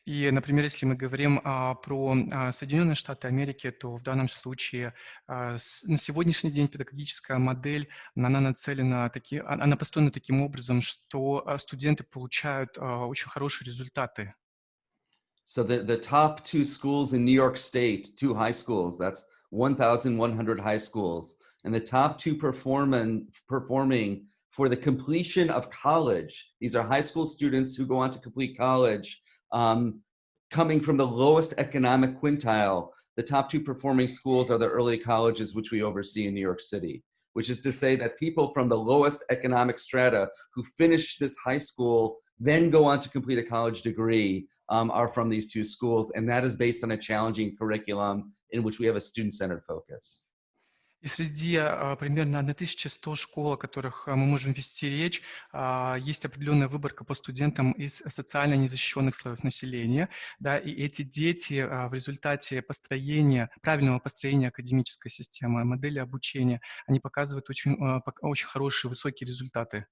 И, например, если мы говорим про Соединенные Штаты Америки, то в данном случае на сегодняшний день педагогическая модель, она нацелена, она построена таким образом, что студенты получают очень хорошие результаты. So the top two schools in New York State, two high schools, that's 1,100 high schools, and the top two performing for the completion of college. These are high school students who go on to complete college, coming from the lowest economic quintile. The top two performing schools are the early colleges, which we oversee in New York City, which is to say that people from the lowest economic strata who finish this high school, then go on to complete a college degree, are from these two schools. And that is based on a challenging curriculum in which we have a student-centered focus. И среди примерно 1100 школ, о которых мы можем вести речь, есть определенная выборка по студентам из социально незащищенных слоев населения. Да, и эти дети в результате правильного построения академической системы, модели обучения, они показывают очень хорошие, высокие результаты.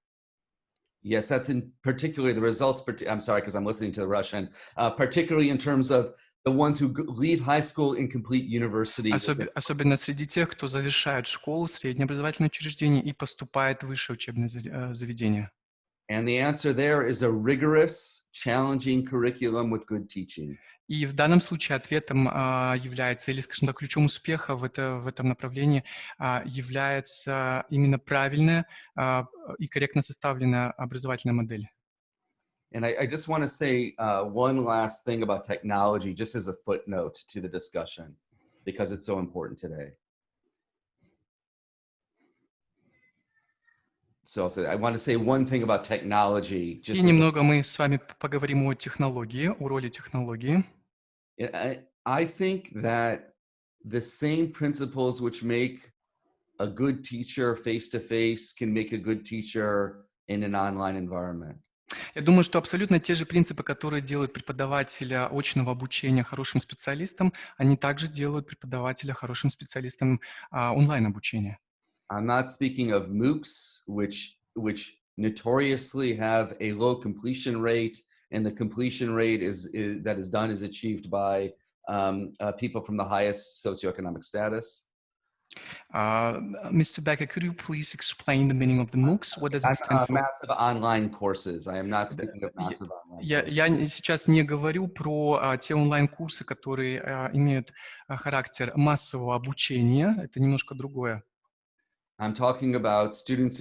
Yes, that's in particularly the results. I'm sorry, because I'm listening to the Russian. Particularly in terms of the ones who leave high school and complete university. Особенно среди тех, кто завершает школу, среднее образовательное учреждение и поступает в высшее учебное заведение. And the answer there is a rigorous, challenging curriculum with good teaching. И в данном случае ответом является, или, скажем так, ключом успеха в этом направлении является именно правильная и корректно составленная образовательная модель. And I just want to say one last thing about technology, just as a footnote to the discussion, because it's so important today. So I want to say one thing about technology. И немного мы с вами поговорим о технологии, о роли технологии. I think that the same principles which make a good teacher face-to-face can make a good teacher in an online environment. Я думаю, что абсолютно те же принципы, которые делают преподавателя очного обучения хорошим специалистом, они также делают преподавателя хорошим специалистом онлайн-обучения. I'm not speaking of MOOCs, which notoriously have a low completion rate, and the completion rate that is done is achieved by people from the highest socioeconomic status. Mr. Becker, could you please explain the meaning of the MOOCs? What does it stand for? Massive online courses. I am not speaking of massive online courses. Я сейчас не говорю про те онлайн-курсы, которые имеют характер массового обучения. Это немножко другое. I'm talking about teachers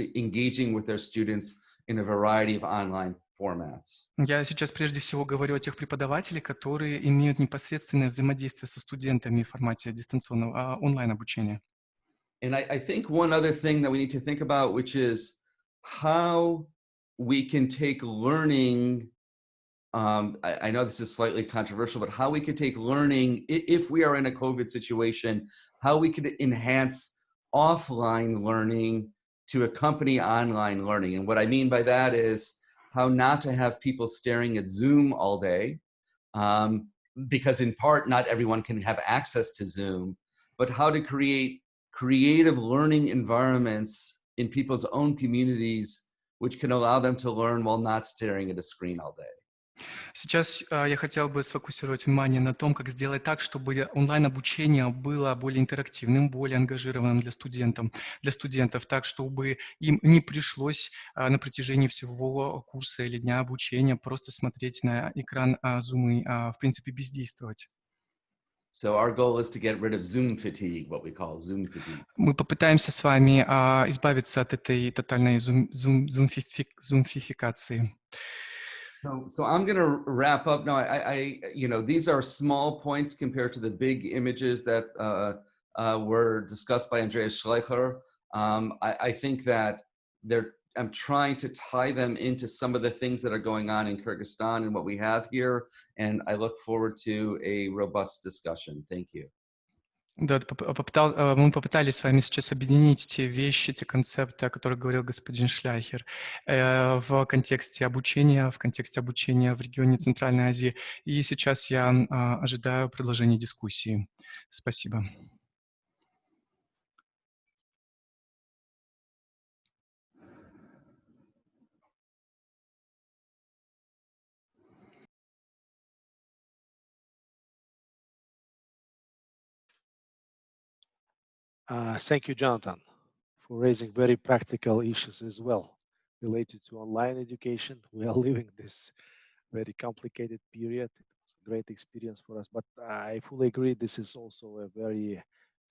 engaging with their students in a variety of online formats. Я сейчас прежде всего говорю о тех преподавателях, которые имеют непосредственное взаимодействие со студентами в формате дистанционного онлайн-обучения. And I think one other thing that we need to think about, which is how we can take learning I know this is slightly controversial, but how we could take learning, if we are in a COVID situation, how we could enhance offline learning to accompany online learning. And what I mean by that is how not to have people staring at Zoom all day, because in part, not everyone can have access to Zoom, but how to create creative learning environments in people's own communities, which can allow them to learn while not staring at a screen all day. Сейчас я хотел бы сфокусировать внимание на том, как сделать так, чтобы онлайн-обучение было более интерактивным, более ангажированным для студентов, так, чтобы им не пришлось на протяжении всего курса или дня обучения просто смотреть на экран Zoom и, в принципе, бездействовать. So our goal is to get rid of Zoom fatigue, what we call Zoom fatigue. Мы попытаемся с вами избавиться от этой тотальной зумфификации. So I'm going to wrap up now. These are small points compared to the big images that were discussed by Andreas Schleicher. I think that I'm trying to tie them into some of the things that are going on in Kyrgyzstan and what we have here. And I look forward to a robust discussion. Thank you. Да, мы попытались с вами сейчас объединить те вещи, те концепты, о которых говорил господин Шляхер, в контексте обучения в регионе Центральной Азии. И сейчас я ожидаю продолжения дискуссии. Спасибо. Thank you, Jonathan, for raising very practical issues as well related to online education. We are living this very complicated period. It was a great experience for us, but I fully agree this is also a very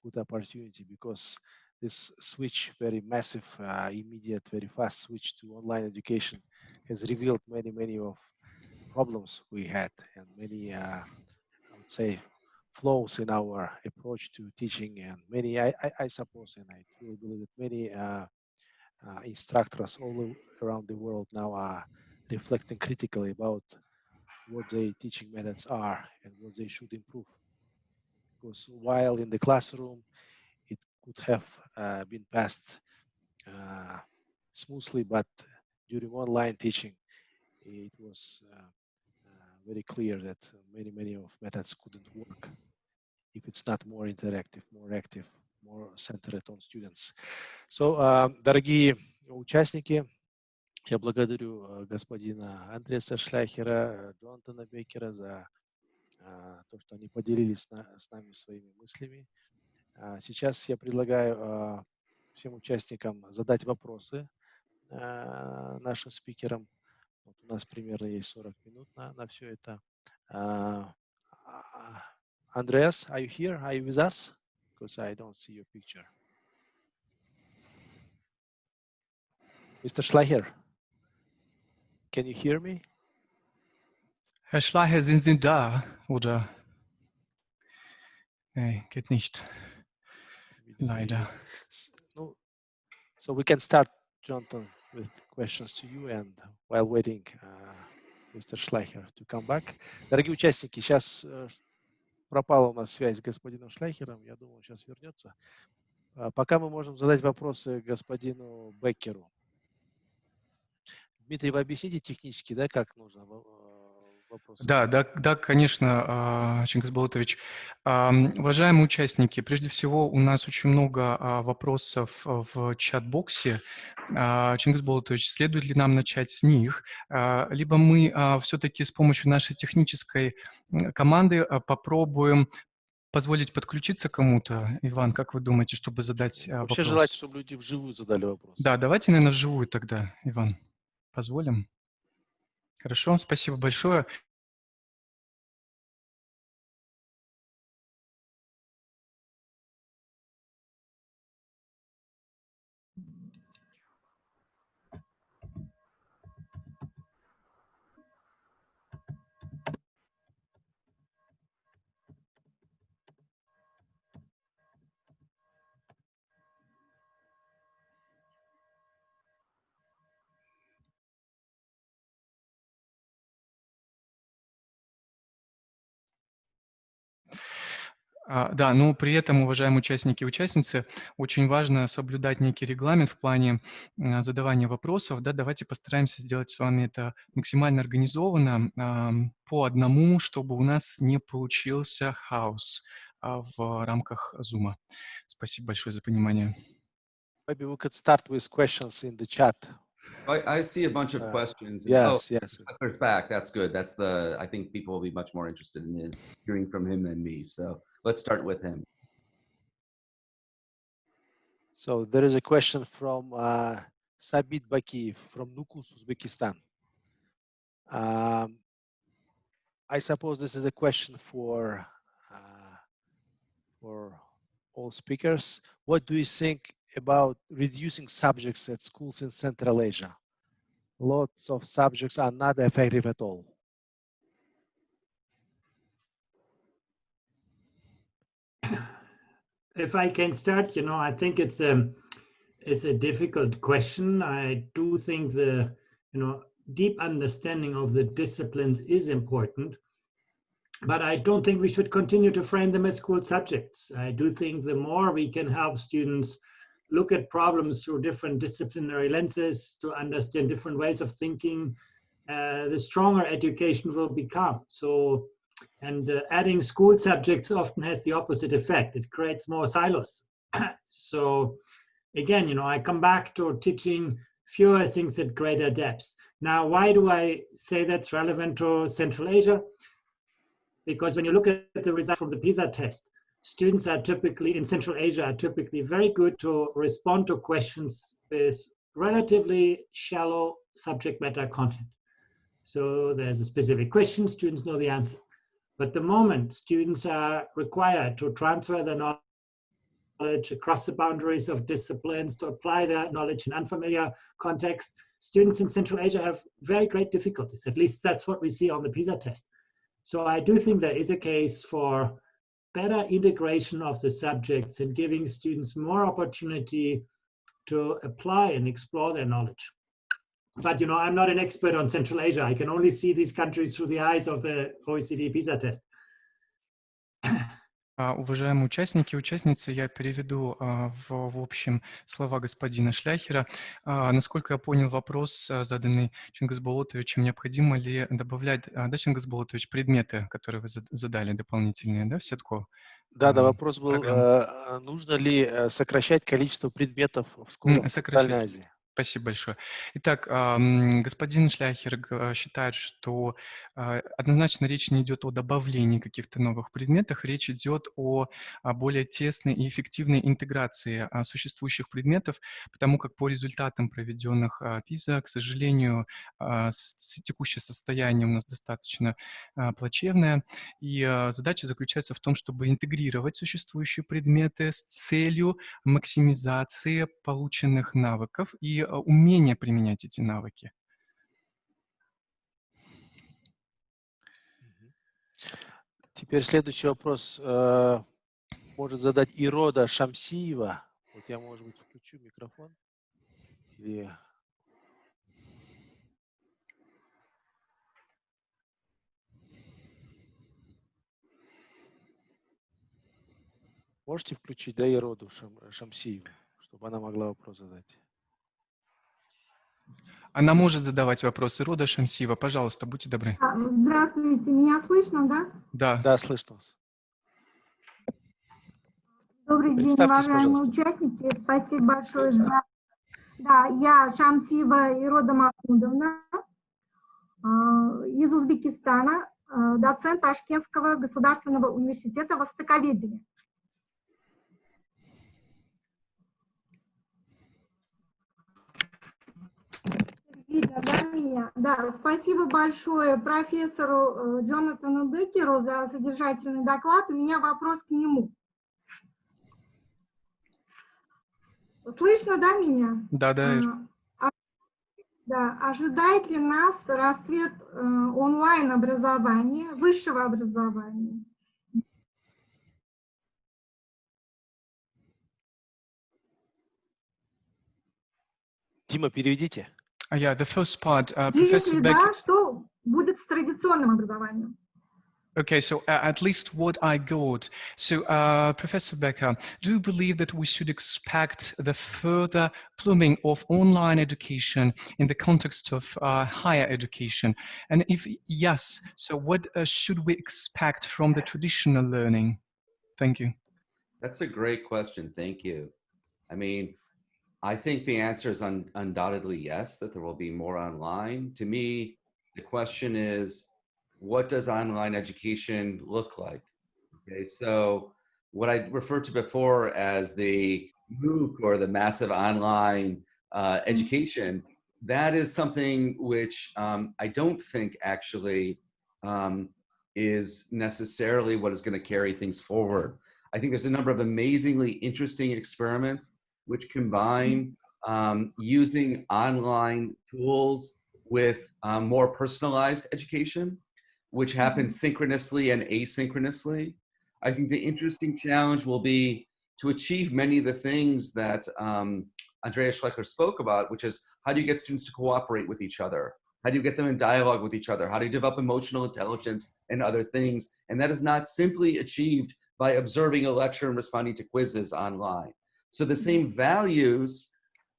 good opportunity because this switch, very massive, immediate, very fast switch to online education has revealed many of problems we had and many, I would say, flaws in our approach to teaching, and many, I suppose, and I truly believe that many instructors all around the world now are reflecting critically about what their teaching methods are and what they should improve. Because while in the classroom, it could have been passed smoothly, but during online teaching, it was very clear that many of methods couldn't work if it's not more interactive, more active, more centered on students. So, дорогие участники, я благодарю господина Андреаса Шляхера, Джонатана Беккера за то, что они поделились с нами своими мыслями. Сейчас я предлагаю всем участникам задать вопросы нашим спикерам. Вот у нас примерно есть 40 минут на все это. Andreas, are you here? Are you with us? Because I don't see your picture. Mr. Schleicher, can you hear me? Herr Schleicher, sind Sie da, oder? Nee, geht nicht. Leider. So we can start, Jonathan, with questions to you, and while waiting Mr. Schleicher to come back. Дорогие участники, сейчас пропала у нас связь с господином Шляхером. Я думаю, он сейчас вернется. Пока мы можем задать вопросы господину Беккеру. Дмитрий, вы объясните технически, да, как нужно вопросы? Да, конечно, Чингиз Болотович. Уважаемые участники, прежде всего, у нас очень много вопросов в чат-боксе. Чингиз Болотович, следует ли нам начать с них? Либо мы все-таки с помощью нашей технической команды попробуем позволить подключиться кому-то? Иван, как вы думаете, чтобы задать вопрос? Вообще желательно, чтобы люди вживую задали вопрос. Да, давайте, наверное, вживую тогда, Иван. Позволим? Хорошо, спасибо большое. Да, но при этом, уважаемые участники и участницы, очень важно соблюдать некий регламент в плане задавания вопросов. Да, давайте постараемся сделать с вами это максимально организованно, по одному, чтобы у нас не получился хаос в рамках Zoom. Спасибо большое за понимание. Maybe we could start with questions in the chat. I see a bunch of questions. And, Yes, yes. Schleicher's back. That's good. I think people will be much more interested in hearing from him than me. So let's start with him. So there is a question from Sabit Bakiev from Nukus, Uzbekistan. I suppose this is a question for all speakers. What do you think about reducing subjects at schools in Central Asia? Lots of subjects are not effective at all. If I can start, I think it's a difficult question. I do think the deep understanding of the disciplines is important, but I don't think we should continue to frame them as school subjects. I do think the more we can help students look at problems through different disciplinary lenses to understand different ways of thinking, the stronger education will become. So, and adding school subjects often has the opposite effect. It creates more silos. So again, I come back to teaching fewer things at greater depths. Now, why do I say that's relevant to Central Asia? Because when you look at the results from the PISA test, students are typically in Central Asia are typically very good to respond to questions with relatively shallow subject matter content. So there's a specific question, students know the answer. But the moment students are required to transfer their knowledge across the boundaries of disciplines, to apply their knowledge in unfamiliar context, students in Central Asia have very great difficulties. At least that's what we see on the PISA test. So I do think there is a case for better integration of the subjects and giving students more opportunity to apply and explore their knowledge. But I'm not an expert on Central Asia. I can only see these countries through the eyes of the OECD PISA test. Уважаемые участники и участницы, я переведу в общем слова господина Шляхера. Насколько я понял вопрос, заданный Чингиз Болотовичем, необходимо ли добавлять, да, Чингиз Болотович, предметы, которые вы задали дополнительные, да, в сетку? Да, вопрос был, нужно ли сокращать количество предметов в школах в Центральной Азии? Спасибо большое. Итак, господин Шляхер считает, что однозначно речь не идет о добавлении каких-то новых предметов, речь идет о более тесной и эффективной интеграции существующих предметов, потому как по результатам проведенных PISA, к сожалению, текущее состояние у нас достаточно плачевное, и задача заключается в том, чтобы интегрировать существующие предметы с целью максимизации полученных навыков и умение применять эти навыки. Теперь следующий вопрос может задать Ирода Шамсиева. Вот я, может быть, включу микрофон. Или... Можете включить, да, Ироду Шамсиеву, чтобы она могла вопрос задать? Она может задавать вопросы. Рода Шамсиева, пожалуйста, будьте добры. Здравствуйте, меня слышно, да? Да. Да, слышно вас. Добрый день, уважаемые участники. Спасибо большое за... Да, я Шамсиева Ирода Махмудовна из Узбекистана, доцент Ташкентского государственного университета востоковедения. Видно, да, меня? Да, спасибо большое профессору Джонатану Беккеру за содержательный доклад. У меня вопрос к нему. Слышно, да, меня? Да, да. Да, ожидает ли нас расцвет онлайн-образования, высшего образования? Дима, переведите. Yeah, the first part, Professor Becker. Да, что будет с традиционным образованием? Okay, so at least what I got. So, Professor Becker, do you believe that we should expect the further blooming of online education in the context of higher education? And if yes, so what should we expect from the traditional learning? Thank you. That's a great question. Thank you. I mean, I think the answer is undoubtedly yes, that there will be more online. To me, the question is, what does online education look like? Okay, so what I referred to before as the MOOC or the massive online education, that is something which I don't think actually is necessarily what is going to carry things forward. I think there's a number of amazingly interesting experiments which combine using online tools with more personalized education, which happens synchronously and asynchronously. I think the interesting challenge will be to achieve many of the things that Andreas Schleicher spoke about, which is how do you get students to cooperate with each other? How do you get them in dialogue with each other? How do you develop emotional intelligence and other things? And that is not simply achieved by observing a lecture and responding to quizzes online. So the same values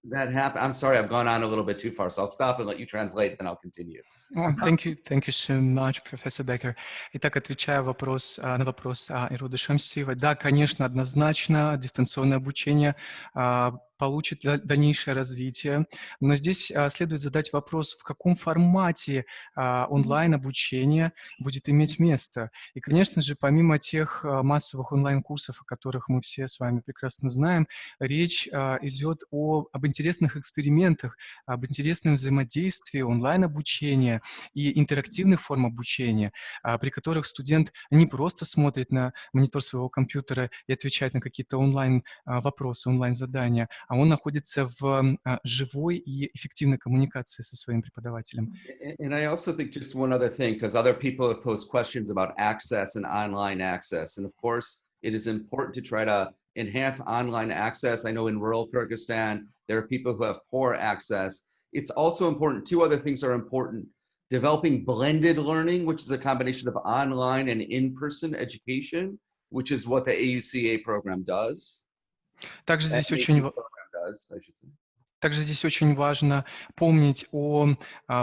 that happen, I'm sorry, I've gone on a little bit too far, so I'll stop and let you translate, and I'll continue. Thank you so much, Professor Becker. Итак, отвечая на вопрос Ирода Шамсиева, да, конечно, однозначно дистанционное обучение получит дальнейшее развитие, но здесь следует задать вопрос, в каком формате онлайн-обучение будет иметь место. И, конечно же, помимо тех массовых онлайн-курсов, о которых мы все с вами прекрасно знаем, речь идет об интересных экспериментах, об интересном взаимодействии онлайн-обучения и интерактивных форм обучения, при которых студент не просто смотрит на монитор своего компьютера и отвечает на какие-то онлайн-вопросы, онлайн-задания, а он находится в живой и эффективной коммуникации со своим преподавателем. And I also think just one other thing, because other people have posed questions about access and online access. And of course, it is important to try to enhance online access. I know in rural Kyrgyzstan, there are people who have poor access. It's also important, two other things are important. Developing blended learning, which is a combination of online and in-person education, which is what the AUCA program does. Также здесь очень важно помнить в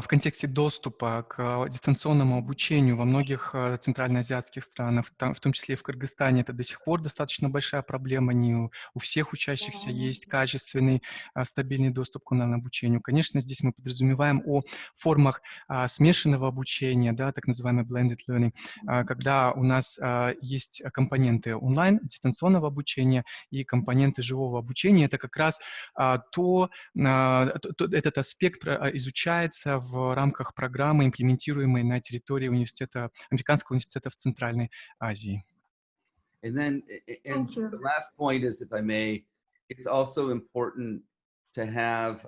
контексте доступа к дистанционному обучению во многих центральноазиатских странах, в том числе и в Кыргызстане. Это до сих пор достаточно большая проблема. Не у всех учащихся есть качественный, стабильный доступ к онлайн-обучению. Конечно, здесь мы подразумеваем о формах смешанного обучения, да, так называемый blended learning, когда у нас есть компоненты онлайн, дистанционного обучения и компоненты живого обучения. Это как раз этот аспект изучается в рамках программы, имплементируемой на территории Американского университета в Центральной Азии. And the last point is, if I may, it's also important to have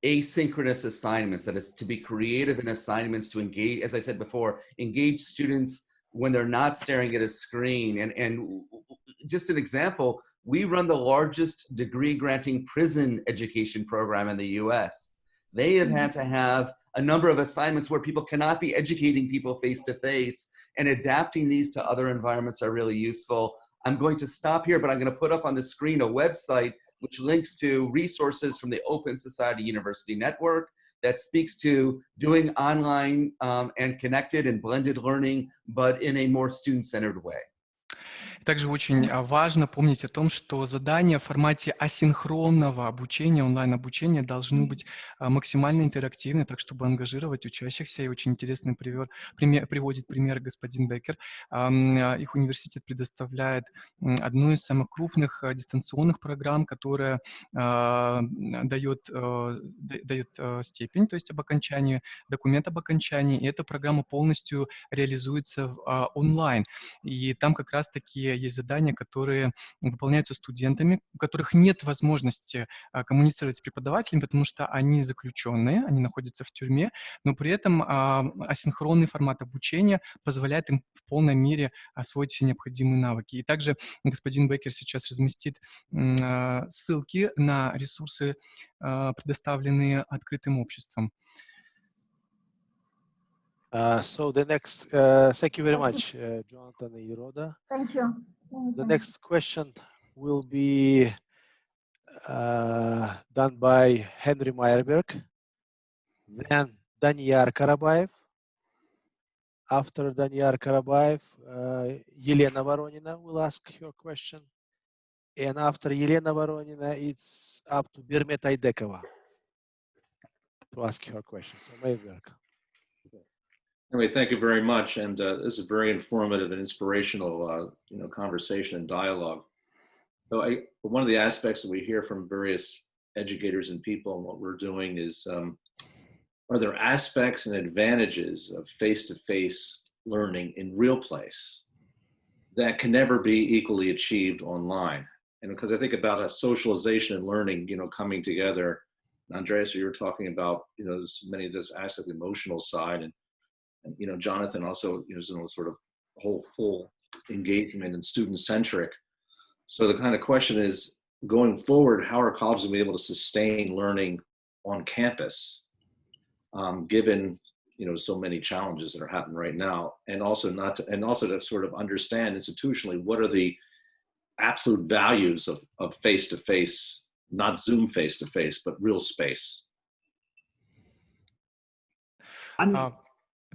asynchronous assignments, that is to be creative in assignments to engage, as I said before, engage students when they're not staring at a screen. And just an example, we run the largest degree granting prison education program in the US. They have had to have a number of assignments where people cannot be educating people face to face, and adapting these to other environments are really useful. I'm going to stop here, but I'm going to put up on the screen a website which links to resources from the Open Society University Network that speaks to doing online and connected and blended learning, but in a more student-centered way. Также очень важно помнить о том, что задания в формате асинхронного обучения, онлайн-обучения должны быть максимально интерактивны, так чтобы ангажировать учащихся. И очень интересный приводит пример господин Беккер. Их университет предоставляет одну из самых крупных дистанционных программ, которая дает степень, то есть документ об окончании. И эта программа полностью реализуется онлайн. И там как раз-таки есть задания, которые выполняются студентами, у которых нет возможности коммуницировать с преподавателем, потому что они заключенные, они находятся в тюрьме, но при этом асинхронный формат обучения позволяет им в полной мере освоить все необходимые навыки. И также господин Беккер сейчас разместит ссылки на ресурсы, предоставленные открытым обществом. So the next, thank you very much, Jonathan and Iroda. Thank you. The next question will be done by Henry Meyerberg, then Danyar Karabayev. After Danyar Karabayev, Yelena Voronina will ask her question. And after Yelena Voronina, it's up to Birmet Aidekova to ask her question. So Meyerberg. Anyway, thank you very much. And this is very informative and inspirational, conversation and dialogue. So one of the aspects that we hear from various educators and people and what we're doing is, are there aspects and advantages of face-to-face learning in real place that can never be equally achieved online? And because I think about a socialization and learning, coming together. Andreas, you were talking about, there's many of this aspects, the emotional side, and Jonathan also, sort of whole full engagement and student-centric. So the kind of question is, going forward, how are colleges going to be able to sustain learning on campus, given so many challenges that are happening right now, and also to sort of understand institutionally what are the absolute values of face-to-face, not Zoom face-to-face, but real space.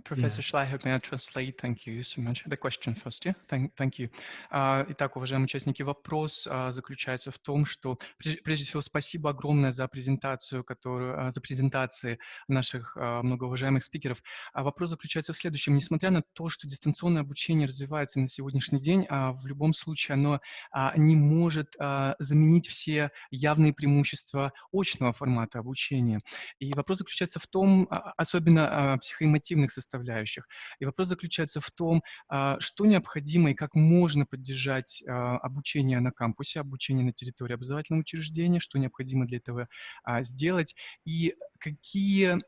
Professor Schleicher, may I translate? Thank you so much. The question first, yeah? Thank you. Итак, уважаемые участники, вопрос заключается в том, что, прежде всего, спасибо огромное за презентацию, за презентации наших многоуважаемых спикеров. Вопрос заключается в следующем. Несмотря на то, что дистанционное обучение развивается на сегодняшний день, в любом случае оно не может заменить все явные преимущества очного формата обучения. И вопрос заключается в том, особенно психоэмотивных составляющих. И вопрос заключается в том, что необходимо и как можно поддержать обучение на кампусе, обучение на территории образовательного учреждения, что необходимо для этого сделать, и какие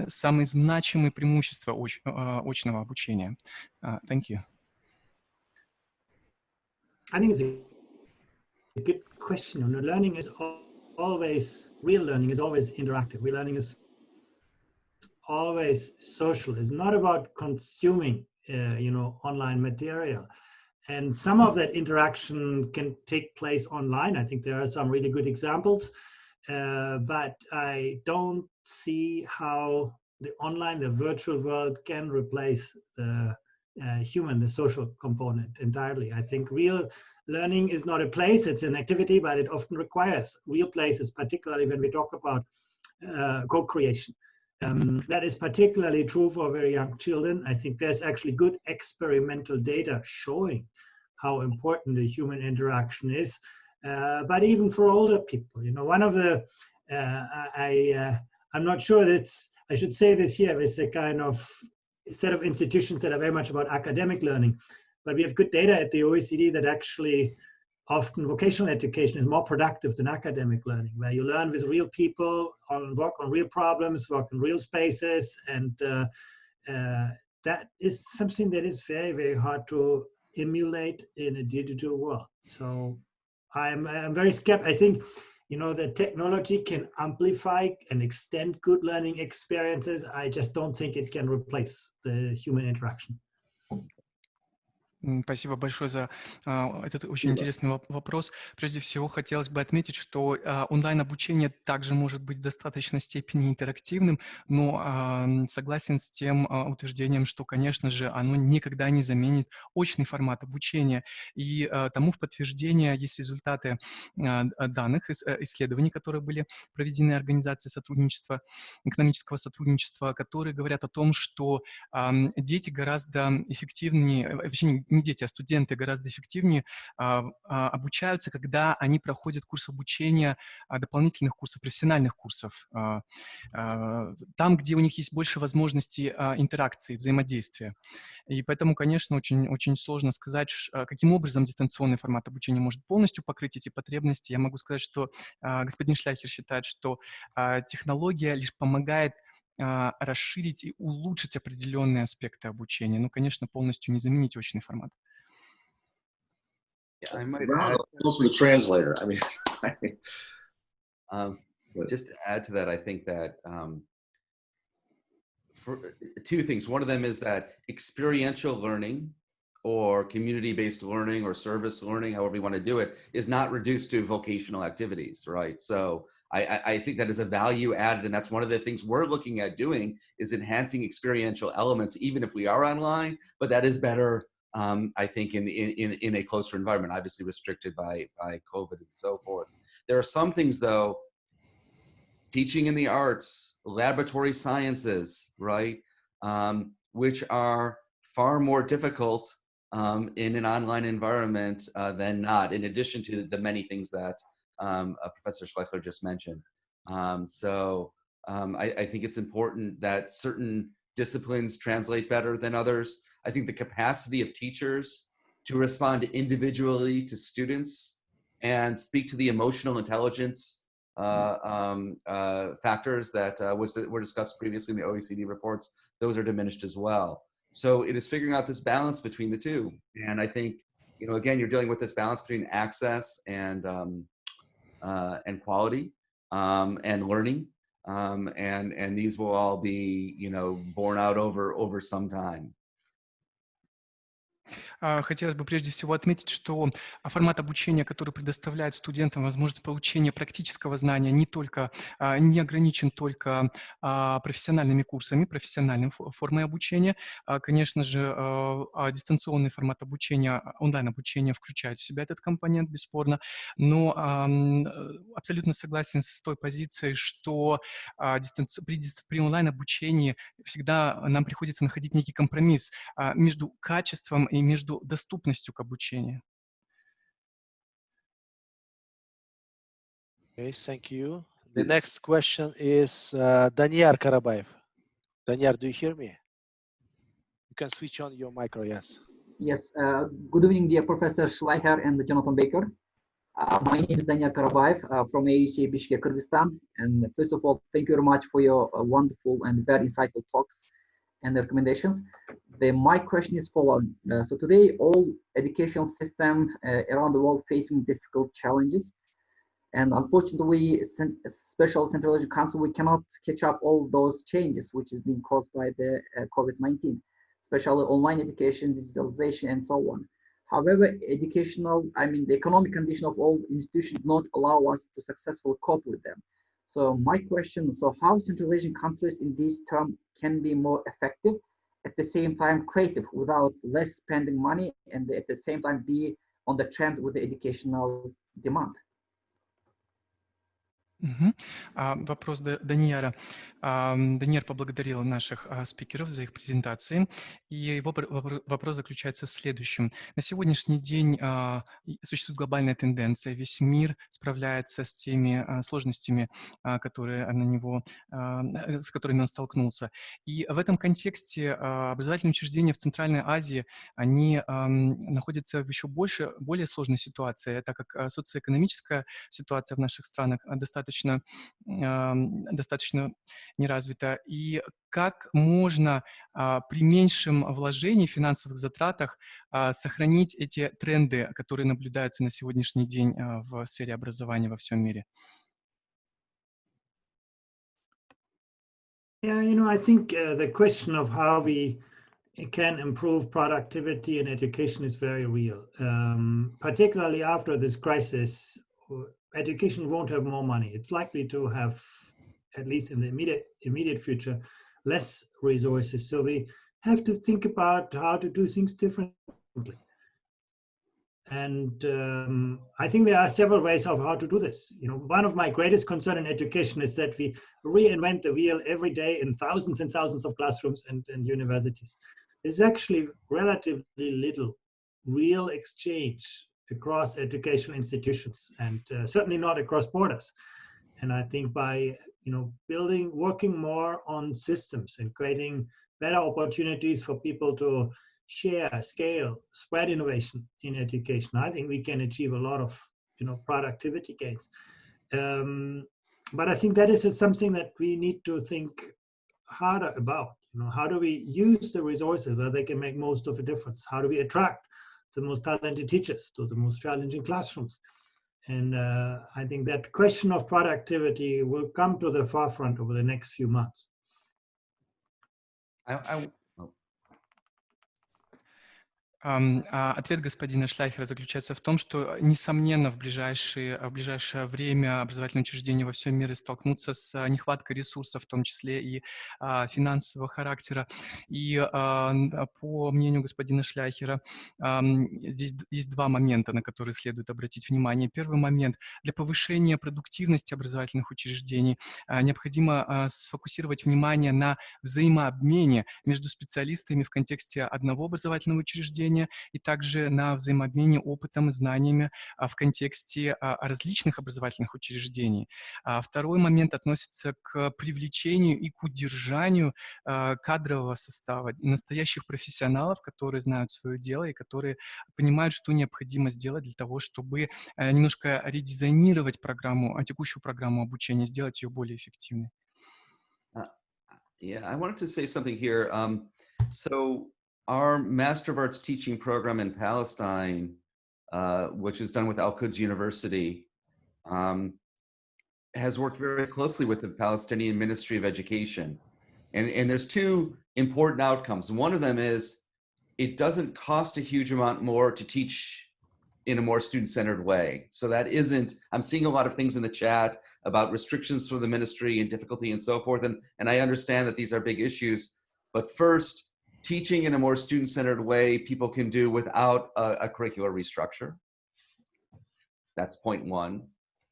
самые значимые преимущества очного обучения. Thank you. I think it's a good question. Learning is always, real learning is always interactive. Real learning is always social. It's not about consuming, online material. And some of that interaction can take place online. I think there are some really good examples, but I don't see how the virtual world can replace the the social component entirely. I think real learning is not a place, it's an activity, but it often requires real places, particularly when we talk about co-creation. That is particularly true for very young children. I think there's actually good experimental data showing how important the human interaction is. But even for older people, one of the, I'm not sure I should say this here, is a kind of set of institutions that are very much about academic learning. But we have good data at the OECD that actually often vocational education is more productive than academic learning, where you learn with real people, work on real problems, work in real spaces, and that is something that is very, very hard to emulate in a digital world. So I'm very skeptical. I think, the technology can amplify and extend good learning experiences. I just don't think it can replace the human interaction. Спасибо большое за этот очень интересный вопрос. Прежде всего, хотелось бы отметить, что онлайн-обучение также может быть в достаточной степени интерактивным, но согласен с тем утверждением, что, конечно же, оно никогда не заменит очный формат обучения. И тому в подтверждение есть результаты данных, исследований, которые были проведены Организацией сотрудничества, экономического сотрудничества, которые говорят о том, что дети гораздо эффективнее, вообще не дети, а студенты гораздо эффективнее обучаются, когда они проходят курс обучения, дополнительных курсов, профессиональных курсов, там, где у них есть больше возможностей интеракции, взаимодействия. И поэтому, конечно, очень, очень сложно сказать, каким образом дистанционный формат обучения может полностью покрыть эти потребности. Я могу сказать, что господин Шляхер считает, что технология лишь помогает расширить и улучшить определенные аспекты обучения. Ну, конечно, полностью не заменить очный формат. Yeah, I might Also the translator. I mean, just to add to that, I think that two things. One of them is that experiential learning or community-based learning or service learning, however you want to do it, is not reduced to vocational activities, right? So I think that is a value added, and that's one of the things we're looking at doing is enhancing experiential elements, even if we are online, but that is better, I think, in a closer environment, obviously restricted by COVID and so forth. There are some things, though, teaching in the arts, laboratory sciences, right, which are far more difficult in an online environment than not, in addition to the many things that Professor Schleicher just mentioned. I think it's important that certain disciplines translate better than others. I think the capacity of teachers to respond individually to students and speak to the emotional intelligence factors that were discussed previously in the OECD reports, those are diminished as well. So it is figuring out this balance between the two. And I think, you know, again, you're dealing with this balance between access and quality and learning. And these will all be, you know, borne out over some time. Хотелось бы прежде всего отметить, что формат обучения, который предоставляет студентам возможность получения практического знания, не ограничен только профессиональными курсами, профессиональной формой обучения. Конечно же, дистанционный формат обучения, онлайн-обучение включает в себя этот компонент, бесспорно, но абсолютно согласен с той позицией, что при онлайн-обучении всегда нам приходится находить некий компромисс между качеством и между доступностью к обучению. Okay, thank you. The next question is Danyar Karabayev. Danyar, do you hear me? You can switch on your micro, yes. Yes, good evening, dear Professor Schleicher and Jonathan Becker. My name is Danyar Karabayev from AUCA, Bishkek, Kyrgyzstan. And first of all, thank you very much for your wonderful and very insightful talks and recommendations. My question is following. So today, all educational systems around the world facing difficult challenges. And unfortunately, special Central Asian Council, we cannot catch up all those changes which is being caused by the COVID-19, especially online education, digitalization, and so on. However, the economic condition of all institutions not allow us to successfully cope with them. So my question, how Central Asian countries in this term can be more effective, at the same time creative without less spending money, and at the same time be on the trend with the educational demand? Вопрос Данияра. Данияр поблагодарил наших спикеров за их презентации, и его вопрос заключается в следующем. На сегодняшний день существует глобальная тенденция, весь мир справляется с теми сложностями, с которыми он столкнулся. И в этом контексте образовательные учреждения в Центральной Азии, они находятся в еще более сложной ситуации, так как социоэкономическая ситуация в наших странах достаточно неразвита. И как можно при меньшем вложении, финансовых затратах сохранить эти тренды, которые наблюдаются на сегодняшний день в сфере образования во всем мире? Yeah, I think the question of how we can improve productivity in education is very real. Particularly after this crisis, education won't have more money. It's likely to have, at least in the immediate future, less resources. So we have to think about how to do things differently. And I think there are several ways of how to do this. One of my greatest concern in education is that we reinvent the wheel every day in thousands and thousands of classrooms and universities. There's actually relatively little real exchange across educational institutions, and certainly not across borders. And I think by working more on systems and creating better opportunities for people to share, scale, spread innovation in education, I think we can achieve a lot of productivity gains. But I think that is something that we need to think harder about. How do we use the resources where they can make most of a difference? How do we attract the most talented teachers to the most challenging classrooms? And I think that question of productivity will come to the forefront over the next few months. oh. Ответ господина Шлайхера заключается в том, что, несомненно, в ближайшее время образовательные учреждения во всем мире столкнутся с нехваткой ресурсов, в том числе и финансового характера. И по мнению господина Шляхера, здесь есть два момента, на которые следует обратить внимание. Первый момент. Для повышения продуктивности образовательных учреждений необходимо сфокусировать внимание на взаимообмене между специалистами в контексте одного образовательного учреждения и также на взаимообмене опытом и знаниями в контексте различных образовательных учреждений. Второй момент относится к привлечению и к удержанию кадрового состава, настоящих профессионалов, которые знают свое дело и которые понимают, что необходимо сделать для того, чтобы немножко редизайнировать текущую программу обучения, сделать ее более эффективной. Yeah, I wanted to say something here. So our Master of Arts teaching program in Palestine, which is done with Al-Quds University, has worked very closely with the Palestinian Ministry of Education. And there's two important outcomes. One of them is it doesn't cost a huge amount more to teach in a more student-centered way. So that isn't, I'm seeing a lot of things in the chat about restrictions for the ministry and difficulty and so forth. And I understand that these are big issues, but first, teaching in a more student-centered way, people can do without a curricular restructure. That's point one.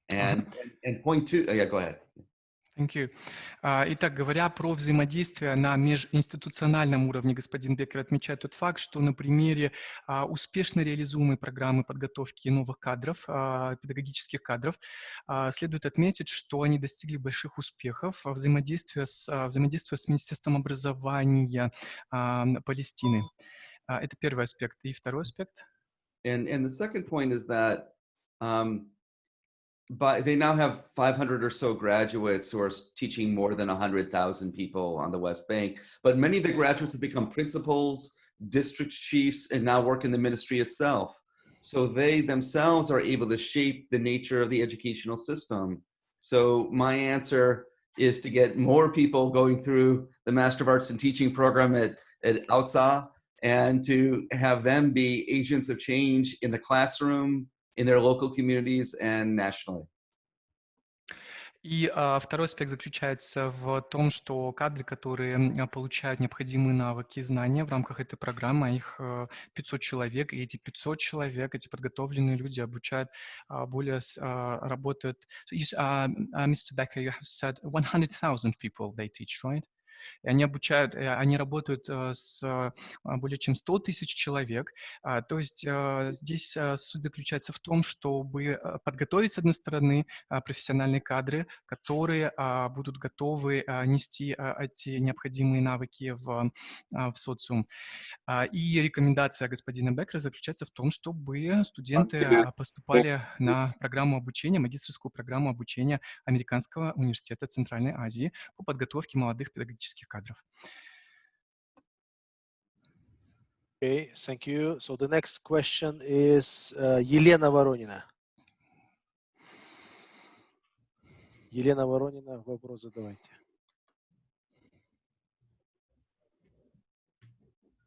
And point two, yeah, go ahead. Thank you. Итак, говоря про взаимодействие на межинституциональном уровне, господин Беккер отмечает тот факт, что на примере успешно реализуемой программы подготовки новых кадров, педагогических кадров, следует отметить, что они достигли больших успехов взаимодействия с Министерством образования Палестины. Это первый аспект. И второй аспект? And the second point is that they now have 500 or so graduates who are teaching more than 100,000 people on the West Bank. But many of the graduates have become principals, district chiefs, and now work in the ministry itself. So they themselves are able to shape the nature of the educational system. So my answer is to get more people going through the Master of Arts in Teaching program at AUCA and to have them be agents of change in the classroom, in their local communities and nationally. И второй аспект заключается в том, что кадры, которые получают необходимые навыки и знания в рамках этой программы, их 500 человек, и эти 500 человек, эти подготовленные люди обучают работают. Mr. Becker, you have said 100,000 people they teach, right? И они работают с более чем 100 тысяч человек. То есть здесь суть заключается в том, чтобы подготовить, с одной стороны, профессиональные кадры, которые будут готовы нести эти необходимые навыки в социум. И рекомендация господина Беккера заключается в том, чтобы студенты поступали на программу обучения, магистерскую программу обучения Американского университета Центральной Азии по подготовке молодых педагогических кадров. Okay, thank you. So the next question is Елена Воронина. Елена Воронина, вопрос задавайте.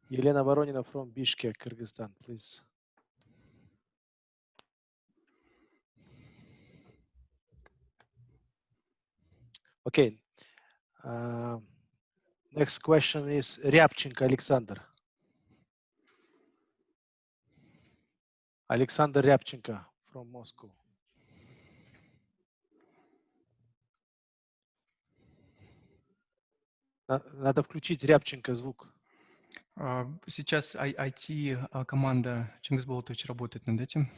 Елена Воронина from Bishkek, Kyrgyzstan, please. Okay. Next question is Рябченко Александр. Александр Рябченко from Moscow. Надо включить Рябченко звук. Сейчас IT-команда Чингиз Болотович работает над этим.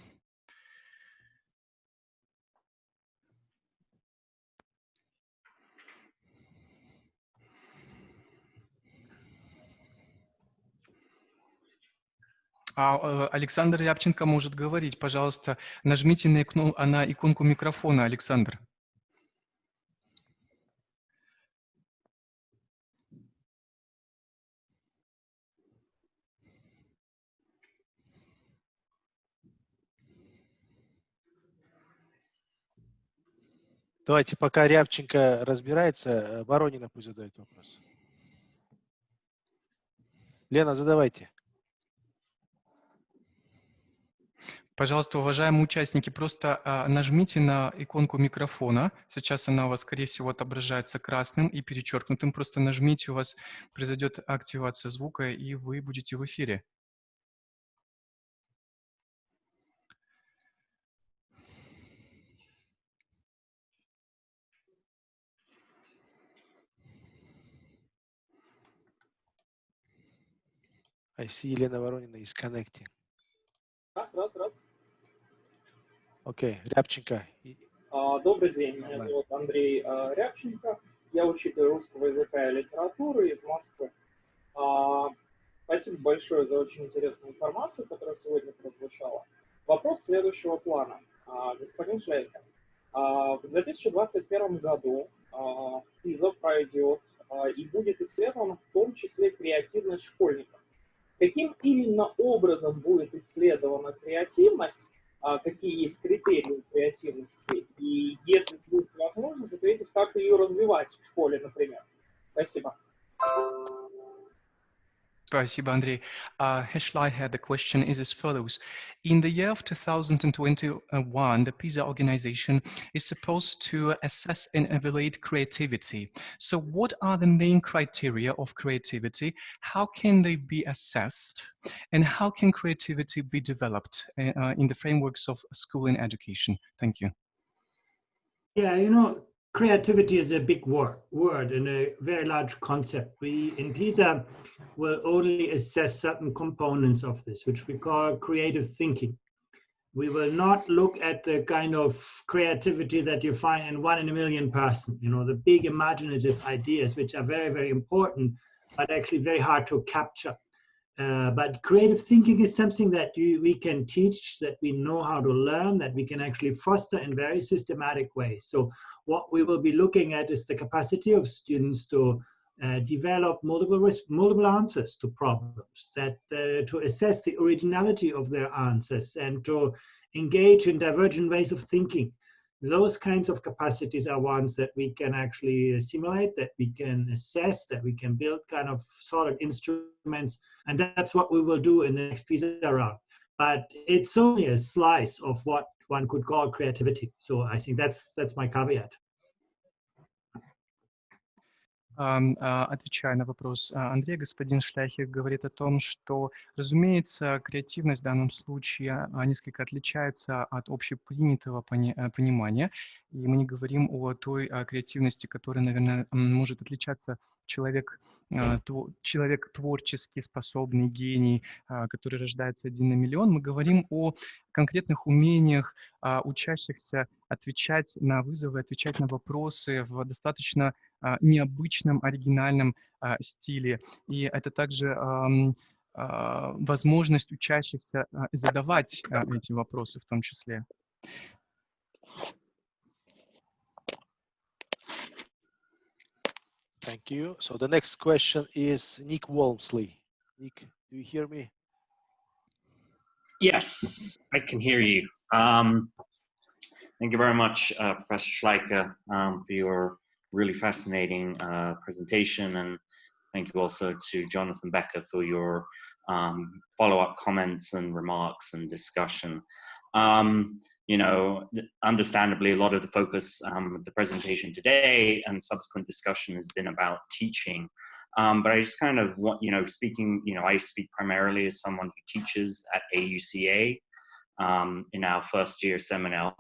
Александр Рябченко может говорить. Пожалуйста, нажмите на иконку микрофона, Александр. Давайте, пока Рябченко разбирается, Воронина пусть задает вопрос. Лена, задавайте. Пожалуйста, уважаемые участники, просто нажмите на иконку микрофона. Сейчас она у вас, скорее всего, отображается красным и перечеркнутым. Просто нажмите, у вас произойдет активация звука, и вы будете в эфире. I see Елена Воронина is connecting. Раз. Окей, Рябченко. Добрый день, меня зовут Андрей Рябченко. Я учитель русского языка и литературы из Москвы. Спасибо большое за очень интересную информацию, которая сегодня прозвучала. Вопрос следующего плана. Господин Шлейхер, в 2021 году PISA пройдет и будет исследована в том числе креативность школьников. Каким именно образом будет исследована креативность, какие есть критерии креативности, и если есть возможность ответить, как ее развивать в школе, например. Спасибо. Спасибо, Андрей. Herr Schleicher, the question is as follows. In the year of 2021, the PISA organization is supposed to assess and evaluate creativity. So what are the main criteria of creativity? How can they be assessed? And how can creativity be developed in the frameworks of school and education? Thank you. Yeah, you know, creativity is a big word and a very large concept. We in PISA will only assess certain components of this, which we call creative thinking. We will not look at the kind of creativity that you find in 1 in a million person, you know, the big imaginative ideas, which are very, very important, but actually very hard to capture. But creative thinking is something that we can teach, that we know how to learn, that we can actually foster in very systematic ways. So what we will be looking at is the capacity of students to develop multiple answers to problems, that to assess the originality of their answers and to engage in divergent ways of thinking. Those kinds of capacities are ones that we can actually simulate, that we can assess, that we can build kind of sort of instruments, and that's what we will do in the next PISA round. But it's only a slice of what one could call creativity. So I think that's my caveat. Отвечая на вопрос Андрея, господин Шляхер говорит о том, что, разумеется, креативность в данном случае несколько отличается от общепринятого понимания. И мы не говорим о той креативности, которая, наверное, может отличаться человек творчески способный, гений, который рождается 1 на миллион. Мы говорим о конкретных умениях учащихся отвечать на вызовы, отвечать на вопросы в достаточно необычном, оригинальном стиле. И это также возможность учащихся задавать эти вопросы в том числе. Thank you. So the next question is Nick Walmsley. Nick, do you hear me? Yes, I can hear you. Thank you very much, Professor Schleicher, for your really fascinating presentation, and thank you also to Jonathan Becker for your follow-up comments and remarks and discussion. You know, understandably, a lot of the focus of the presentation today and subsequent discussion has been about teaching. But I just kind of want, you know, speaking, you know, I speak primarily as someone who teaches at AUCA in our first year seminar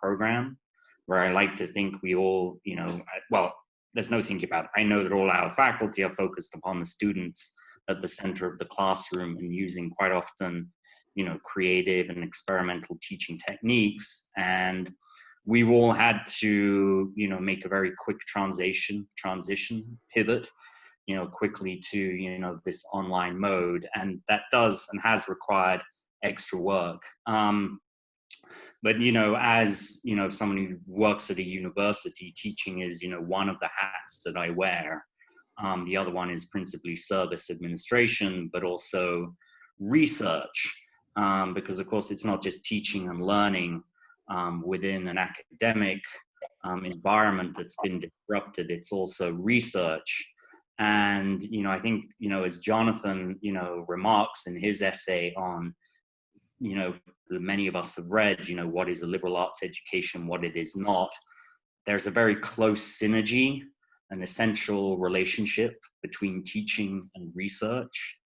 program, where I like to think we all, you know, well, there's no thinking about it. I know that all our faculty are focused upon the students at the center of the classroom and using quite often, you know, creative and experimental teaching techniques. And we've all had to, you know, make a very quick transition, pivot, you know, quickly to, you know, this online mode. And that does and has required extra work. But, you know, as, you know, someone who works at a university, teaching is, you know, one of the hats that I wear. The other one is principally service administration, but also research. Because of course it's not just teaching and learning within an academic environment that's been disrupted, it's also research. And, I think, as Jonathan, remarks in his essay on, that many of us have read, what is a liberal arts education, what it is not, there's a very close synergy, an essential relationship between teaching and research.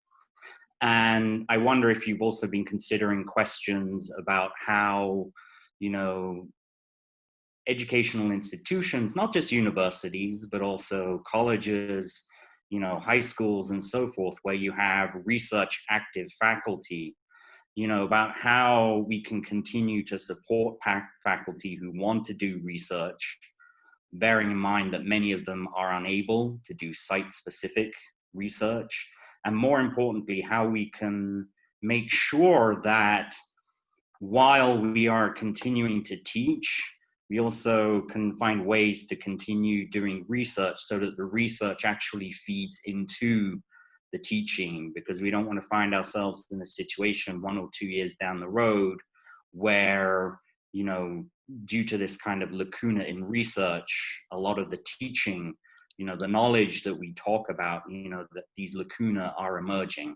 And I wonder if you've also been considering questions about how, educational institutions, not just universities, but also colleges, high schools and so forth, where you have research active faculty, about how we can continue to support faculty who want to do research, bearing in mind that many of them are unable to do site-specific research, and more importantly, how we can make sure that while we are continuing to teach, we also can find ways to continue doing research so that the research actually feeds into the teaching, because we don't want to find ourselves in a situation 1 or 2 years down the road where, due to this kind of lacuna in research, a lot of the teaching, the knowledge that we talk about, that these lacuna are emerging.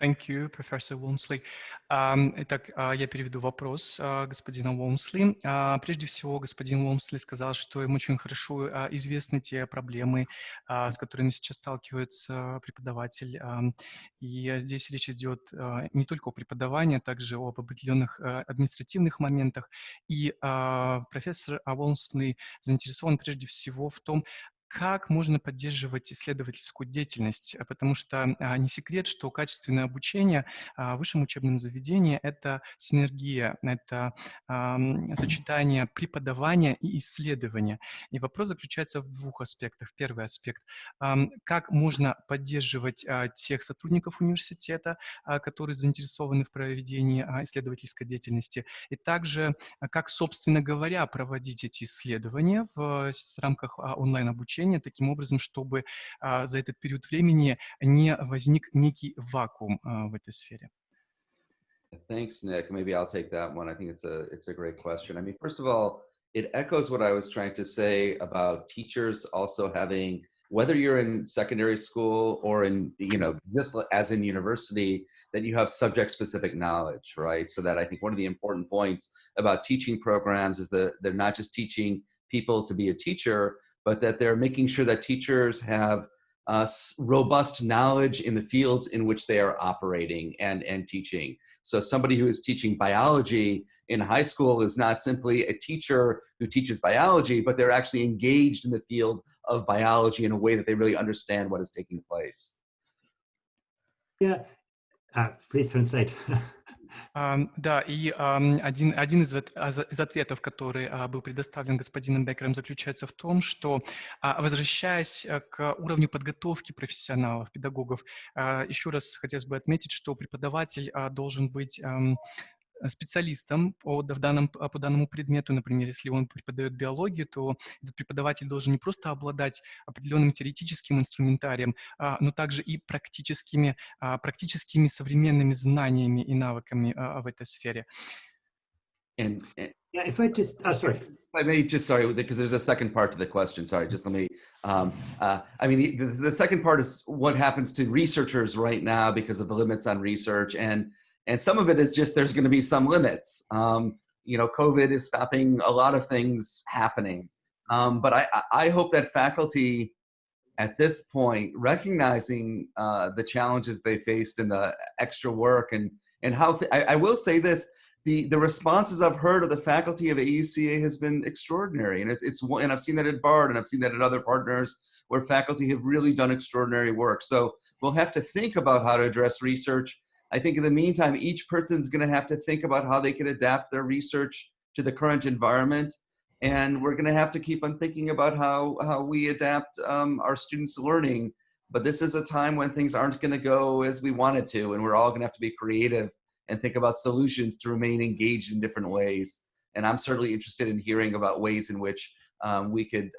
Thank you, Professor Walmsley. Итак, я переведу вопрос господина Уолмсли. Прежде всего, господин Уолмсли сказал, что им очень хорошо известны те проблемы, с которыми сейчас сталкивается преподаватель. И здесь речь идет не только о преподавании, а также об определенных административных моментах. И профессор Уолмсли заинтересован прежде всего в том, как можно поддерживать исследовательскую деятельность, потому что не секрет, что качественное обучение в высшем учебном заведении – это синергия, это сочетание преподавания и исследования. И вопрос заключается в 2 аспектах. Первый аспект – как можно поддерживать тех сотрудников университета, которые заинтересованы в проведении исследовательской деятельности, и также, как, собственно говоря, проводить эти исследования в рамках онлайн-обучения, таким образом, чтобы за этот период времени не возник некий вакуум в этой сфере. Thanks, Nick. Maybe I'll take that one. I think it's a great question. I mean, first of all, it echoes what I was trying to say about teachers also having, whether you're in secondary school or in, just as in university, that you have subject-specific knowledge, right? So that I think one of the important points about teaching programs is that they're not just teaching people to be a teacher, but that they're making sure that teachers have robust knowledge in the fields in which they are operating and teaching. So somebody who is teaching biology in high school is not simply a teacher who teaches biology, but they're actually engaged in the field of biology in a way that they really understand what is taking place. Yeah, please translate. Да, и один из ответов, который был предоставлен господином Беккером, заключается в том, что, возвращаясь к уровню подготовки профессионалов, педагогов, еще раз хотелось бы отметить, что преподаватель должен быть специалистом по данному предмету. Например, если он преподает биологию, то этот преподаватель должен не просто обладать определенным теоретическим инструментарием, но также и практическими современными знаниями и навыками в этой сфере. Yeah, if I just, sorry. I may just, sorry, because there's a second part to the question. Sorry, just let me, I mean, the second part is what happens to researchers right now because of the limits on research. And some of it is just there's going to be some limits. COVID is stopping a lot of things happening. But I hope that faculty at this point, recognizing the challenges they faced and the extra work and how, I will say this, the responses I've heard of the faculty of AUCA has been extraordinary. And and I've seen that at BARD and I've seen that at other partners where faculty have really done extraordinary work. So we'll have to think about how to address research. I think in the meantime, each person's going to have to think about how they can adapt their research to the current environment. And we're going to have to keep on thinking about how we adapt our students' learning. But this is a time when things aren't going to go as we want it to, and we're all going to have to be creative and think about solutions to remain engaged in different ways. And I'm certainly interested in hearing about ways in which we could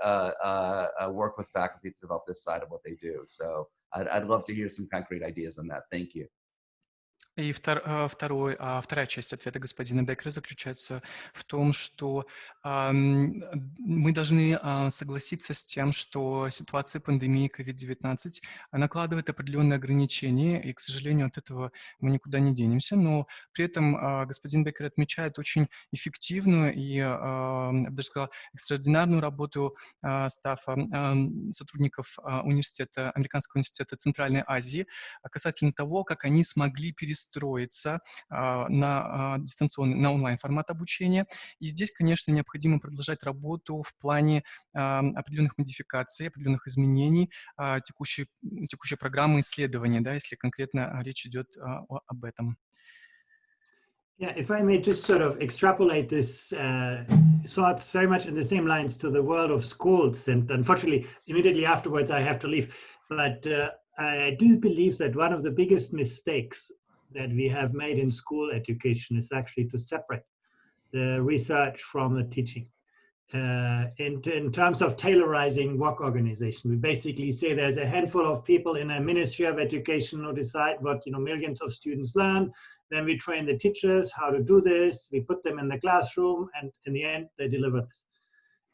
work with faculty to develop this side of what they do. So I'd love to hear some concrete ideas on that. Thank you. И вторая часть ответа господина Беккера заключается в том, что мы должны согласиться с тем, что ситуация пандемии COVID-19 накладывает определенные ограничения, и, к сожалению, от этого мы никуда не денемся. Но при этом господин Беккер отмечает очень эффективную и, я бы даже сказал, экстраординарную работу стаффа сотрудников Американского университета Центральной Азии касательно того, как они смогли перестроиться на дистанционный, на онлайн-формат обучения. И здесь, конечно, необходимо продолжать работу в плане определенных модификаций, определенных изменений текущей программы исследования, да, если конкретно речь идет об этом. Yeah, if I may just sort of extrapolate this thoughts very much in the same lines to the world of schools, and unfortunately, immediately afterwards, I have to leave. But I do believe that one of the biggest mistakes that we have made in school education is actually to separate the research from the teaching. In terms of tailorizing work organization, we basically say there's a handful of people in a Ministry of Education who decide what millions of students learn. Then we train the teachers how to do this. We put them in the classroom, and in the end, they deliver this.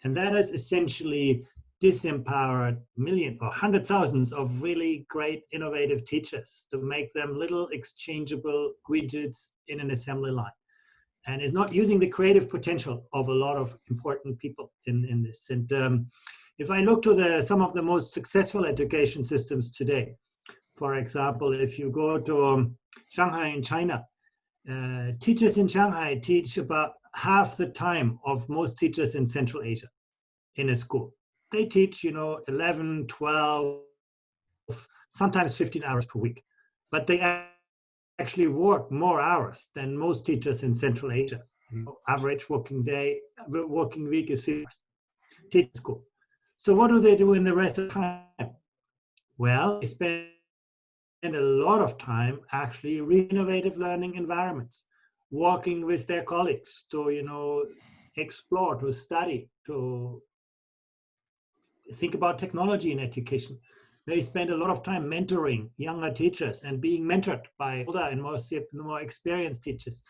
And that has essentially disempowered millions or hundred thousands of really great, innovative teachers to make them little exchangeable widgets in an assembly line. And is not using the creative potential of a lot of important people in this. And if I look to some of the most successful education systems today, for example, if you go to Shanghai in China, teachers in Shanghai teach about half the time of most teachers in Central Asia in a school. They teach, 11, 12, sometimes 15 hours per week, but they actually work more hours than most teachers in Central Asia. Average working week is 50 hours. Teaching school. So what do they do in the rest of the time? Well, they spend a lot of time actually innovative learning environments, working with their colleagues to, explore, to study, to think about technology in education. They spend a lot of time mentoring younger teachers and being mentored by older and more experienced teachers.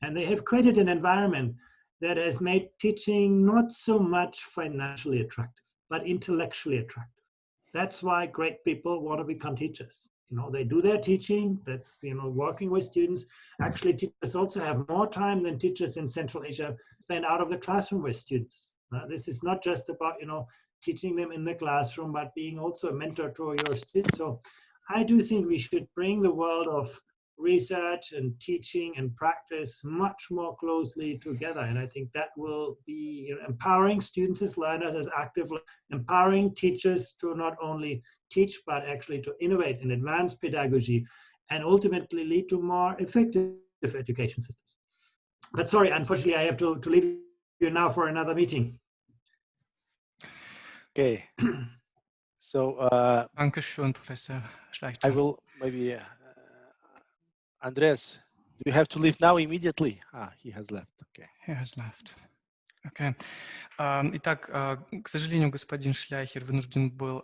And they have created an environment that has made teaching not so much financially attractive, but intellectually attractive. That's why great people want to become teachers. They do their teaching, that's, working with students. Actually, teachers also have more time than teachers in Central Asia spend out of the classroom with students. This is not just about, teaching them in the classroom, but being also a mentor to your students. So I do think we should bring the world of research and teaching and practice much more closely together. And I think that will be empowering students as learners, as active, empowering teachers to not only teach, but actually to innovate and advance pedagogy and ultimately lead to more effective education systems. But sorry, unfortunately, I have to leave you now for another meeting. Okay. So Dankeschön, Professor Schleicher. I will maybe Andreas, do you have to leave now immediately? He has left. Okay. He has left. Okay. Итак, к сожалению, господин Шляйхер вынужден был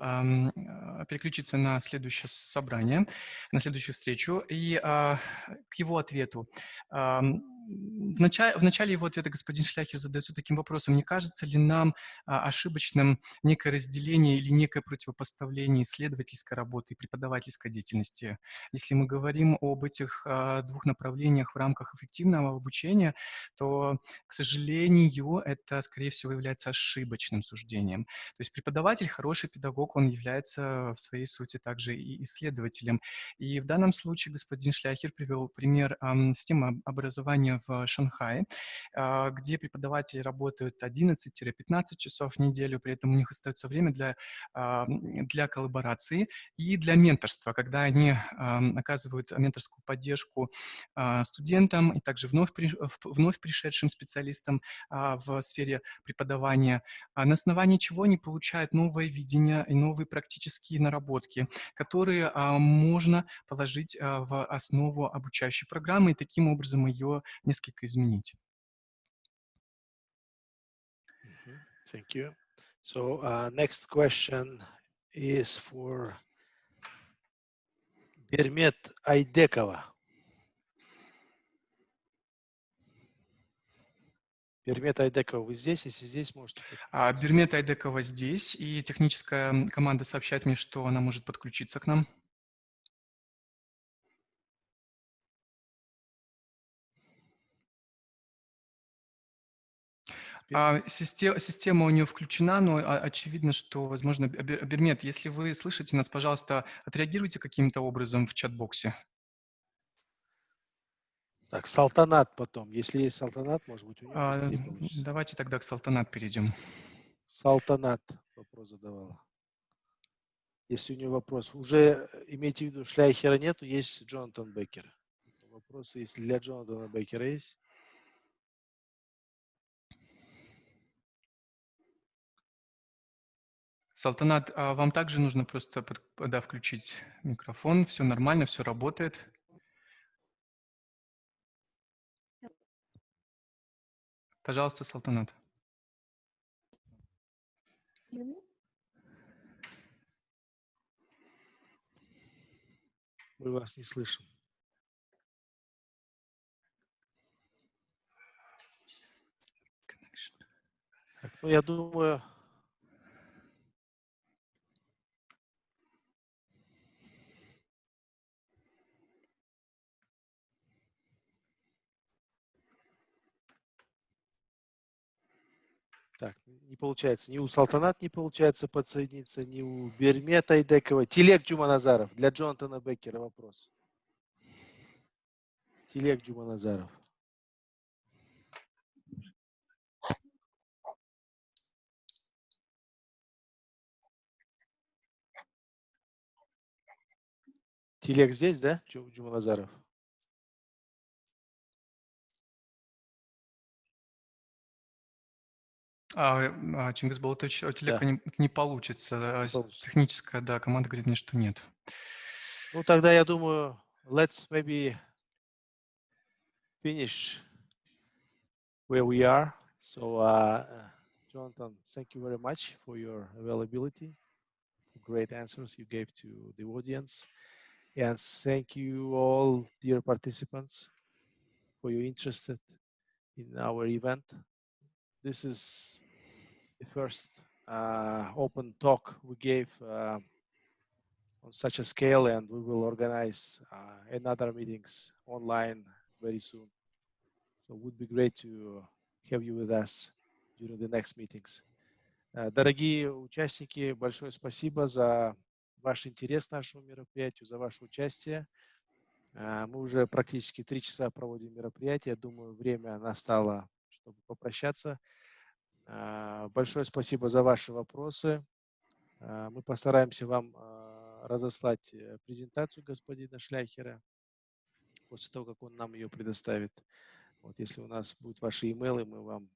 переключиться на следующее собрание, на следующую встречу. И к его ответу. В начале его ответа господин Шляйхер задается таким вопросом: не кажется ли нам ошибочным некое разделение или некое противопоставление исследовательской работы и преподавательской деятельности? Если мы говорим об этих двух направлениях в рамках эффективного обучения, то, к сожалению, это, скорее всего, является ошибочным суждением. То есть преподаватель, хороший педагог, он является в своей сути также и исследователем. И в данном случае господин Шляйхер привел пример системы образования в Шанхае, где преподаватели работают 11-15 часов в неделю, при этом у них остается время для коллаборации и для менторства, когда они оказывают менторскую поддержку студентам и также вновь пришедшим специалистам в сфере преподавания, на основании чего они получают новое видение и новые практические наработки, которые можно положить в основу обучающей программы и таким образом ее несколько изменить. Thank you. So next question is for Бермет Айдекова. Бермет Айдекова, вы здесь? Если здесь, можете... Бермет Айдекова здесь, и техническая команда сообщает мне, что она может подключиться к нам. Система у нее включена, но очевидно, что, возможно, Бермет, если вы слышите нас, пожалуйста, отреагируйте каким-то образом в чат-боксе. Так, Салтанат потом. Если есть Салтанат, может быть, у него быстрее получится. Давайте тогда к Салтанат перейдем. Салтанат вопрос задавала. Если у него вопрос. Уже имейте в виду, Шляйхера нету, есть Джонатан Беккер. Вопросы, если для Джонатана Беккера есть. Салтанат, вам также нужно просто включить микрофон. Все нормально, все работает. Пожалуйста, Салтанат. Мы вас не слышим. Так, ну, я думаю... Так, не получается. Ни у Салтанат не получается подсоединиться, ни у Бермета Айдекова. Телег Джуманазаров. Для Джонатана Беккера вопрос. Телег Джуманазаров. Телег здесь, да, Джуманазаров? Чингиз Болотович, телега Да. не получится. Не получится. Техническая, да, команда говорит мне, что нет. Ну, тогда я думаю, let's maybe finish where we are. So, Jonathan, thank you very much for your availability, for great answers you gave to the audience. And thank you all, dear participants, for your interest in our event. This is the first open talk we gave on such a scale, and we will organize another meetings online very soon. So it would be great to have you with us during the next meetings. Дорогие участники, большое спасибо за ваш интерес к нашему мероприятию, за ваше участие. Мы уже практически 3 часа проводим мероприятие. Думаю, время настало, чтобы попрощаться. Большое спасибо за ваши вопросы. Мы постараемся вам разослать презентацию господина Шляйхера после того, как он нам ее предоставит. Вот, если у нас будут ваши имейлы, мы вам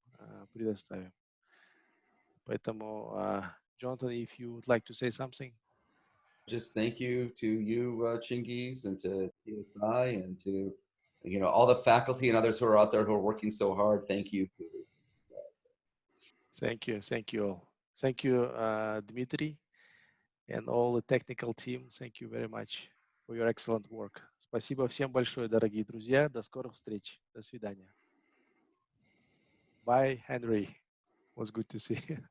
предоставим. Поэтому, Jonathan, if you would like to say something. Just thank you to you, Chingiz, and to PSI, and to all the faculty and others who are out there who are working so hard. Thank you. Thank you all. Thank you, Dmitry, and all the technical team. Thank you very much for your excellent work. Спасибо всем большое, дорогие друзья. До скорых встреч. До свидания. Bye, Henry. It was good to see you.